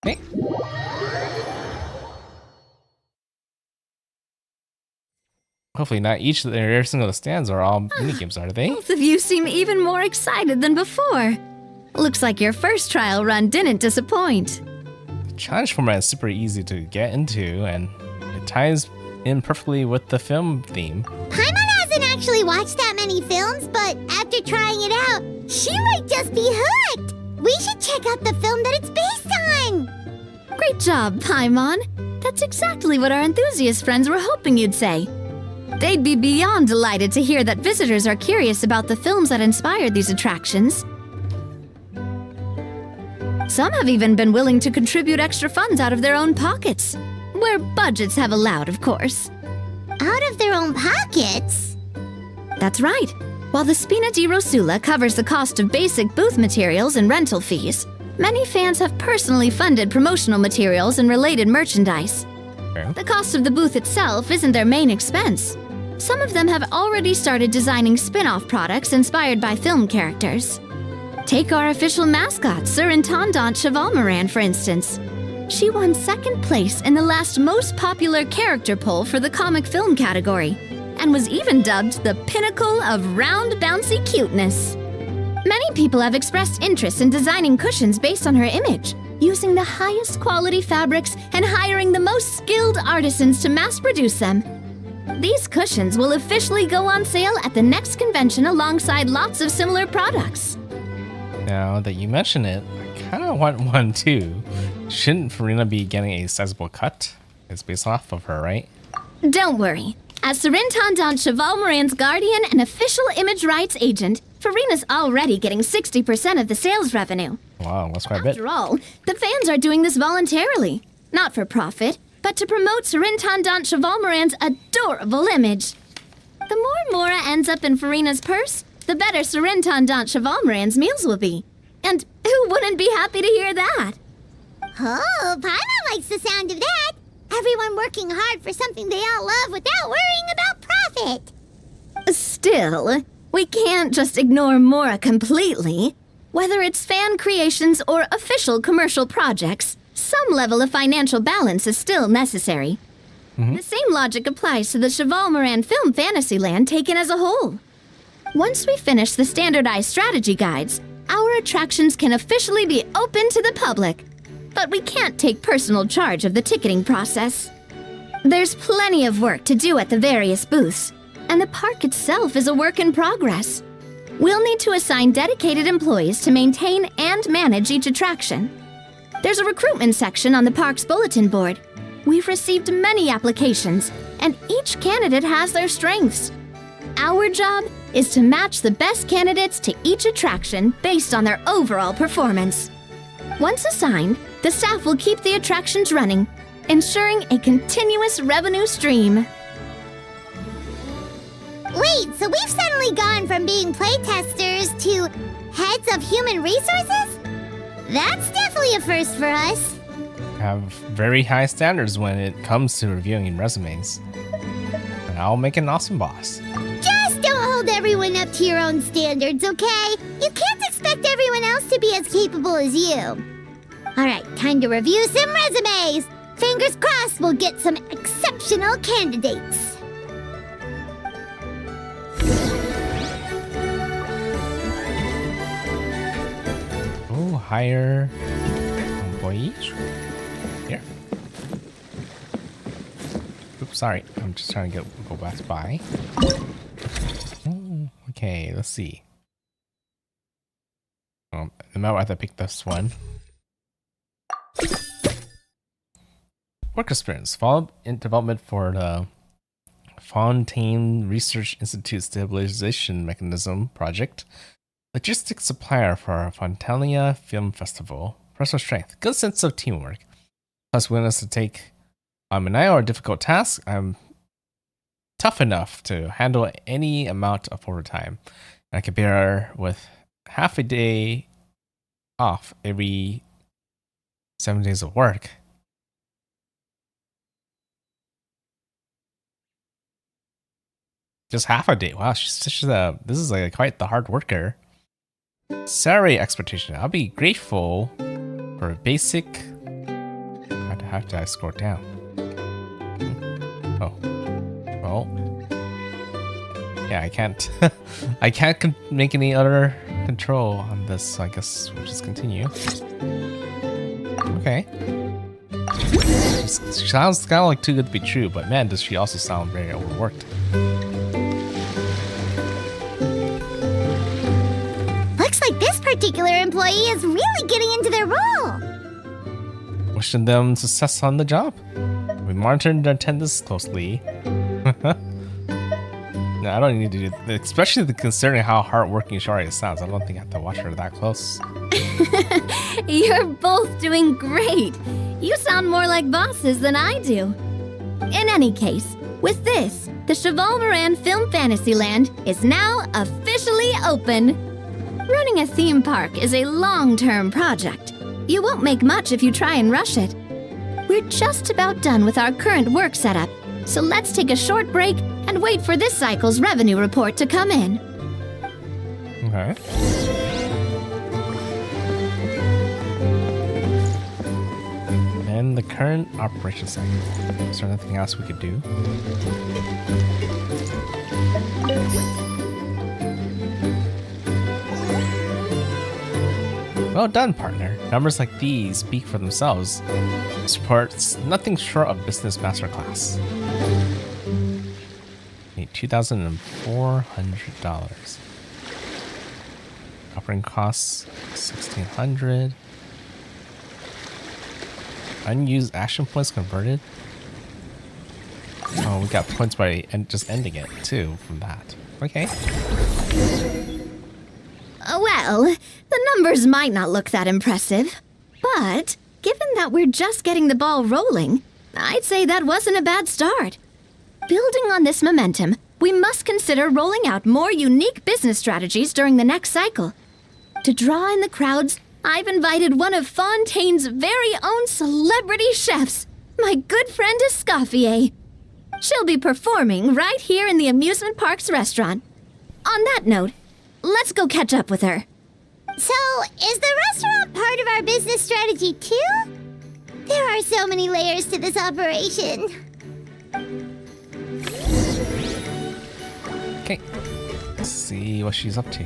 Okay. Hopefully not each of every single stands are all minigames, are they? Both of you seem even more excited than before. Looks like your first trial run didn't disappoint. The challenge format is super easy to get into, and it ties in perfectly with the film theme. Paimon hasn't actually watched that many films, but after trying it out, she might just be hooked. We should check out the film that it's based on. Great job, Paimon. That's exactly what our enthusiast friends were hoping you'd say. They'd be beyond delighted to hear that visitors are curious about the films that inspired these attractions. Some have even been willing to contribute extra funds out of their own pockets. Where budgets have allowed, of course. Out of their own pockets? That's right. While the Spina di Rosula covers the cost of basic booth materials and rental fees, many fans have personally funded promotional materials and related merchandise. The cost of the booth itself isn't their main expense. Some of them have already started designing spin-off products inspired by film characters. Take our official mascot, Surintendant Chevalmoran, for instance. She won second place in the last most popular character poll for the comic film category, and was even dubbed the pinnacle of round, bouncy cuteness. Many people have expressed interest in designing cushions based on her image, using the highest quality fabrics and hiring the most skilled artisans to mass produce them. These cushions will officially go on sale at the next convention alongside lots of similar products. Now that you mention it, I kind of want one too. Shouldn't Farina be getting a sizable cut? It's based off of her, right? Don't worry. As Surintendant Chevalmoran's guardian and official image rights agent, Farina's already getting 60% of the sales revenue. Wow, that's quite a bit. After all, the fans are doing this voluntarily. Not for profit, but to promote Surintendant Chevalmoran's adorable image. The more Mora ends up in Farina's purse, the better Surintendant Chevalmoran's meals will be. And who wouldn't be happy to hear that? Oh, Paimon likes the sound of that. Everyone working hard for something they all love without worrying about profit. Still, we can't just ignore Mora completely. Whether it's fan creations or official commercial projects, some level of financial balance is still necessary. The same logic applies to the Chevalmoran film Fantasyland taken as a whole. Once we finish the standardized strategy guides, our attractions can officially be open to the public. But we can't take personal charge of the ticketing process. There's plenty of work to do at the various booths, and the park itself is a work in progress. We'll need to assign dedicated employees to maintain and manage each attraction. There's a recruitment section on the park's bulletin board. We've received many applications, and each candidate has their strengths. Our job is to match the best candidates to each attraction based on their overall performance. Once assigned, the staff will keep the attractions running, ensuring a continuous revenue stream. Wait, so we've suddenly gone from being playtesters to heads of human resources? That's definitely a first for us. Have very high standards when it comes to reviewing resumes. And I'll make an awesome boss. Just don't hold everyone up to your own standards, okay? You can't expect everyone else to be as capable as you. Alright, time to review some resumes. Fingers crossed we'll get some exceptional candidates. hire employees. Here. Oops, sorry. I'm just trying to go back by. Okay, let's see. I might have to pick this one. Work experience. Follow in development for the Fontaine Research Institute Stabilization Mechanism project. Logistics supplier for Fontainebleau Film Festival. Personal strength. Good sense of teamwork. Plus willingness to take an or difficult task. I'm tough enough to handle any amount of overtime. And I can bear with half a day off every 7 days of work. Just half a day. Wow, this is like quite the hard worker. Salary expectation. I'll be grateful for a basic. I'd have to scroll down. Oh, well, yeah, I can't. I can't make any other control on this. So I guess we'll just continue. Okay. She sounds kind of like too good to be true, but man, does she also sound very overworked. Looks like this particular employee is really getting into their role. Wishing them success on the job. We monitored their attendance closely. No, I don't need to do that, especially considering how hardworking Sharia sounds. I don't think I have to watch her that close. You're both doing great. You sound more like bosses than I do. In any case, with this, the Chevalmoran Film Fantasyland is now officially open. Running a theme park is a long-term project. You won't make much if you try and rush it. We're just about done with our current work setup, so let's take a short break and wait for this cycle's revenue report to come in. Okay. And the current operation cycle. Is there anything else we could do? Well done, partner. Numbers like these speak for themselves. Supports nothing short of business masterclass. Need $2,400. Operating costs $1,600. Unused action points converted. Oh, we got points by just ending it too from that. Okay. Well, the numbers might not look that impressive, but given that we're just getting the ball rolling, I'd say that wasn't a bad start. Building on this momentum, we must consider rolling out more unique business strategies during the next cycle. To draw in the crowds, I've invited one of Fontaine's very own celebrity chefs, my good friend Escoffier. She'll be performing right here in the amusement park's restaurant. On that note, let's go catch up with her. So, is the restaurant part of our business strategy too? There are so many layers to this operation. Okay. Let's see what she's up to.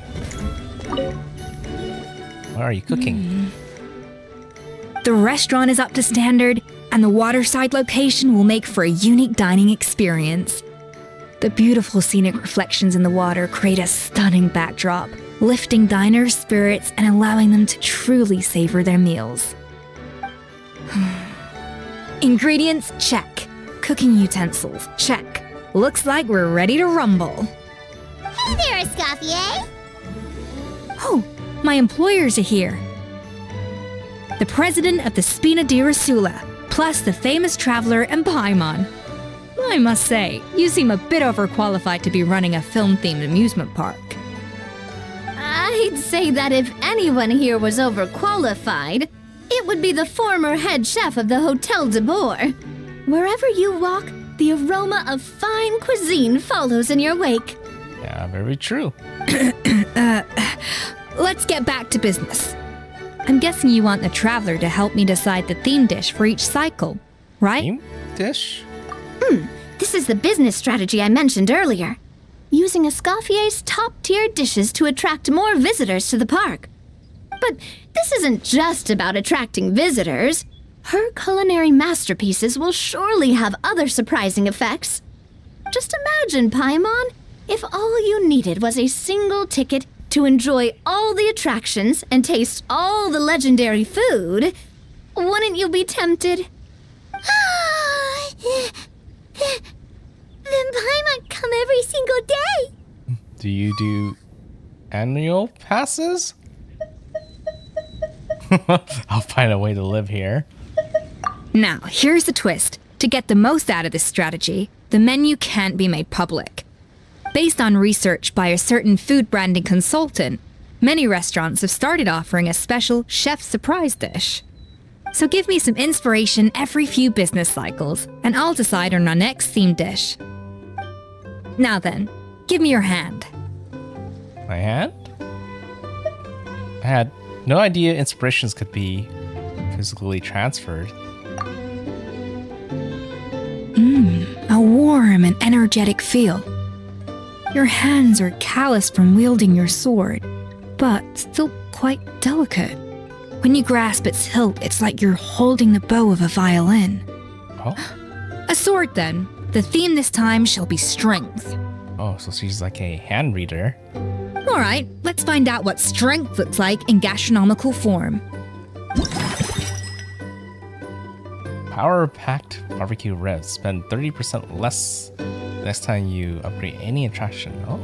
What are you cooking? The restaurant is up to standard, and the waterside location will make for a unique dining experience. The beautiful scenic reflections in the water create a stunning backdrop, lifting diners' spirits and allowing them to truly savor their meals. Ingredients, check. Cooking utensils, check. Looks like we're ready to rumble. Hey there, Escoffier! Oh, my employers are here. The president of the Spina di Rasula, plus the famous traveler and Paimon. I must say, you seem a bit overqualified to be running a film-themed amusement park. I'd say that if anyone here was overqualified, it would be the former head chef of the Hotel de Boer. Wherever you walk, the aroma of fine cuisine follows in your wake. Yeah, very true. Let's get back to business. I'm guessing you want the traveler to help me decide the theme dish for each cycle, right? Theme dish? This is the business strategy I mentioned earlier. Using Escoffier's top-tier dishes to attract more visitors to the park. But this isn't just about attracting visitors. Her culinary masterpieces will surely have other surprising effects. Just imagine, Paimon, if all you needed was a single ticket to enjoy all the attractions and taste all the legendary food. Wouldn't you be tempted? Then Paimon come every single day. Do you do annual passes? I'll find a way to live here. Now, here's the twist. To get the most out of this strategy, the menu can't be made public. Based on research by a certain food branding consultant, many restaurants have started offering a special chef surprise dish. So give me some inspiration every few business cycles, and I'll decide on our next themed dish. Now then, give me your hand. My hand? I had no idea inspirations could be physically transferred. A warm and energetic feel. Your hands are calloused from wielding your sword, but still quite delicate. When you grasp its hilt, it's like you're holding the bow of a violin. Oh? A sword, then. The theme this time shall be strength. Oh, so she's like a hand reader. Alright, let's find out what strength looks like in gastronomical form. Power-packed barbecue ribs. Spend 30% less next time you upgrade any attraction. Oh.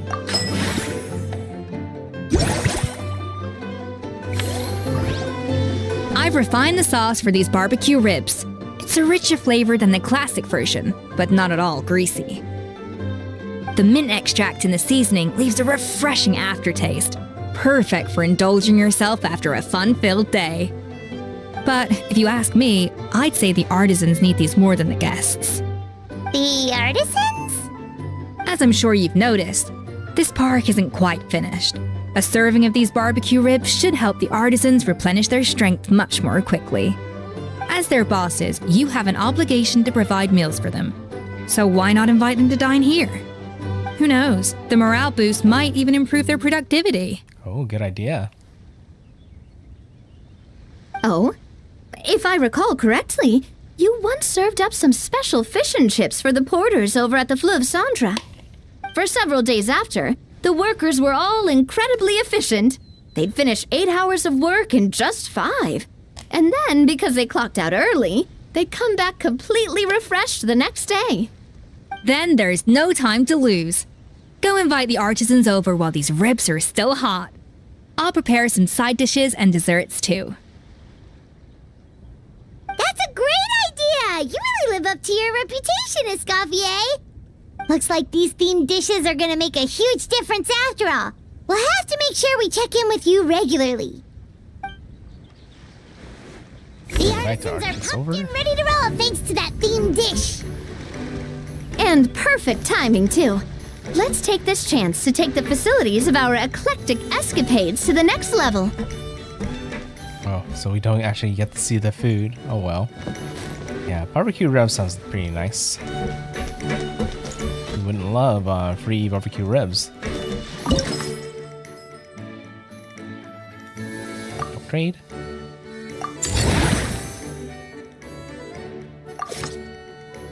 I've refined the sauce for these barbecue ribs. It's a richer flavor than the classic version, but not at all greasy. The mint extract in the seasoning leaves a refreshing aftertaste, perfect for indulging yourself after a fun-filled day. But if you ask me, I'd say the artisans need these more than the guests. The artisans? As I'm sure you've noticed, this park isn't quite finished. A serving of these barbecue ribs should help the artisans replenish their strength much more quickly. As their bosses, you have an obligation to provide meals for them. So why not invite them to dine here? Who knows? The morale boost might even improve their productivity. Oh, good idea. Oh, if I recall correctly, you once served up some special fish and chips for the porters over at the Fleuve Centre. For several days after, the workers were all incredibly efficient. They'd finish 8 hours of work in just 5. And then, because they clocked out early, they'd come back completely refreshed the next day. Then there's no time to lose. Go invite the artisans over while these ribs are still hot. I'll prepare some side dishes and desserts too. That's a great idea! You really live up to your reputation, Escoffier! Looks like these themed dishes are gonna make a huge difference after all. We'll have to make sure we check in with you regularly. The artisans are pumped and ready to roll thanks to that themed dish. And perfect timing, too. Let's take this chance to take the facilities of our eclectic escapades to the next level. Oh, so we don't actually get to see the food. Oh well. Yeah, barbecue ribs sounds pretty nice. Who wouldn't love free barbecue ribs? Upgrade.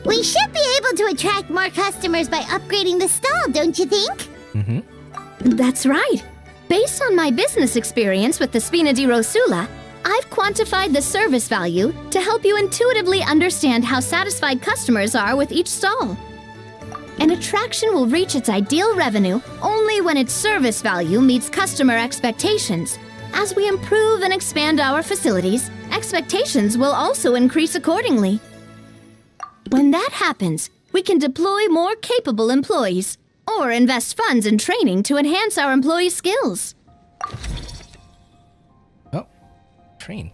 We should be able to attract more customers by upgrading the stall, don't you think? Mm-hmm. That's right. Based on my business experience with the Spina di Rosula, I've quantified the service value to help you intuitively understand how satisfied customers are with each stall. An attraction will reach its ideal revenue only when its service value meets customer expectations. As we improve and expand our facilities, expectations will also increase accordingly. When that happens, we can deploy more capable employees or invest funds in training to enhance our employees' skills. Oh, train.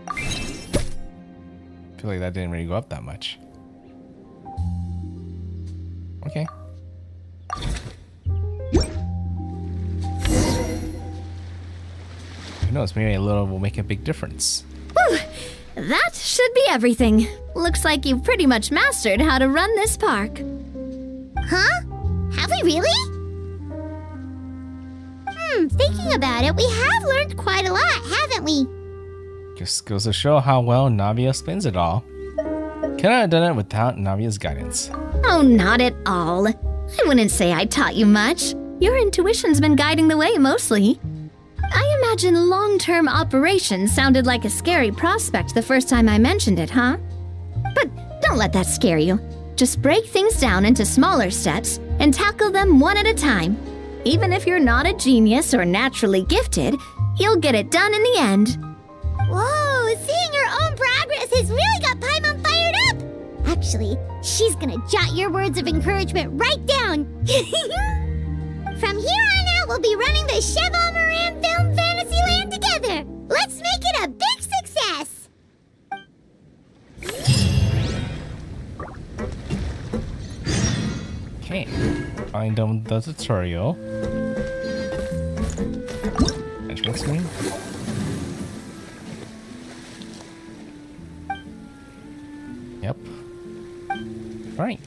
I feel like that didn't really go up that much. Okay. Who knows, maybe a little will make a big difference. Whew. That should be everything. Looks like you've pretty much mastered how to run this park. Huh? Have we really? Thinking about it, we have learned quite a lot, haven't we? Just goes to show how well Navia explains it all. Couldn't have done it without Navia's guidance. Oh, not at all. I wouldn't say I taught you much. Your intuition's been guiding the way mostly. I imagine long-term operations sounded like a scary prospect the first time I mentioned it, huh? But don't let that scare you. Just break things down into smaller steps and tackle them one at a time. Even if you're not a genius or naturally gifted, you'll get it done in the end. Whoa, seeing your own progress has really got Paimon fired up! Actually, she's gonna jot your words of encouragement right down. From here on out, we'll be running the Cheval Moran Film Fantasyland together. Let's make it a big success! Okay, finally done with the tutorial. Entrance screen. Yep. Right.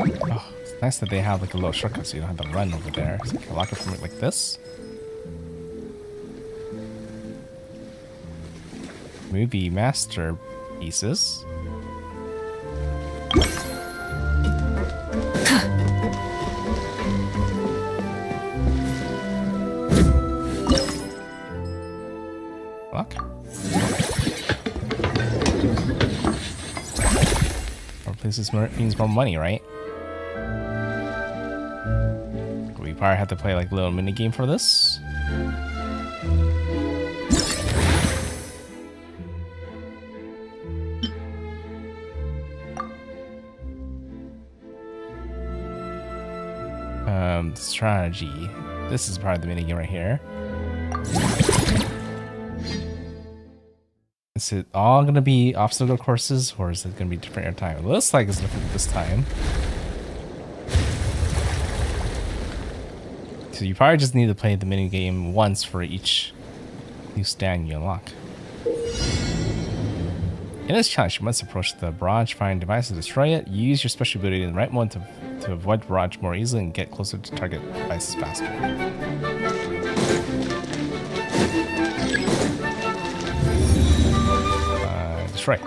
Oh, it's nice that they have like a little shortcut so you don't have to run over there. So you can lock it from it like this. Movie masterpieces. Lock. More places means more money, right? We probably have to play like a little mini game for this. Strategy. This is part of the mini game right here. Is it all gonna be obstacle courses, or is it gonna be different every time? It looks like it's different this time. So you probably just need to play the mini game once for each new stand you unlock. In this challenge, you must approach the barrage, find devices to destroy it, use your special ability in the right moment to avoid the barrage more easily and get closer to target devices faster. Destroy.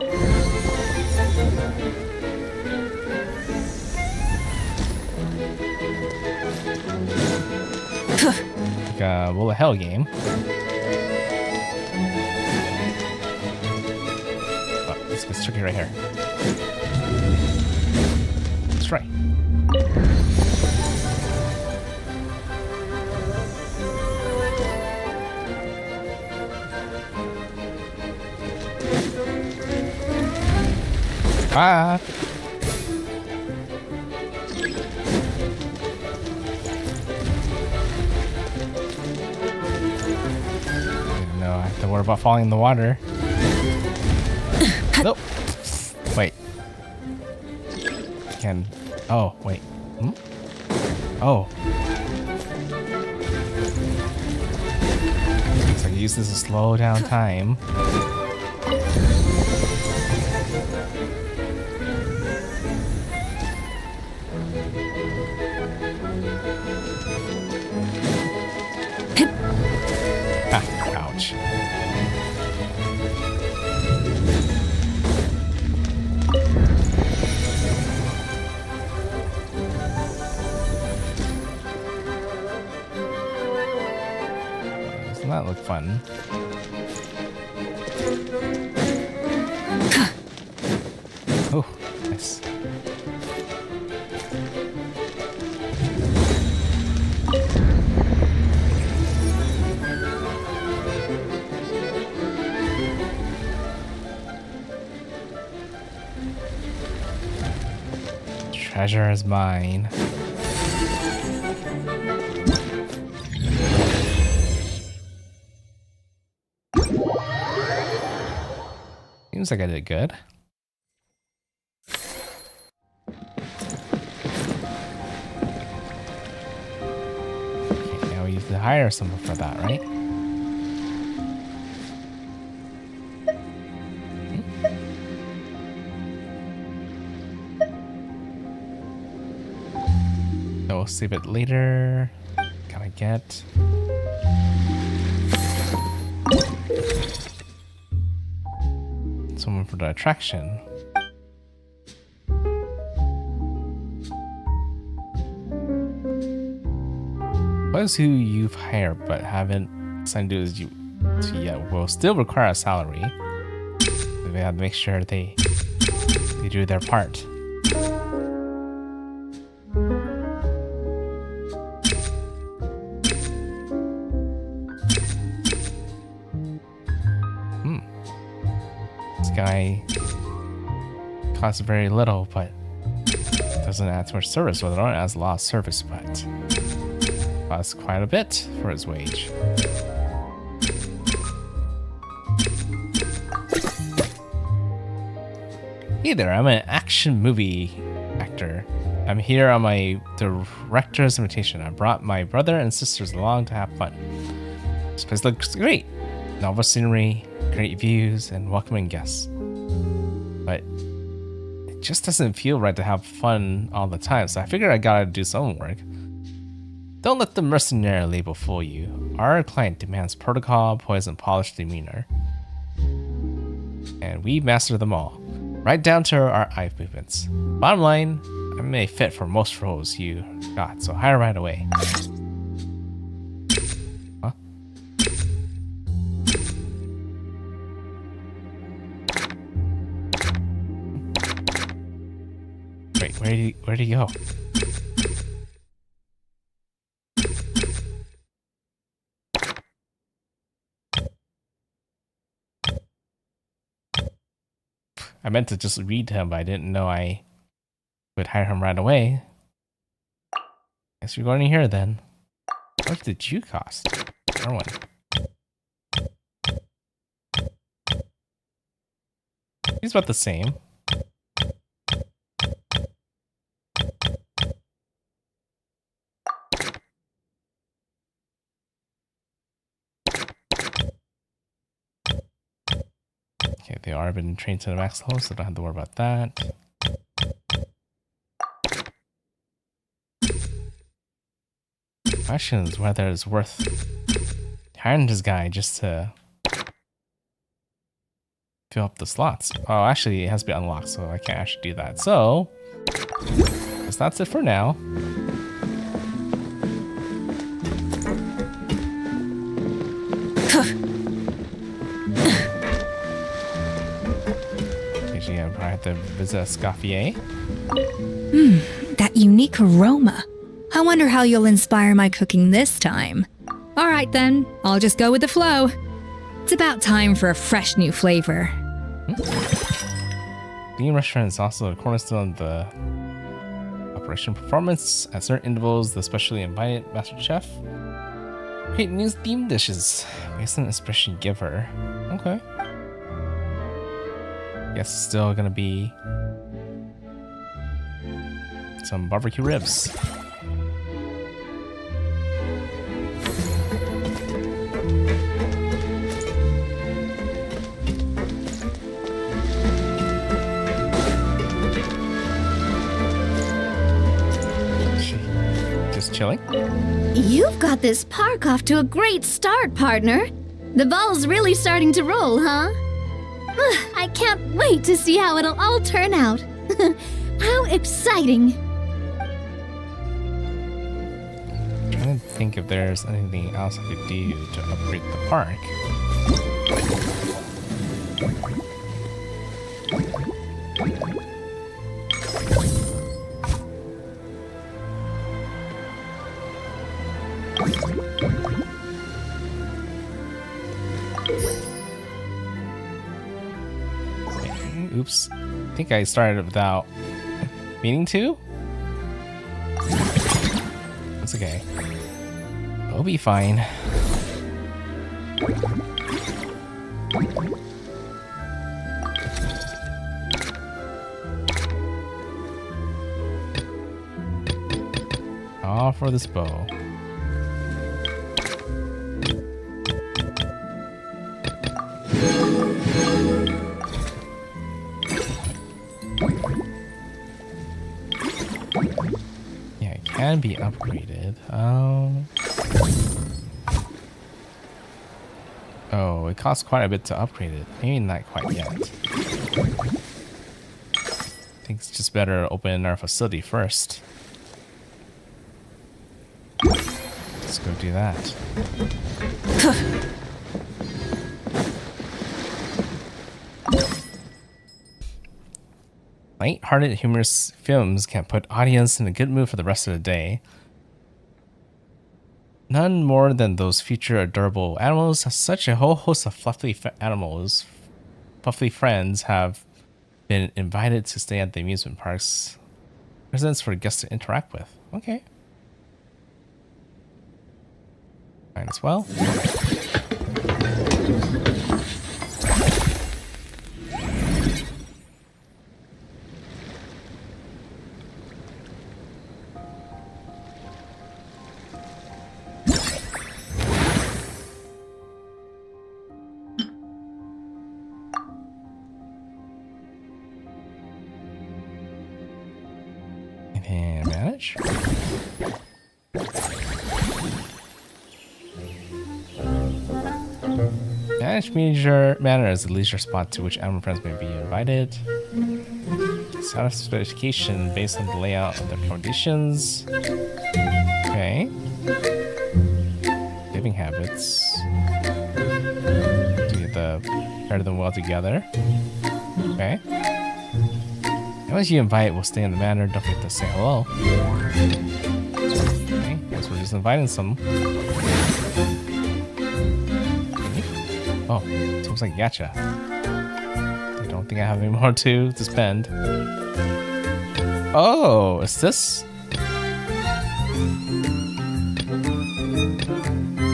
Like a Will of Hell game. Oh, this gets tricky right here. Destroy. Ah. No, I have to worry about falling in the water. Nope. Wait. Can. Oh, wait. Hmm? Oh. So I use this to slow down time. Ouch. Doesn't that look fun? Oh, nice. Treasure is mine. Seems like I did good. Okay, now we need to hire someone for that, right? we'll save it later. Gotta get... someone for the attraction. What is who you've hired but haven't signed to as you yet will still require a salary. So they have to make sure they do their part. This guy costs very little, but doesn't add too much service. Well, it only adds a lot of service, but costs quite a bit for his wage. Hey there, I'm an action movie actor. I'm here on my director's invitation. I brought my brother and sisters along to have fun. This place looks great. Novel scenery, great views, and welcoming guests. But it just doesn't feel right to have fun all the time, so I figured I gotta do some work. Don't let the mercenary label fool you. Our client demands protocol, poise, and polished demeanor. And we master them all, right down to our eye movements. Bottom line, I'm a fit for most roles you got, so hire right away. Huh? Wait, where'd he go? I meant to just read him, but I didn't know I would hire him right away. Guess you're going in here then. How much did you cost? One. He's about the same. Okay, they are been trained to the max level, so don't have to worry about that. Question is whether it's worth hiring this guy just to fill up the slots. Oh, actually, it has to be unlocked, so I can't actually do that. So, I guess that's it for now. I probably have to visit Escoffier. That unique aroma. I wonder how you'll inspire my cooking this time. All right then, I'll just go with the flow. It's about time for a fresh new flavor. Being restaurant is also a cornerstone of the operation performance. At certain intervals, the specially invited master chef create new themed dishes based on inspiration giver. Okay. Guess it's still gonna be some barbecue ribs. Just chilling? You've got this park off to a great start, partner. The ball's really starting to roll, huh? I can't wait to see how it'll all turn out. How exciting! I'm trying to think if there's anything else I could do to upgrade the park. Oops. I think I started without meaning to. It's okay. We'll be fine. All for this bow. can be upgraded. Oh, it costs quite a bit to upgrade it. Maybe not quite yet. I think it's just better to open our facility first. Let's go do that. Light-hearted, humorous films can put audience in a good mood for the rest of the day. None more than those feature adorable animals. Such a whole host of fluffy friends have been invited to stay at the amusement parks. Residents for guests to interact with. Okay. Might as well. And manage. Manage major manner is the leisure spot to which animal friends may be invited. Satisfaction based on the layout of the accommodations. Okay. Living habits. Do the pair them well together. Okay. Once you invite, we'll stay in the manor. Don't forget to say hello. Okay, guess we're just inviting some. Oh, seems like gacha. I don't think I have any more to spend. Oh, is this?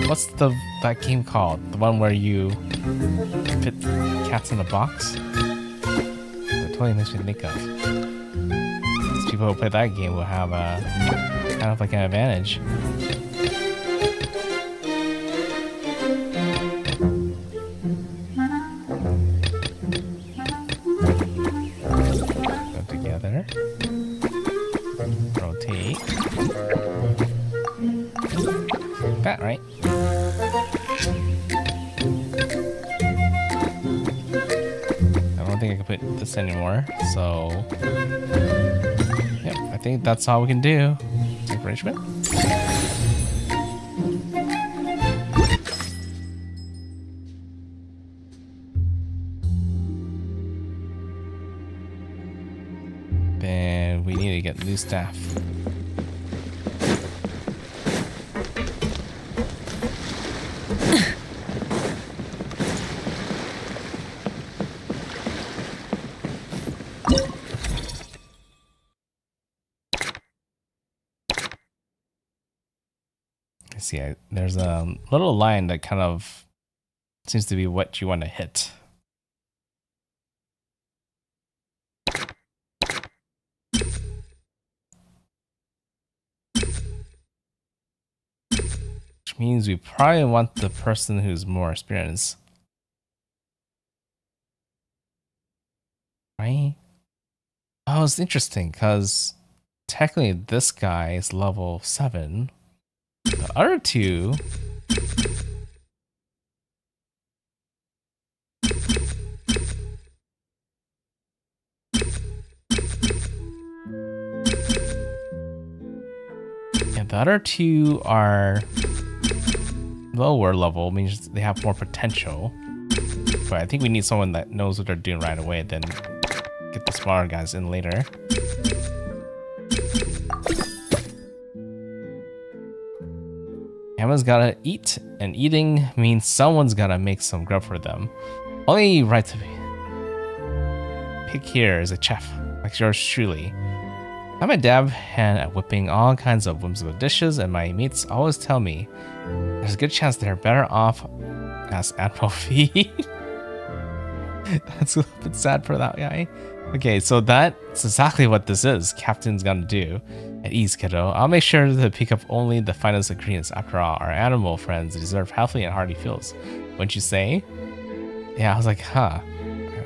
What's that game called? The one where you fit cats in a box? It totally makes me think of. These people who play that game will have kind of like an advantage. That right? I don't think I can put this anymore, so yep, I think that's all we can do. Arrangement. Then we need to get new staff. See, there's a little line that kind of seems to be what you want to hit. Which means we probably want the person who's more experienced. Right? Oh, it's interesting because technically this guy is level 7. The other two are lower level, means they have more potential. But I think we need someone that knows what they're doing right away, then get the smaller guys in later. Everyone's gotta eat, and eating means someone's gotta make some grub for them. Only right to pick here is a chef, like yours truly. I'm a dab hand at whipping all kinds of whimsical dishes, and my mates always tell me there's a good chance they're better off as animal feed. That's a little bit sad for that guy. Okay, so that's exactly what this is. Captain's gonna do. At ease, kiddo. I'll make sure to pick up only the finest ingredients. After all, our animal friends deserve healthy and hearty feels. Wouldn't you say? Yeah, I was like, huh.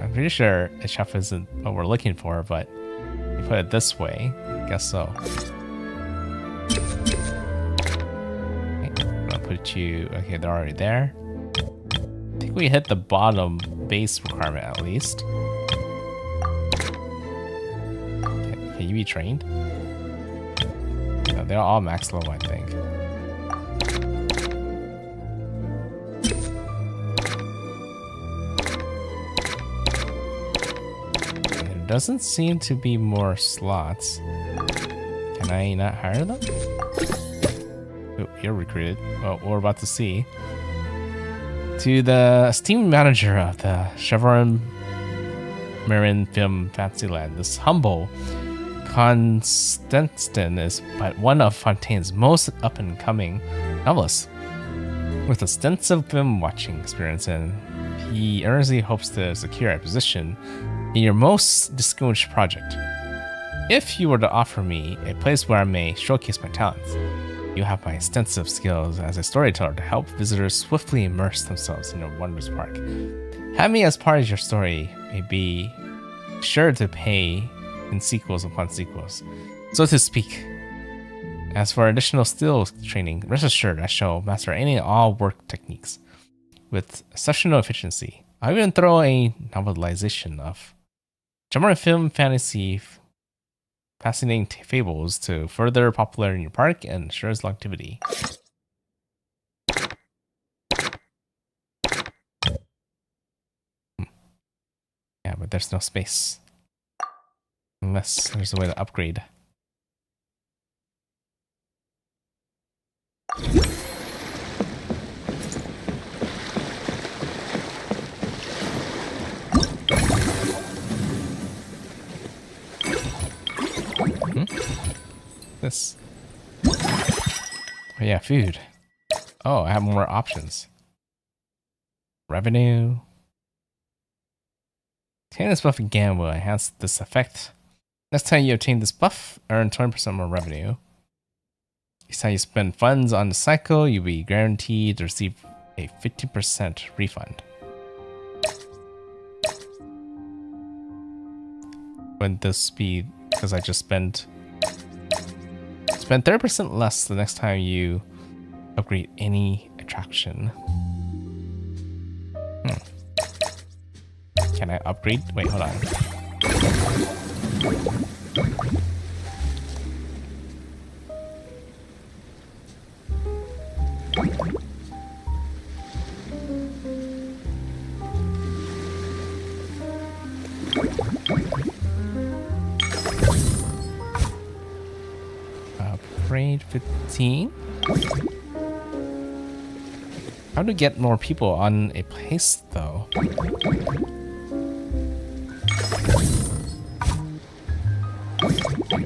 I'm pretty sure a chef isn't what we're looking for, but you put it this way, I guess so. get you... Okay, they're already there. I think we hit the bottom base requirement at least. Can you be trained? No, they're all max level, I think. There doesn't seem to be more slots. Can I not hire them? Oh, you're recruited. Well, we're about to see. To the esteemed manager of the Chevron Marin Film Fantasyland, this humble Constantin is but one of Fontaine's most up-and-coming novelists. With extensive film watching experience, and he earnestly hopes to secure a position in your most distinguished project. If you were to offer me a place where I may showcase my talents, you have my extensive skills as a storyteller to help visitors swiftly immerse themselves in a wondrous park. Have me as part of your story may be sure to pay in sequels upon sequels, so to speak. As for additional skills training, rest assured I shall master any and all work techniques with exceptional efficiency. I even throw a novelization of genre film fantasy fascinating fables to further popularity in your park and ensures longevity. Yeah, but there's no space. Unless there's a way to upgrade. This. Oh yeah, food. Oh, I have more options. Revenue. Obtain this buff again will enhance this effect. Next time you obtain this buff, earn 20% more revenue. Each time you spend funds on the cycle, you'll be guaranteed to receive a 50% refund. Wouldn't this be because I just spend 30% less the next time you upgrade any attraction? Can I upgrade? Wait, hold on. Upgrade 15. How to get more people on a place though?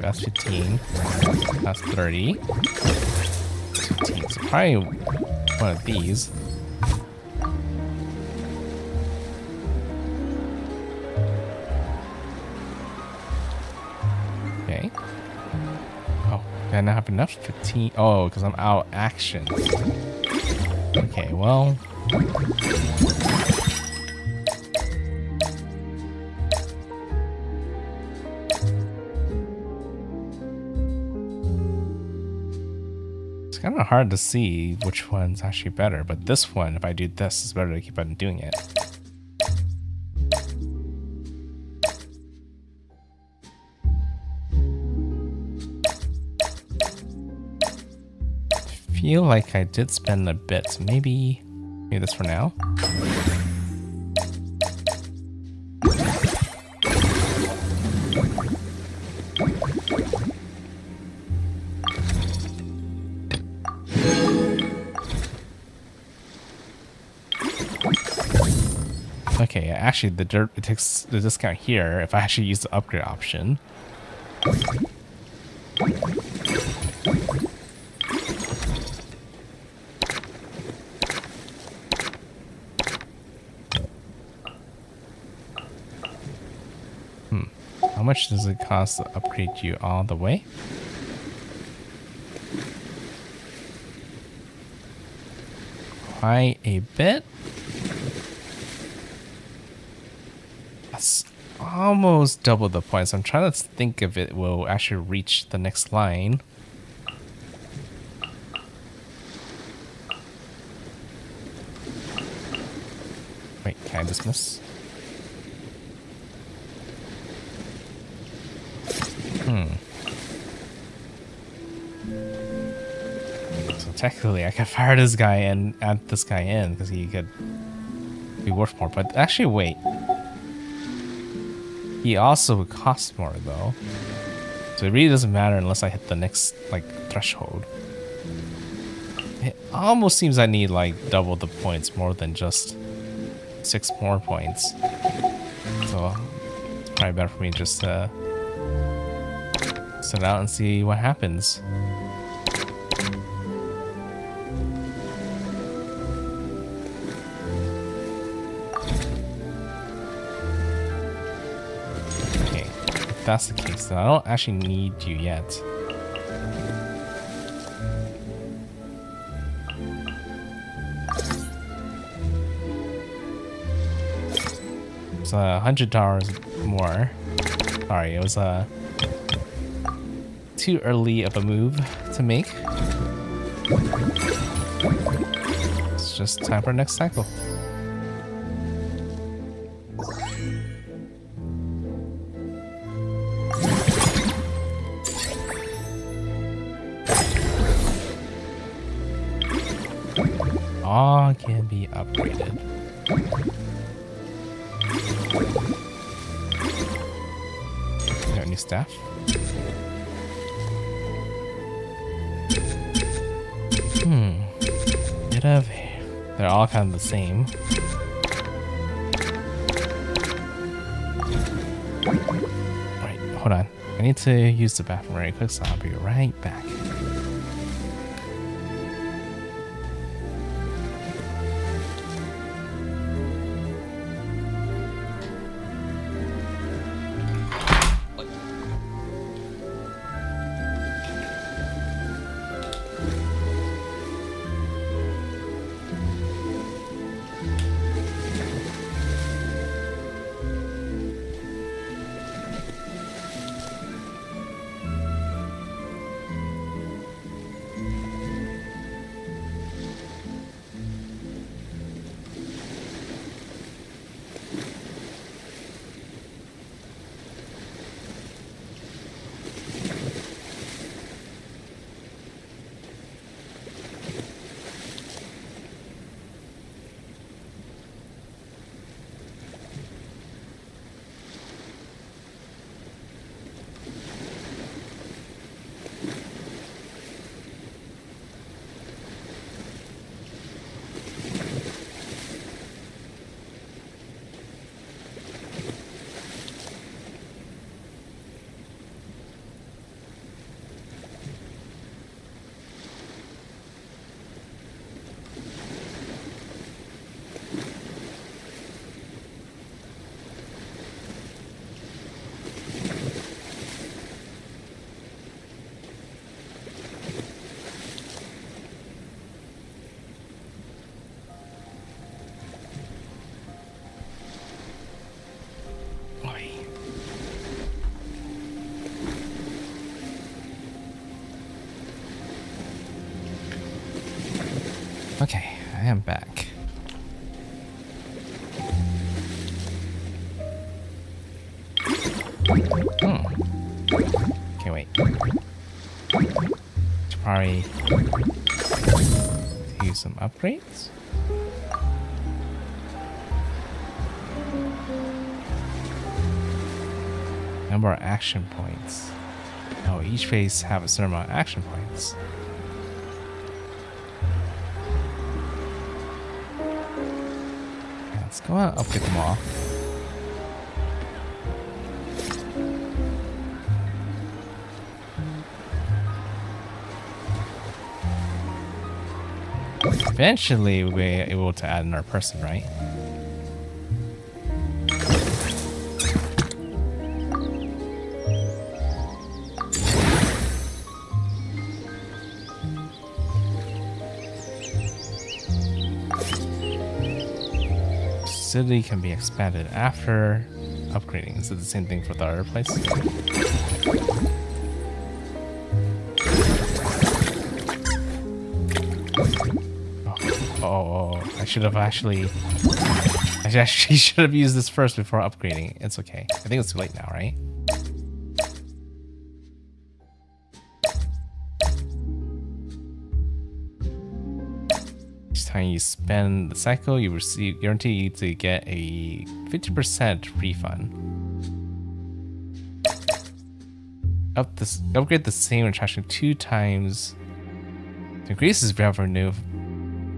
That's 15. That's 30. 15. So probably one of these. Okay. Oh, do I not have enough? 15. Oh, because I'm out of action. Okay, well. It's kind of hard to see which one's actually better, but this one, if I do this, it's better to keep on doing it. I feel like I did spend a bit, so maybe this for now. Okay, actually it takes the discount here if I actually use the upgrade option. How much does it cost to upgrade you all the way? Quite a bit. That's almost double the points. I'm trying to think if it will actually reach the next line. dismiss. So technically, I could fire this guy and add this guy in because he could be worth more. But actually, wait. He also would cost more though. So it really doesn't matter unless I hit the next like threshold. It almost seems I need like double the points more than just 6 more points. So it's probably better for me just to sit out and see what happens. Okay, if that's the case, then I don't actually need you yet. It's $100 more. Sorry, it was too early of a move to make. It's just time for next cycle. All can be upgraded. Got new staff. Bit of. They're all kind of the same. Alright, hold on. I need to use the bathroom very quick, so I'll be right back. Okay, I am back. Okay, wait. Should probably use some upgrades. Number of action points. Oh, each phase have a certain amount of action points. Let's go out and upgrade them all. Eventually we'll be able to add another person, right? Facility can be expanded after upgrading. Is it the same thing for the other place? Oh, I should have actually actually should have used this first before upgrading. It's okay. I think it's too late now, right? Each time you spend the cycle, you receive guaranteed to get a 50% refund. Upgrade the same attraction 2 times. It increases revenue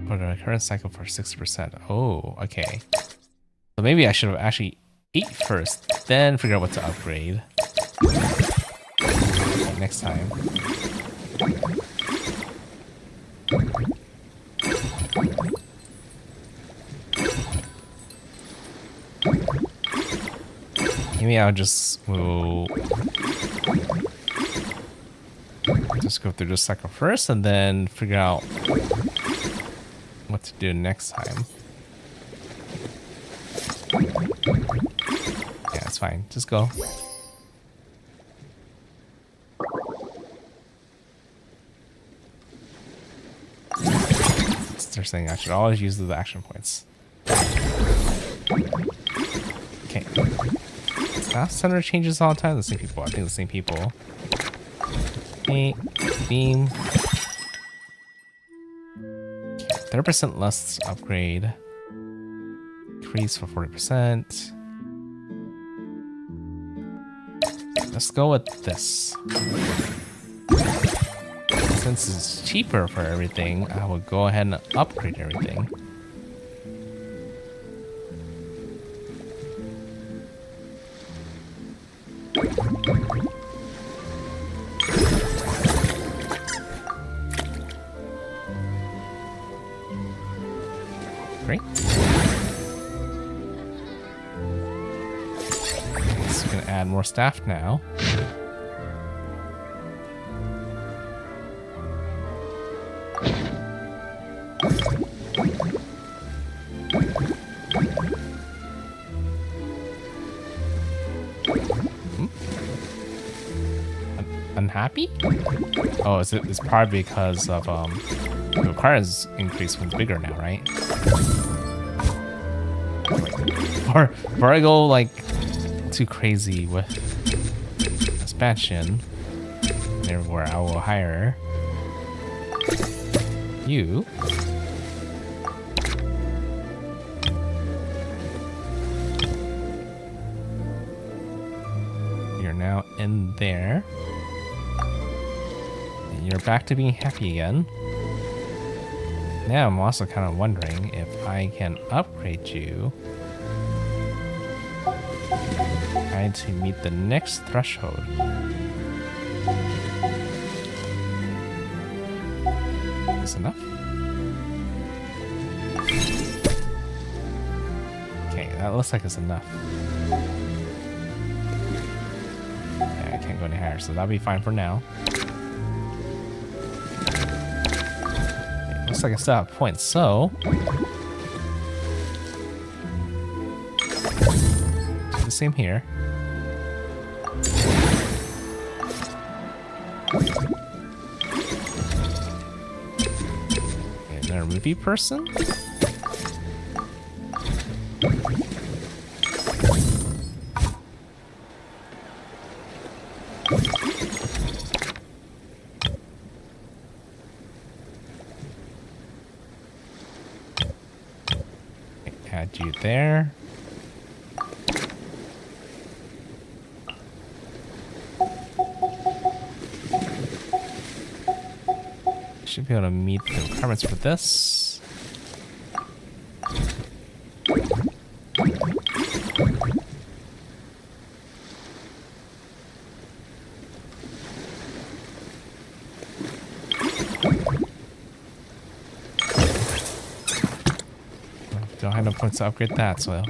for the current cycle for 60%. Oh, okay. So maybe I should have actually ate first, then figure out what to upgrade. Next time. Maybe I'll just go through this cycle first and then figure out what to do next time. Yeah, it's fine. Just go. They're saying I should always use the action points. Okay. Staff center changes all the time. The same people. I think the same people. Okay. Beam. 30% less upgrade. Increase for 40%. Let's go with this. Since it's cheaper for everything, I will go ahead and upgrade everything. Great. So we can add more staff now. Unhappy? Oh, it's probably because of the requirements increase when it's bigger now, right? Before I go like too crazy with expansion, everywhere I will hire you. You're now in there. You're back to being happy again. Now I'm also kind of wondering if I can upgrade you. I need to meet the next threshold. Is enough? Okay, that looks like it's enough. Yeah, I can't go any higher, so that'll be fine for now. Looks like I still have points, so do the same here. Okay, another movie person. Add you there. Should be able to meet the requirements for this. Don't have no points to upgrade that, so I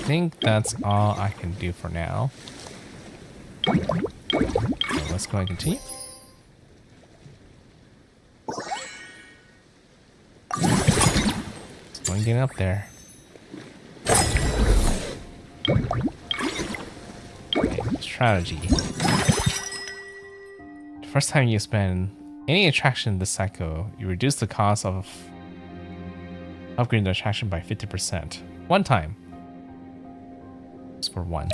think that's all I can do for now. So let's go and continue. Let's go and get up there. Okay, strategy. The first time you spend any attraction in this cycle, you reduce the cost of upgrading the attraction by 50%. One time. Just for one.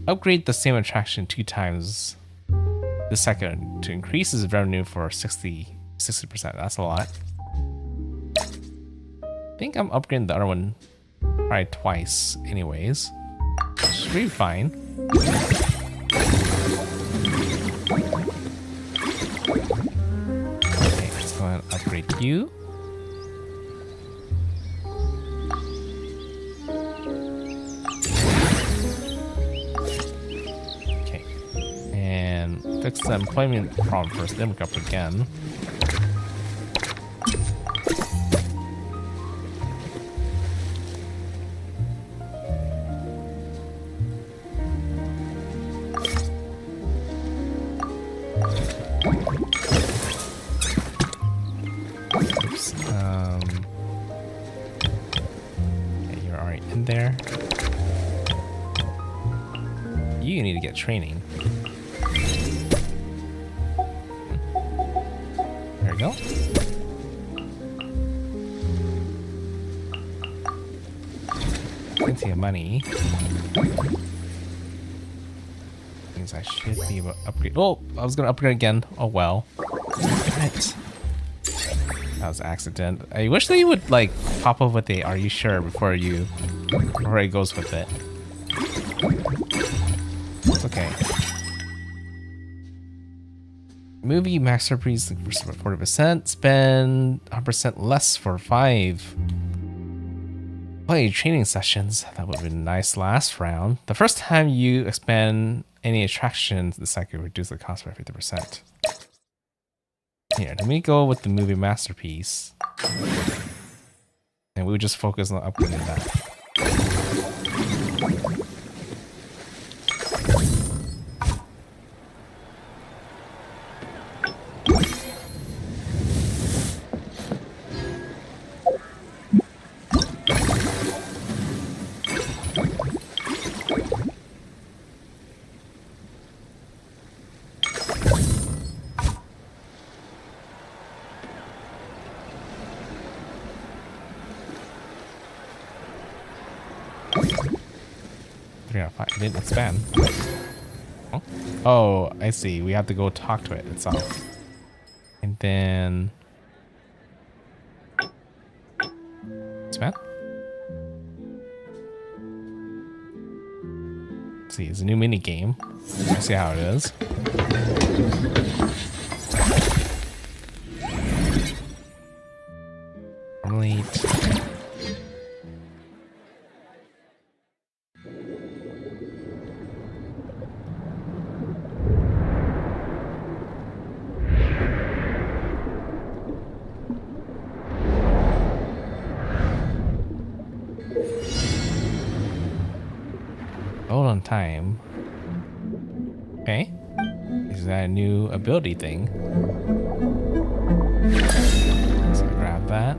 Upgrade the same attraction 2 times the second to increase his revenue for 60%. That's a lot. I think I'm upgrading the other one probably twice anyways. Should be fine. Okay, let's go ahead and upgrade you. Okay. And fix the employment problem first, then we go up again. There. You need to get training. There we go. Plenty of money. Means I should be able to upgrade. Oh, I was gonna upgrade again. Oh well. Right. That was an accident. I wish they would like pop up with a "Are you sure?" before it goes with it. It's okay. Movie masterpiece for 40%. Spend 100% less for 5 play training sessions. That would have been nice last round. The first time you expand any attractions, the second reduce the cost by 50%. Here, let me go with the movie masterpiece. And we would just focus on upgrading that. It didn't expand. Oh, I see. We have to go talk to it itself. And then expand. Let's see, it's a new mini game. Let's see how it is. Formulate. On time. Okay. Is that a new ability thing? Let's grab that.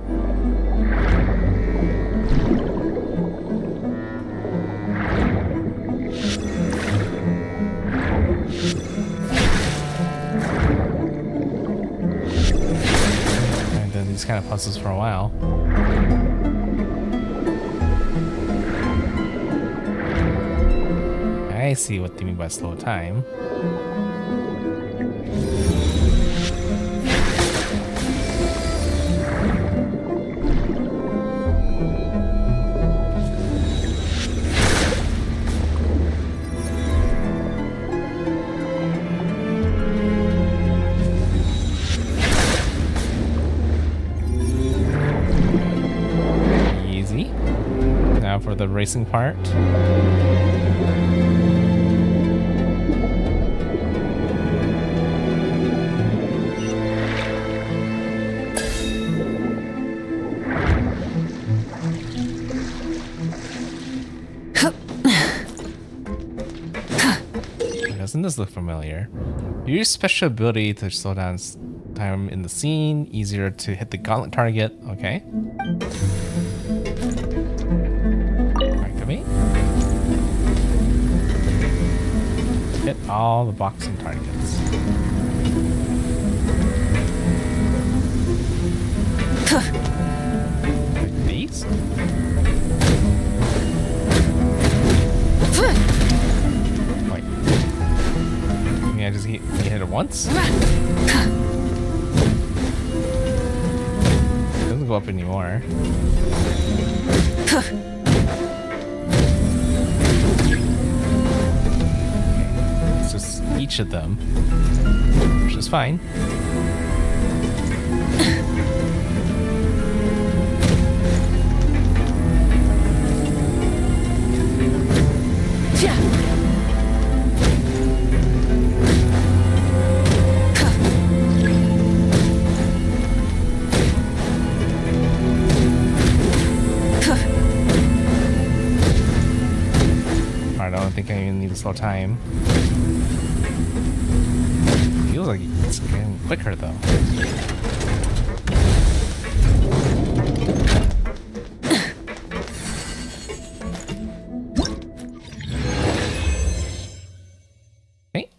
And then these kind of puzzles for a while. I see what they mean by slow time. Easy. Now for the racing part. Doesn't this look familiar? Use special ability to slow down time in the scene, easier to hit the gauntlet target. Okay. Activate. Hit all the boxing targets. Like these? I just hit it once? It doesn't go up anymore. It's just each of them, which is fine. I don't think I even need to slow time. Feels like it's getting quicker though. Okay.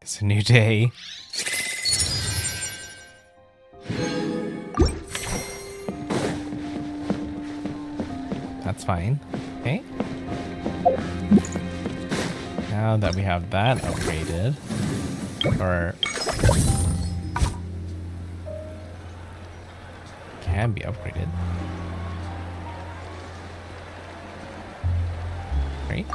It's a new day. That's fine. Okay. Now that we have that upgraded, or can be upgraded. Great.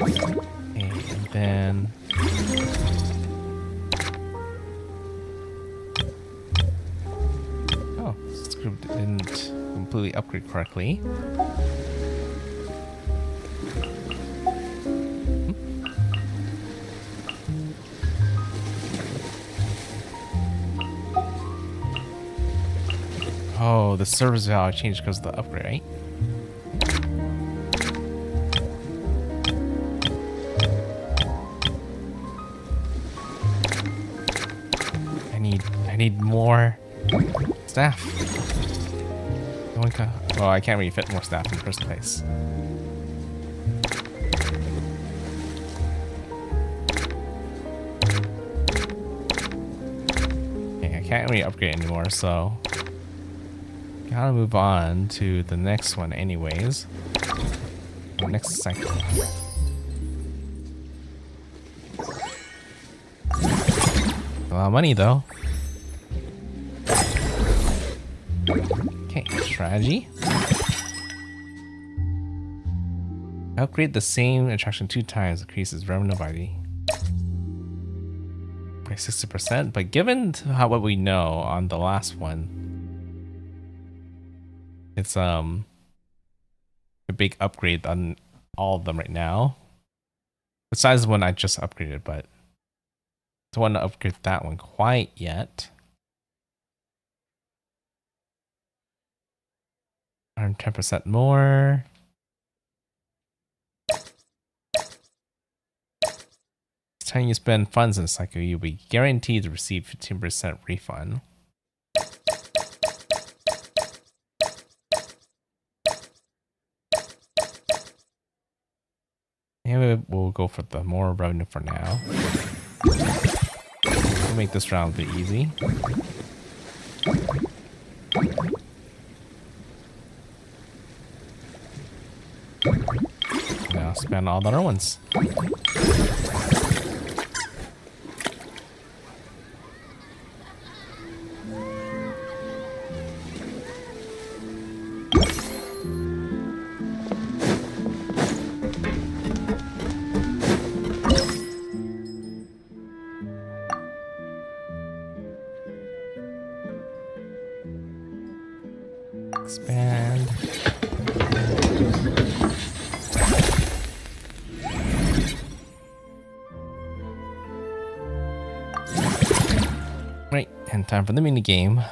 Okay, and then didn't completely upgrade correctly. Oh, the service value changed because of the upgrade, right? I need more staff. Oh, I can't really fit more staff in the first place. Okay, I can't really upgrade anymore, so gotta move on to the next one anyways. The next cycle. A lot of money though. Okay, strategy. Upgrade the same attraction 2 times, increases revenue by 60%. But given what we know on the last one, it's a big upgrade on all of them right now. Besides the one I just upgraded, but don't want to upgrade that one quite yet. 110% more. Each time you spend funds in the cycle, you'll be guaranteed to receive 15% refund. Maybe we'll go for the more revenue for now. We'll make this round a bit easy. Now spend all the other ones. Expand. Right, and time for the mini game.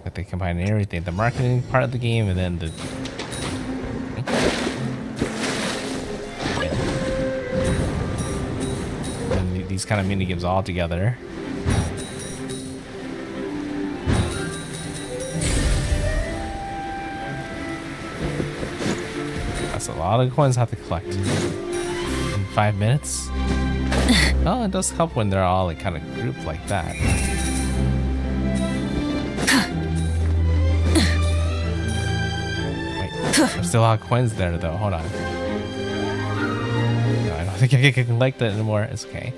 That they combine everything, the marketing part of the game, and then the these kind of mini games all together. That's a lot of coins I have to collect in 5 minutes. Oh, it does help when they're all like kind of grouped like that. Wait, there's still a lot of coins there though. Hold on. No, I don't think I can collect that anymore. It's okay.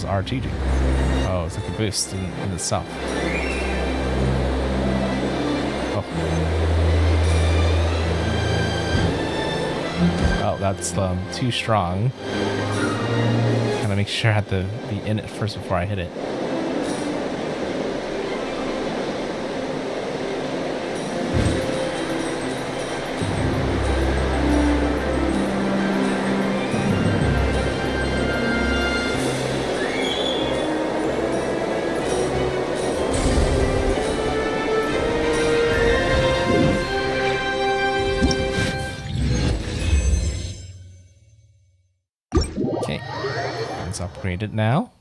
RG do? Oh, it's like a boost in itself. Oh. Oh, that's too strong. Gotta make sure I have to be in it first before I hit it. Upgraded now.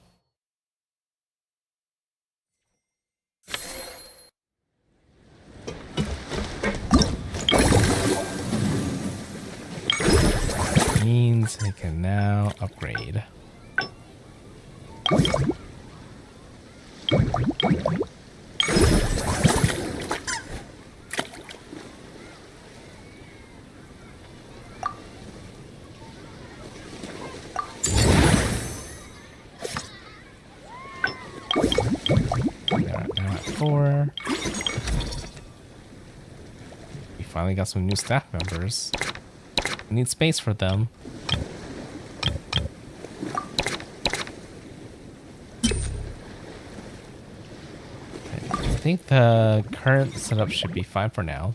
Means I can now upgrade. We finally got some new staff members. We need space for them. I think the current setup should be fine for now.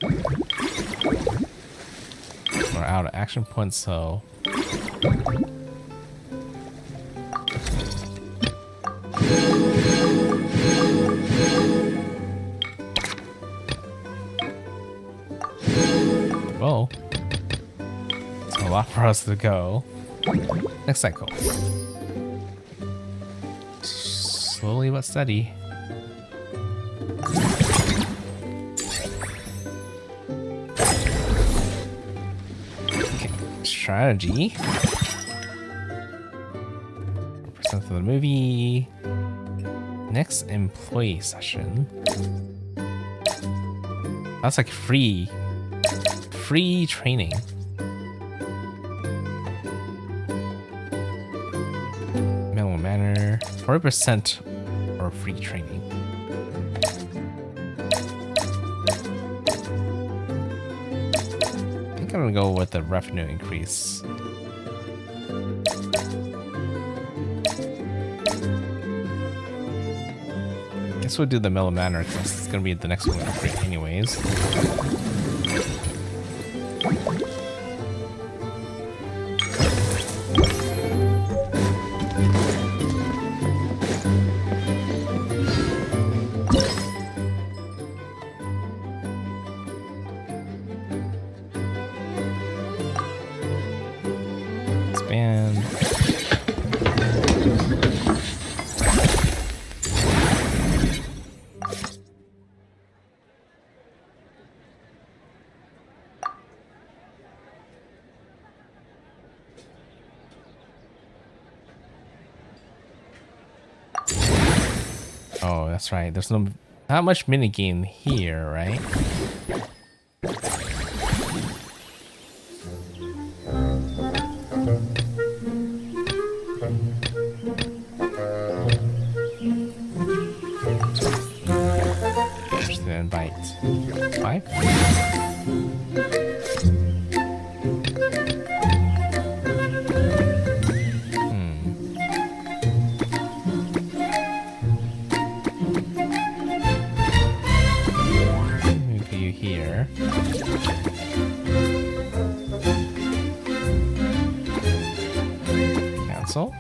We're out of action points, so well, it's a lot for us to go. Next cycle. Slowly but steady. Okay, strategy. 4% for the movie. Next employee session. That's like free training. Mellow Manor, 40% or free training. I think I'm gonna go with the revenue increase. Guess we'll do the Mellow Manor because it's gonna be the next one upgrade anyways. Expand. Oh, that's right. There's not much minigame here, right? invite? 5? Move you here. Cancel.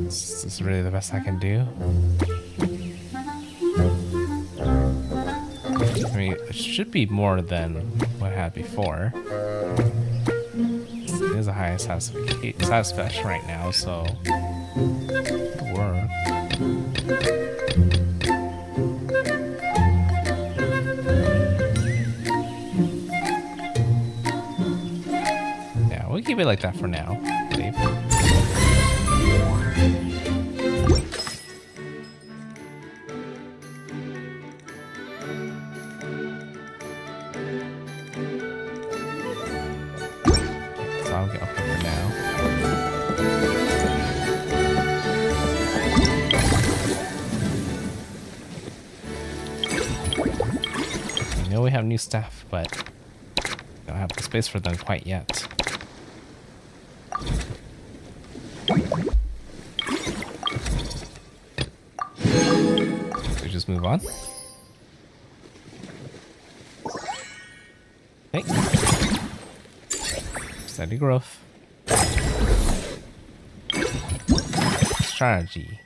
Is this really the best I can do? I mean, it should be more than what I had before. It is a high satisfaction right now, so it'll work. Yeah, we'll keep it like that for now, I believe. I'll get up here for now. I know we have new staff, but don't have the space for them quite yet. We just move on. Okay. Steady growth. Strategy.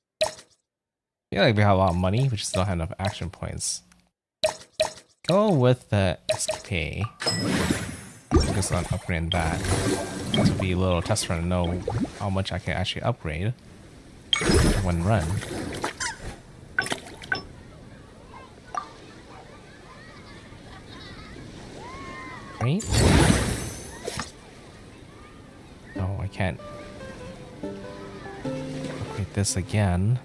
I feel like we have a lot of money, we just don't have enough action points. Go with the escape. Focus on upgrading that. This will be a little test run to know how much I can actually upgrade in one run. Right? No, I can't upgrade this again.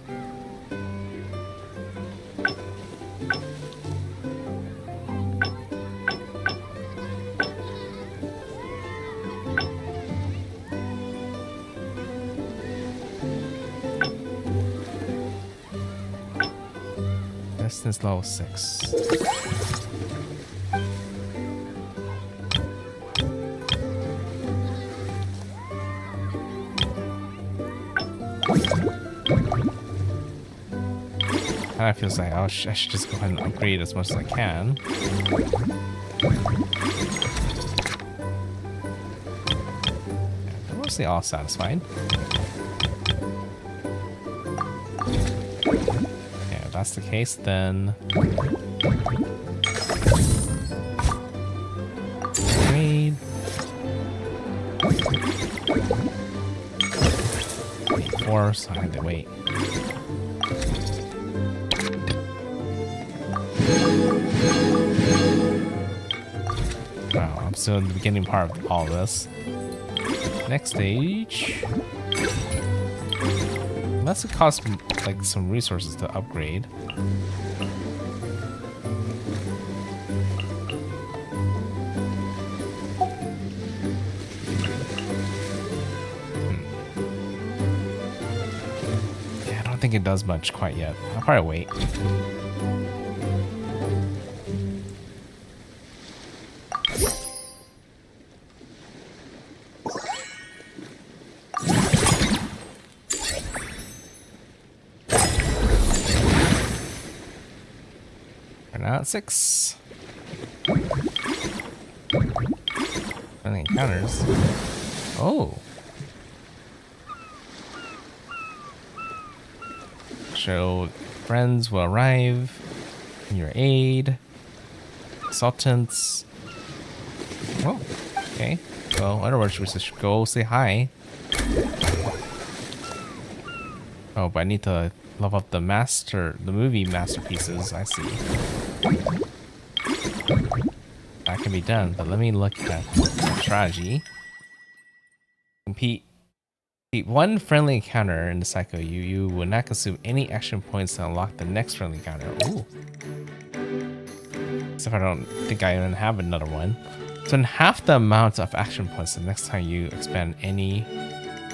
Distance level 6. Kinda feels like I should just go ahead and upgrade as much as I can. They're mostly all satisfied. Yeah, if that's the case, then upgrade. 4, so I had to wait. Wow, I'm still in the beginning part of all this. Next stage. Unless it costs like some resources to upgrade. Yeah, I don't think it does much quite yet. I'll probably wait. Now at 6. Friendly encounters. Oh. Show friends will arrive in your aid. Consultants. Oh, okay. Well, in other words, we should go say hi. Oh, but I need to level up the movie masterpieces. I see. That can be done, but let me look at strategy. Compete one friendly encounter in the cycle. You will not consume any action points to unlock the next friendly encounter. Ooh. Except I don't think I even have another one. So in half the amount of action points the next time you expand any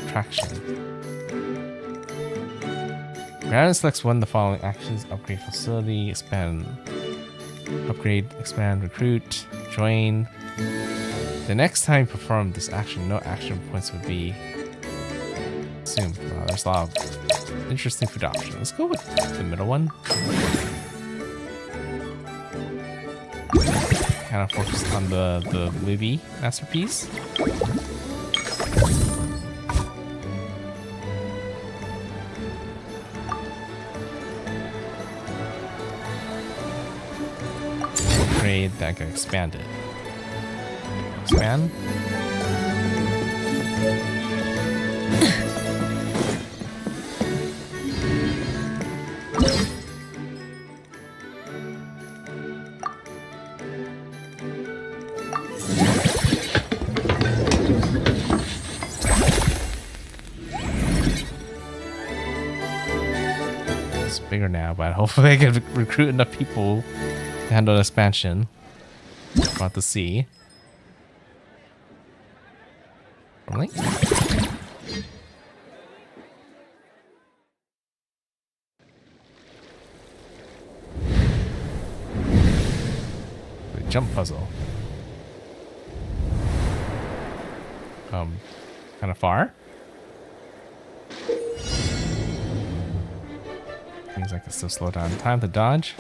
attraction. Random selects one of the following actions: upgrade facility, expand, recruit, join. The next time you perform this action, no action points would be consumed. Wow, there's a lot of interesting food options. Let's go with the middle one. Kind of focus on the movie masterpiece. Upgrade that can expand it. Expand. It's bigger now, but hopefully I can recruit enough people to handle the expansion. About to see. Really? The jump puzzle. Kind of far. Means I can still slow down time to dodge.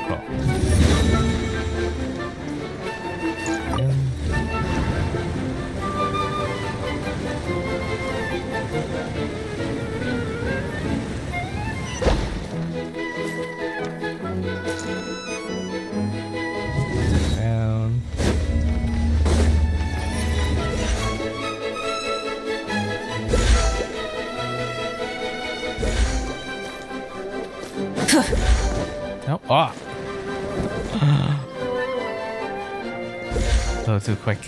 Cool. Down. No. Oh. A little too quick.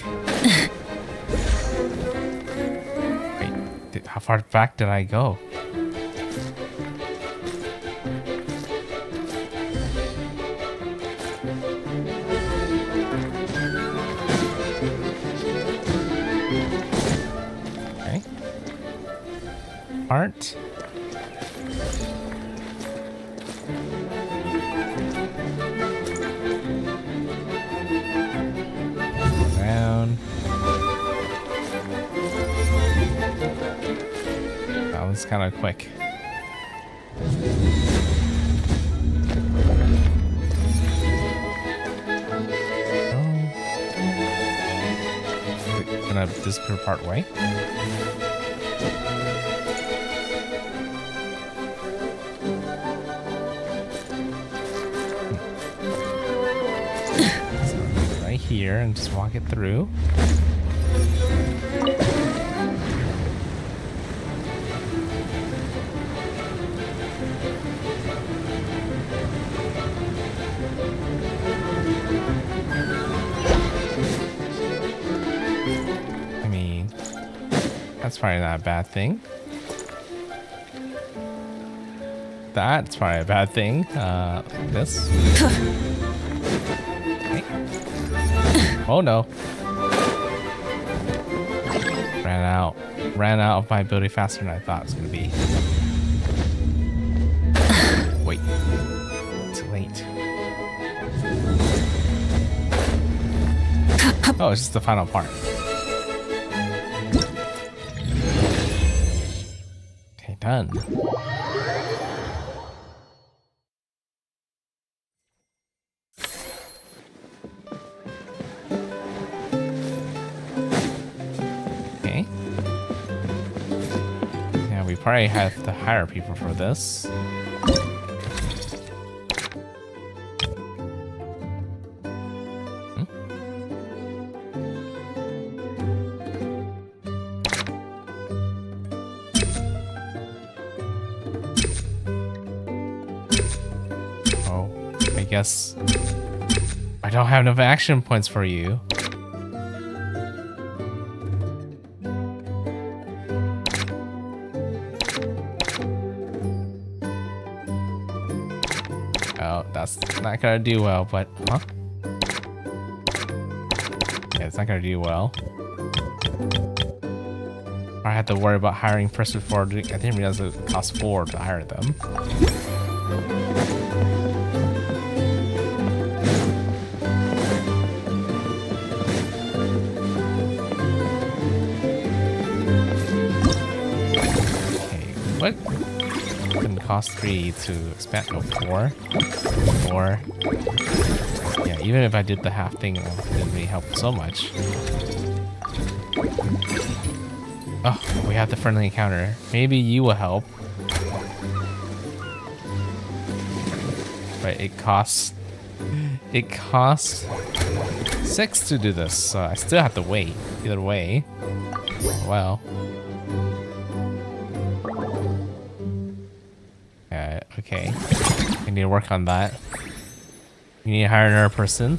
Wait, how far back did I go? Okay. Heart. Down. That was kind of quick. Gonna disappear part way. Right here and just walk it through. I mean, that's probably not a bad thing. That's probably a bad thing. This. Okay. Oh no. Ran out of my ability faster than I thought it was gonna be. Wait. Too late. Oh, it's just the final part. Okay, done. Okay. Yeah, we probably have to hire people for this. guess I don't have enough action points for you. Oh, that's not gonna do well, but huh? Yeah, it's not gonna do well. I had to worry about hiring first before doing. I didn't realize it cost 4 to hire them. What can cost 3 to expand? Oh, 4? 4. Yeah, even if I did the half thing, it didn't really help so much. Oh, we have the friendly encounter. Maybe you will help. But it costs 6 to do this, so I still have to wait. Either way. Well. Okay. We need to work on that. We need to hire another person.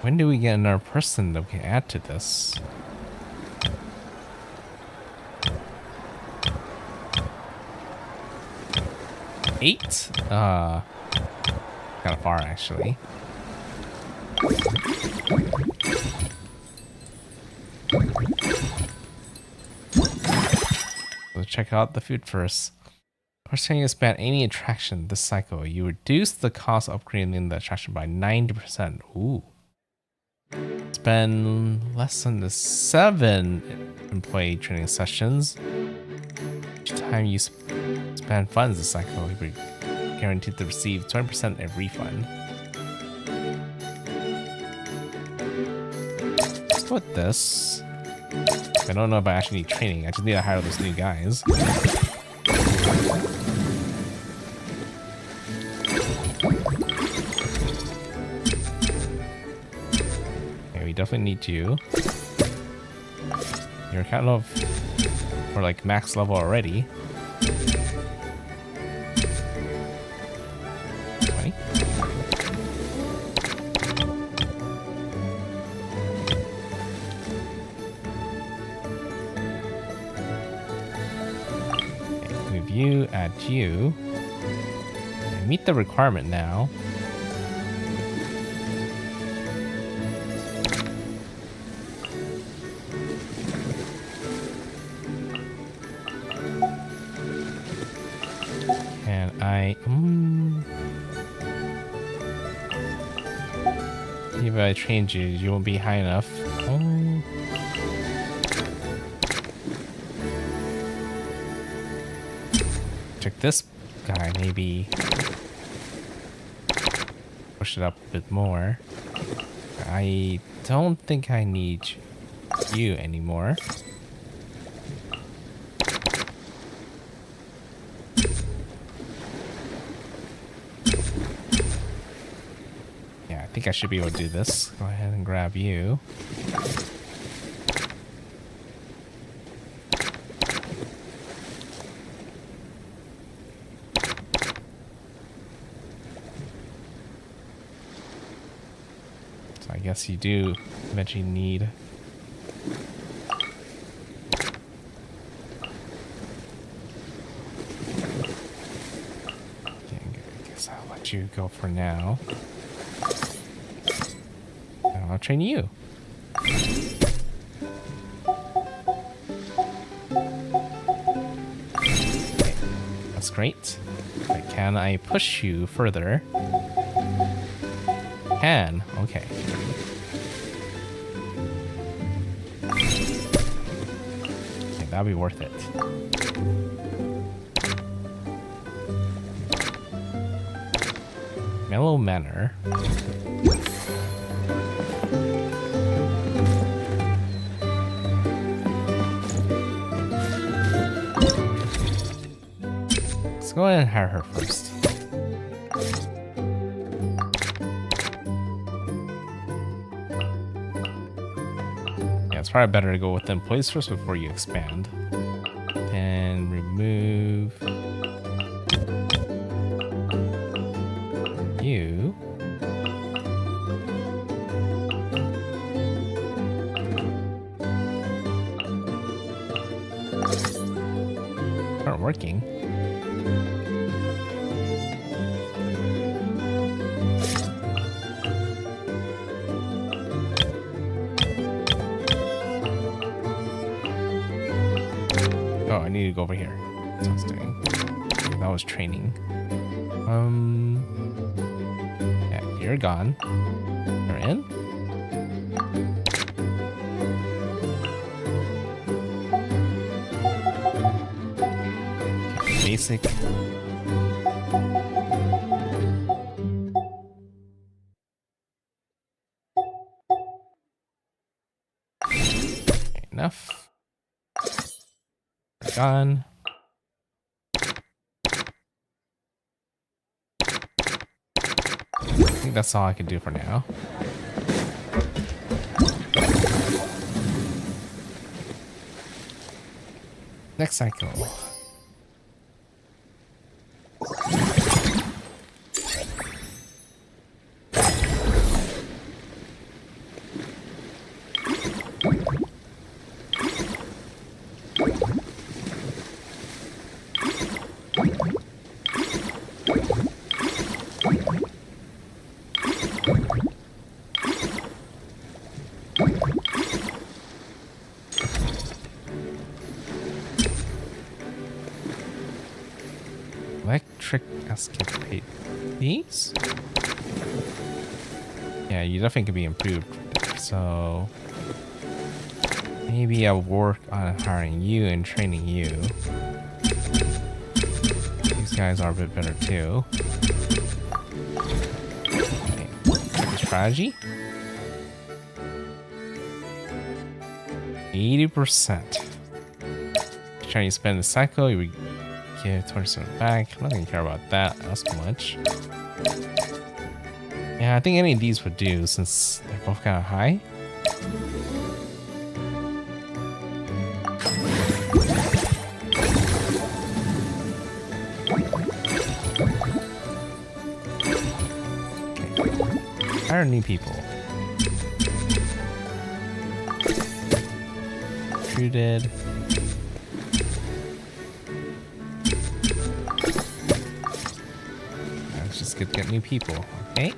When do we get another person that we can add to this? Eight? Kind of far, actually. Let's check out the food first. First thing is ban any attraction this cycle. You reduce the cost of upgrading the attraction by 90%. Ooh. Spend less than the 7 employee training sessions. Each time you spend funds this cycle, you're guaranteed to receive 20% in refund. Let's go with this. I don't know if I actually need training. I just need to hire those new guys. We definitely need you. You're kind of, we're like max level already. 20. Okay, move you, add you. Okay, meet the requirement now. If I change you won't be high enough. Oh. Check this guy, maybe push it up a bit more. I don't think I need you anymore. I think I should be able to do this. Go ahead and grab you. So I guess you do eventually need. Okay, I guess I'll let you go for now. I'll train you. Okay, that's great. But can I push you further? Can. Okay. Okay, that'll be worth it. Mellow Manor. Let's go ahead and hire her first. probably better to go with the employees first before you expand. And remove you. Aren't working. Oh, I need to go over here. That's what I was doing. That was training. Yeah, you're gone. You're in. Okay, basic. Okay, enough. Gone. I think that's all I can do for now. Next cycle. Electric escapade. These? Yeah, you definitely could be improved. So maybe I'll work on hiring you and training you. These guys are a bit better too. Okay. Strategy? 80%. Trying to spend the cycle, you get 20% back. I'm not gonna care about that as much. Yeah, I think any of these would do since they're both kind of high. Okay. Hire new people. Recruited. Let's just get new people, okay?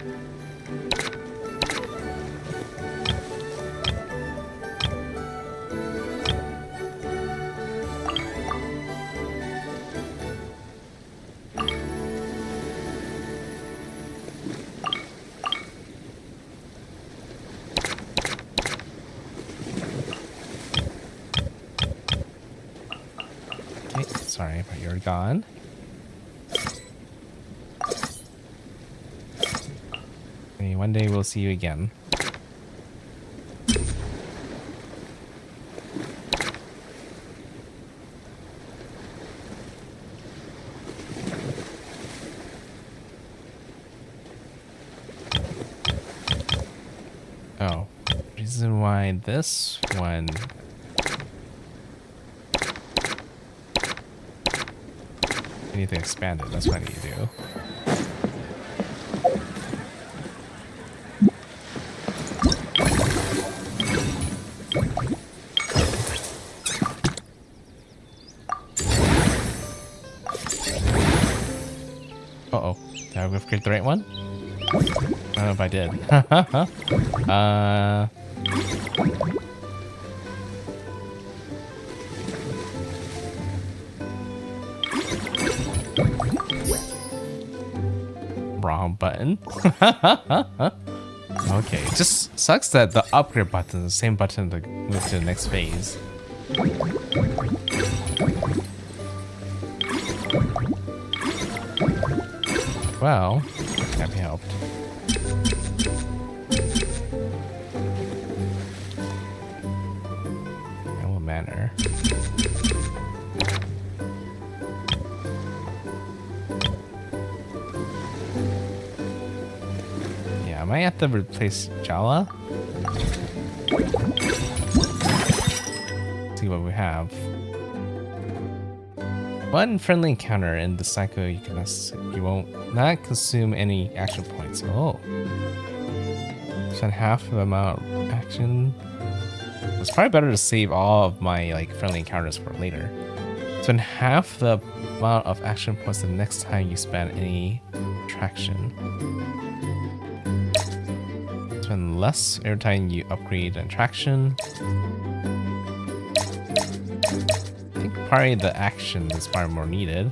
Sorry, but you're gone. Maybe one day we'll see you again. Oh, reason why this one. I need to expand it. That's what I need to do. Uh-oh. Did I upgrade the right one? I don't know if I did. Wrong button. Okay, it just sucks that the upgrade button is the same button to move to the next phase. Well, can't be helped. In what manner? I might have to replace Jala. see what we have. One friendly encounter in the cycle you won't not consume any action points. Oh. Spend half the amount of action. It's probably better to save all of my like friendly encounters for later. Spend half the amount of action points the next time you spend any attraction. Spend less every time you upgrade an attraction. I think probably the action is probably more needed.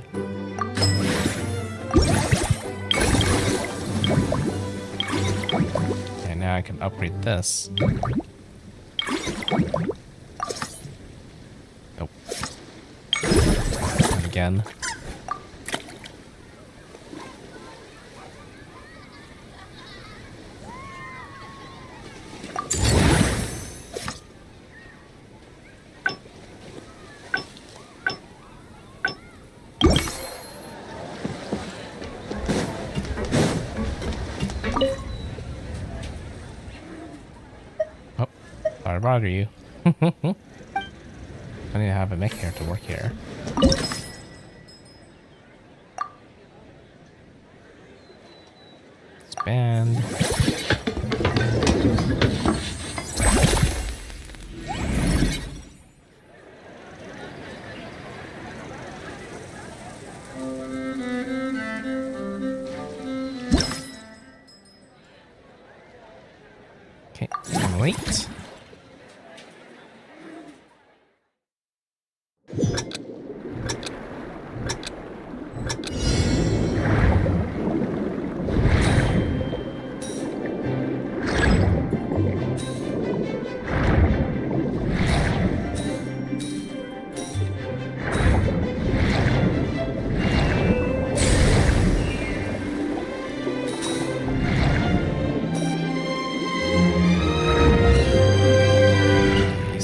And now I can upgrade this. Nope. And again. Sorry to bother you. I need to have a mech here to work here. Expand. Okay, wait.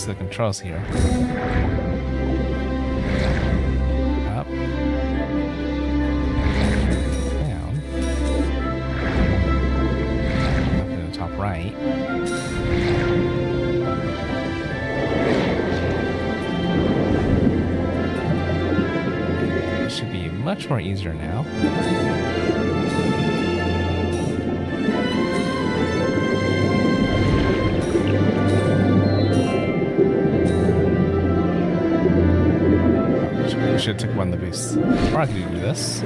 The controls here. Up. Down. Up to the top right. It should be much more easier now. Should have took one of the boosts. Or I could do this.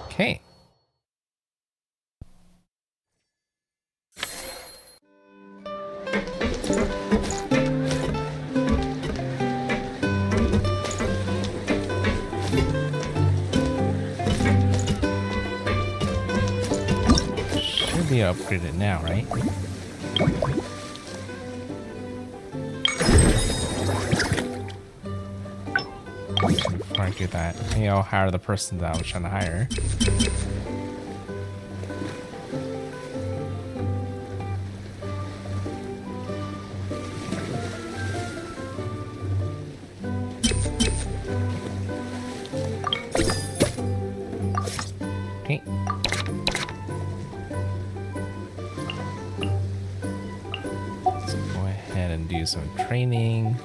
Okay. Should be upgraded now, right? Before I do that, maybe I'll hire the person that I was trying to hire. Okay. Let's go ahead and do some training.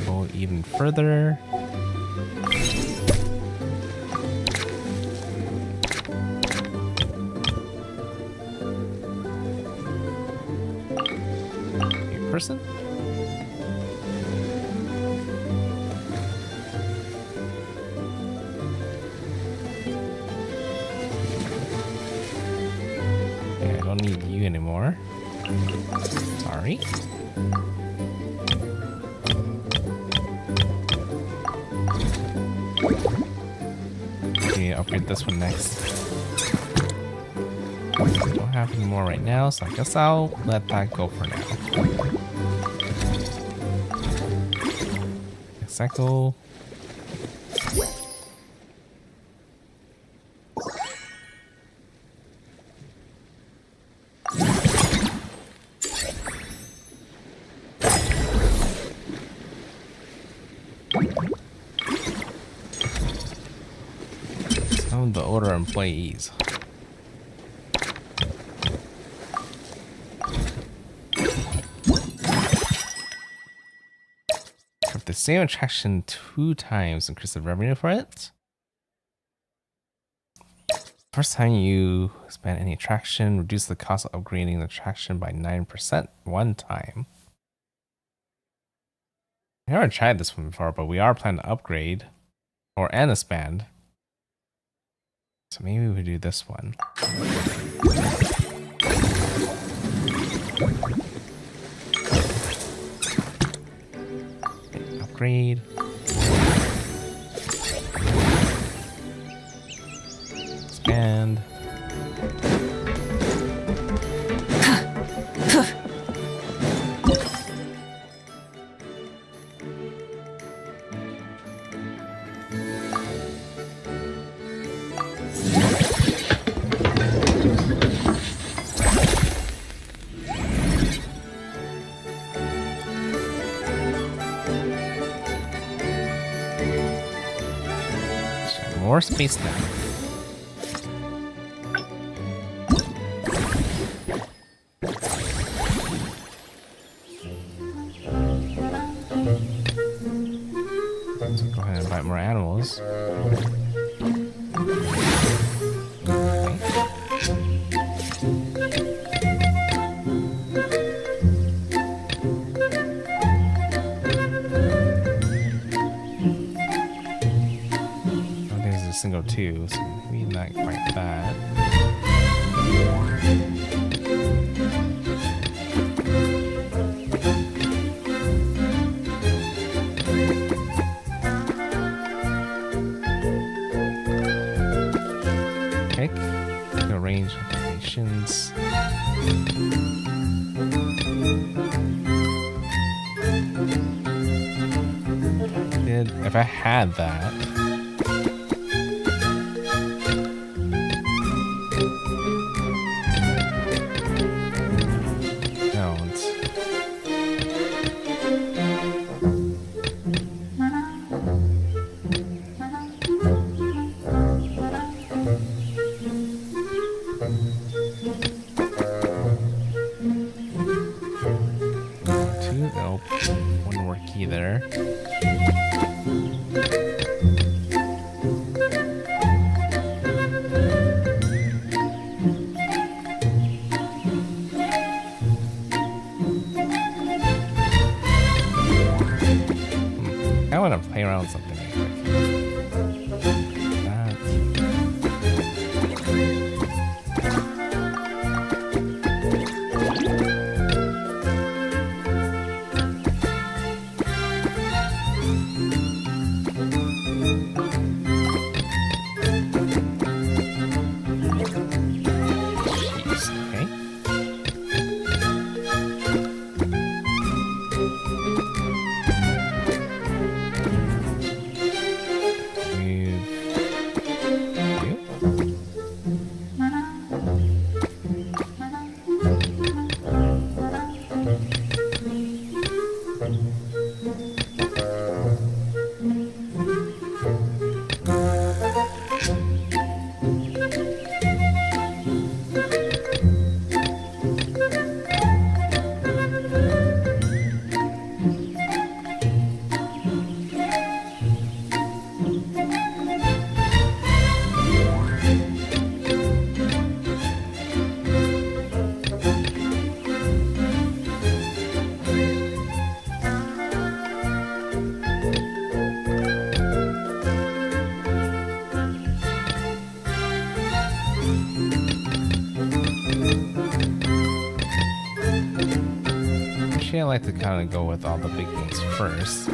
Go even further. New person? Okay, I don't need you anymore. Sorry. Okay, upgrade this one next. Don't have any more right now, so I guess I'll let that go for now. Cycle. Some of the older employees. If the same attraction 2 times, increase the revenue for it. First time you spend any attraction, reduce the cost of upgrading the attraction by 9% 1 time. I never tried this one before, but we are planning to upgrade and expand. So maybe we do this one. Okay, upgrade. Expand. More space now. So go ahead and invite more animals. Single 2, so maybe not quite that. Pick the range of locations. If I had that. Wouldn't work either. I want to play around with something real quick. I like to kind of go with all the big things first.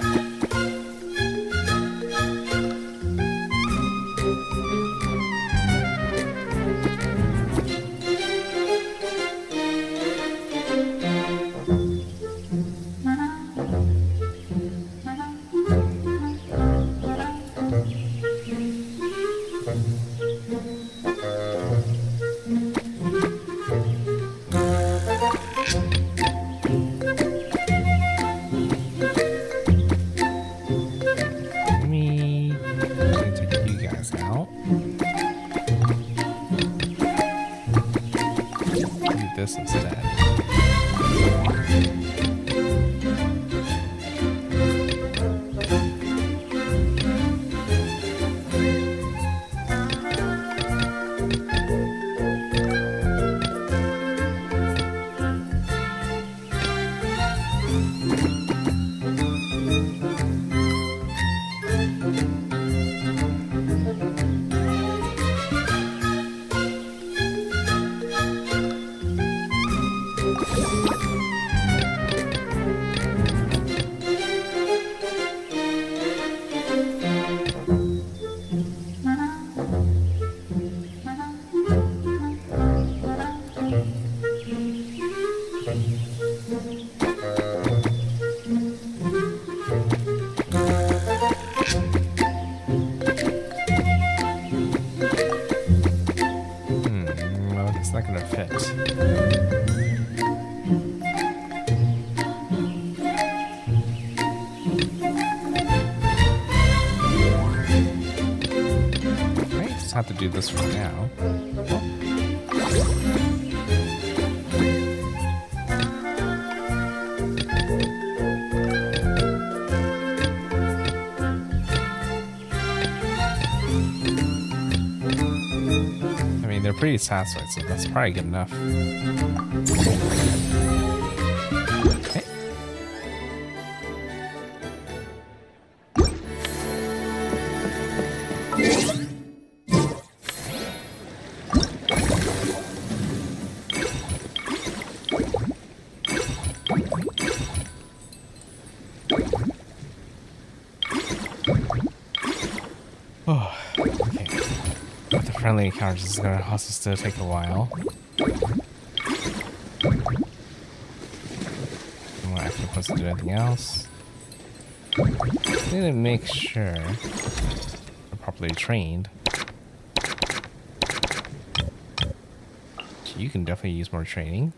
out. Do this instead. It's not gonna fit. I just have to do this for now. They're pretty satisfied, so that's probably good enough. Okay. Oh, okay. With the friendly encounters, this is gonna also still take a while. I'm not actually supposed to do anything else. I need to make sure they're properly trained. You can definitely use more training.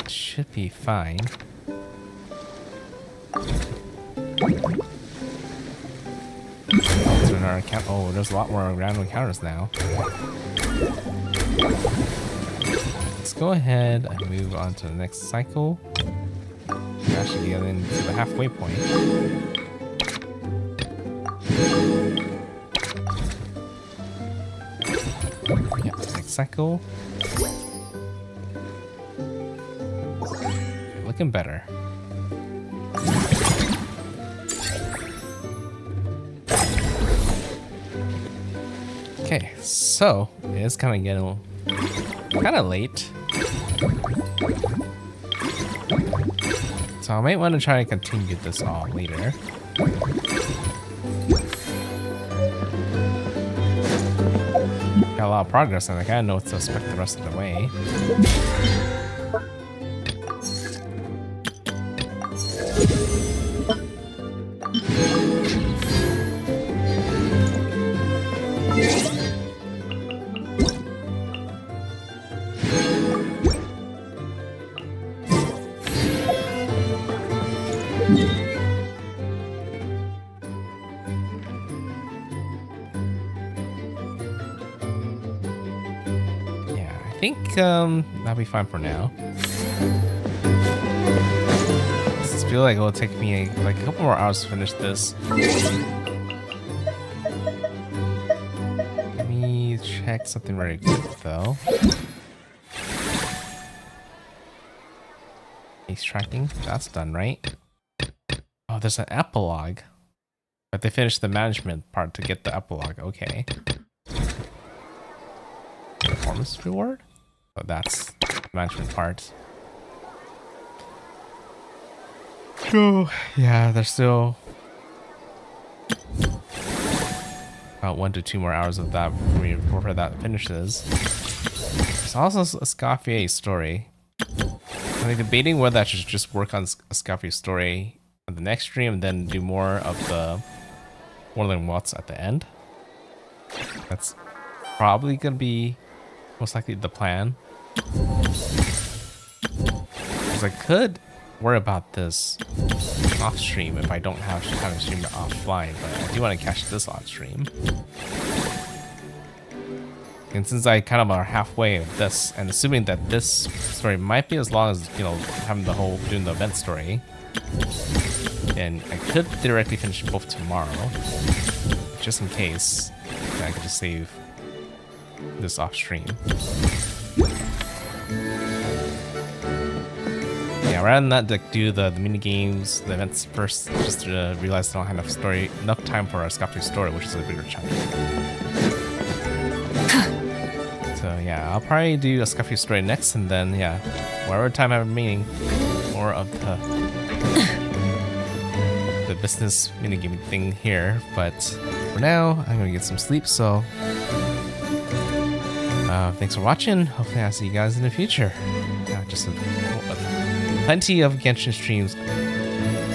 Should be fine. So in our account, oh, there's a lot more random encounters now. Let's go ahead and move on to the next cycle. We're actually getting to the halfway point. Yeah, next cycle. Looking better. Okay, so it's kind of getting kind of late. So I might want to try to continue this all later. Got a lot of progress and I kind of know what to expect the rest of the way. I think that'll be fine for now. I just feel like it will take me like a couple more hours to finish this. Let me check something very quick though. Face tracking, that's done, right? Oh, there's an epilogue. But they finished the management part to get the epilogue, okay. Performance reward? Oh, that's the management part. Oh, yeah, there's still about 1 to 2 more hours of that before that finishes. There's also a Scafier story. I'm debating whether I should just work on a Scafier story on the next stream and then do more of the Whirling Waltz at the end. That's probably gonna be most likely the plan. Because I could worry about this off stream if I don't have time to stream it offline, but I do want to catch this on stream. And since I kind of are halfway of this, and assuming that this story might be as long as, you know, having the whole doing the event story, and I could theoretically finish both tomorrow, just in case. I could just save this off stream. Yeah, rather than not like, do the mini games, the events first, just to realize I don't have enough time for a Scoffy story, which is a bigger chunk. So yeah, I'll probably do a Scuffy story next, and then yeah, whatever time I have remaining, more of the business minigame thing here. But for now, I'm gonna get some sleep. So thanks for watching. Hopefully, I'll see you guys in the future. Just plenty of Genshin streams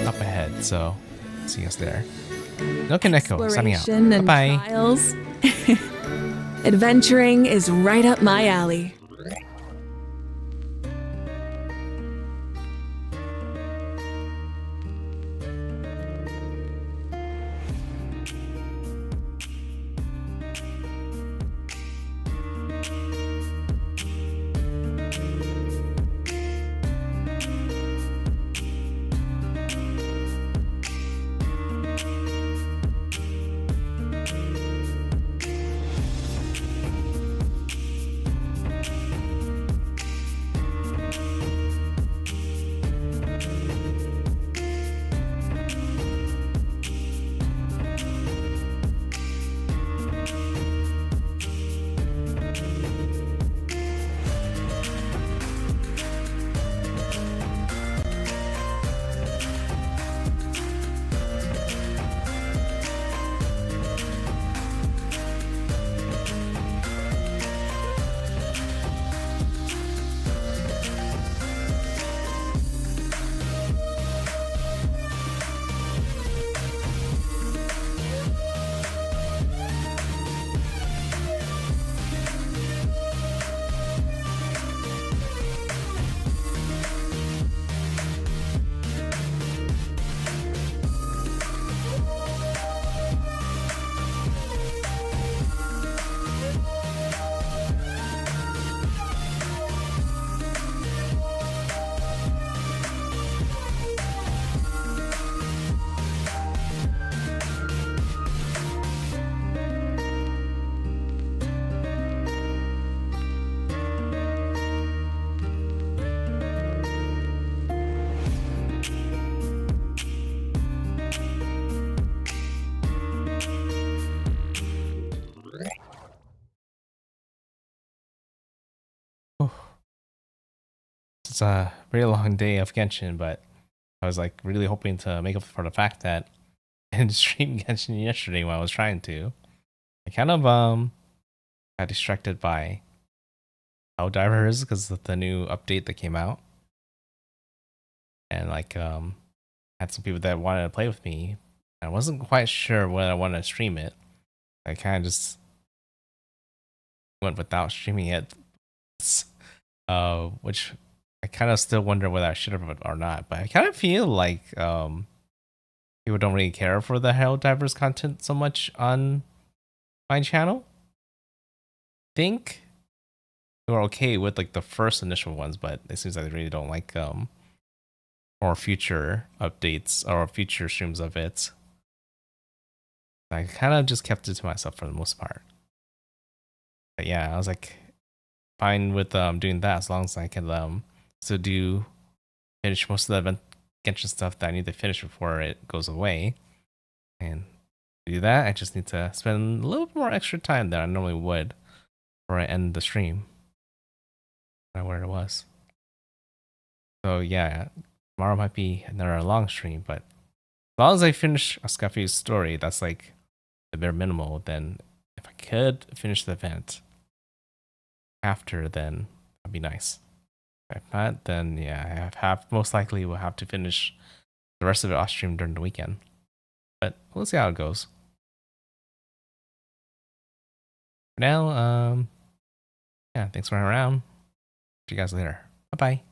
up ahead. So see us there. NoukonNeko signing out. Bye bye. Adventuring is right up my alley. It's a very long day of Genshin, but I was like really hoping to make up for the fact that I didn't stream Genshin yesterday when I was trying to. I kind of got distracted by Helldivers because of the new update that came out, and like had some people that wanted to play with me. I wasn't quite sure whether I wanted to stream it. I kind of just went without streaming it, which I kind of still wonder whether I should have or not. But I kind of feel like people don't really care for the Helldivers content so much on my channel. I think they were okay with like the first initial ones, but it seems like they really don't like or future updates or future streams of it. I kind of just kept it to myself for the most part. But yeah, I was like fine with doing that as long as I can still finish most of the event Genshin stuff that I need to finish before it goes away. And to do that, I just need to spend a little bit more extra time than I normally would before I end the stream. I don't know where it was. So yeah, tomorrow might be another long stream, but as long as I finish a Scuffy's story, that's like the bare minimal. Then if I could finish the event after, then that'd be nice. If not, then yeah, most likely will have to finish the rest of it off stream during the weekend. But we'll see how it goes. For now, yeah, thanks for hanging around. See you guys later. Bye bye.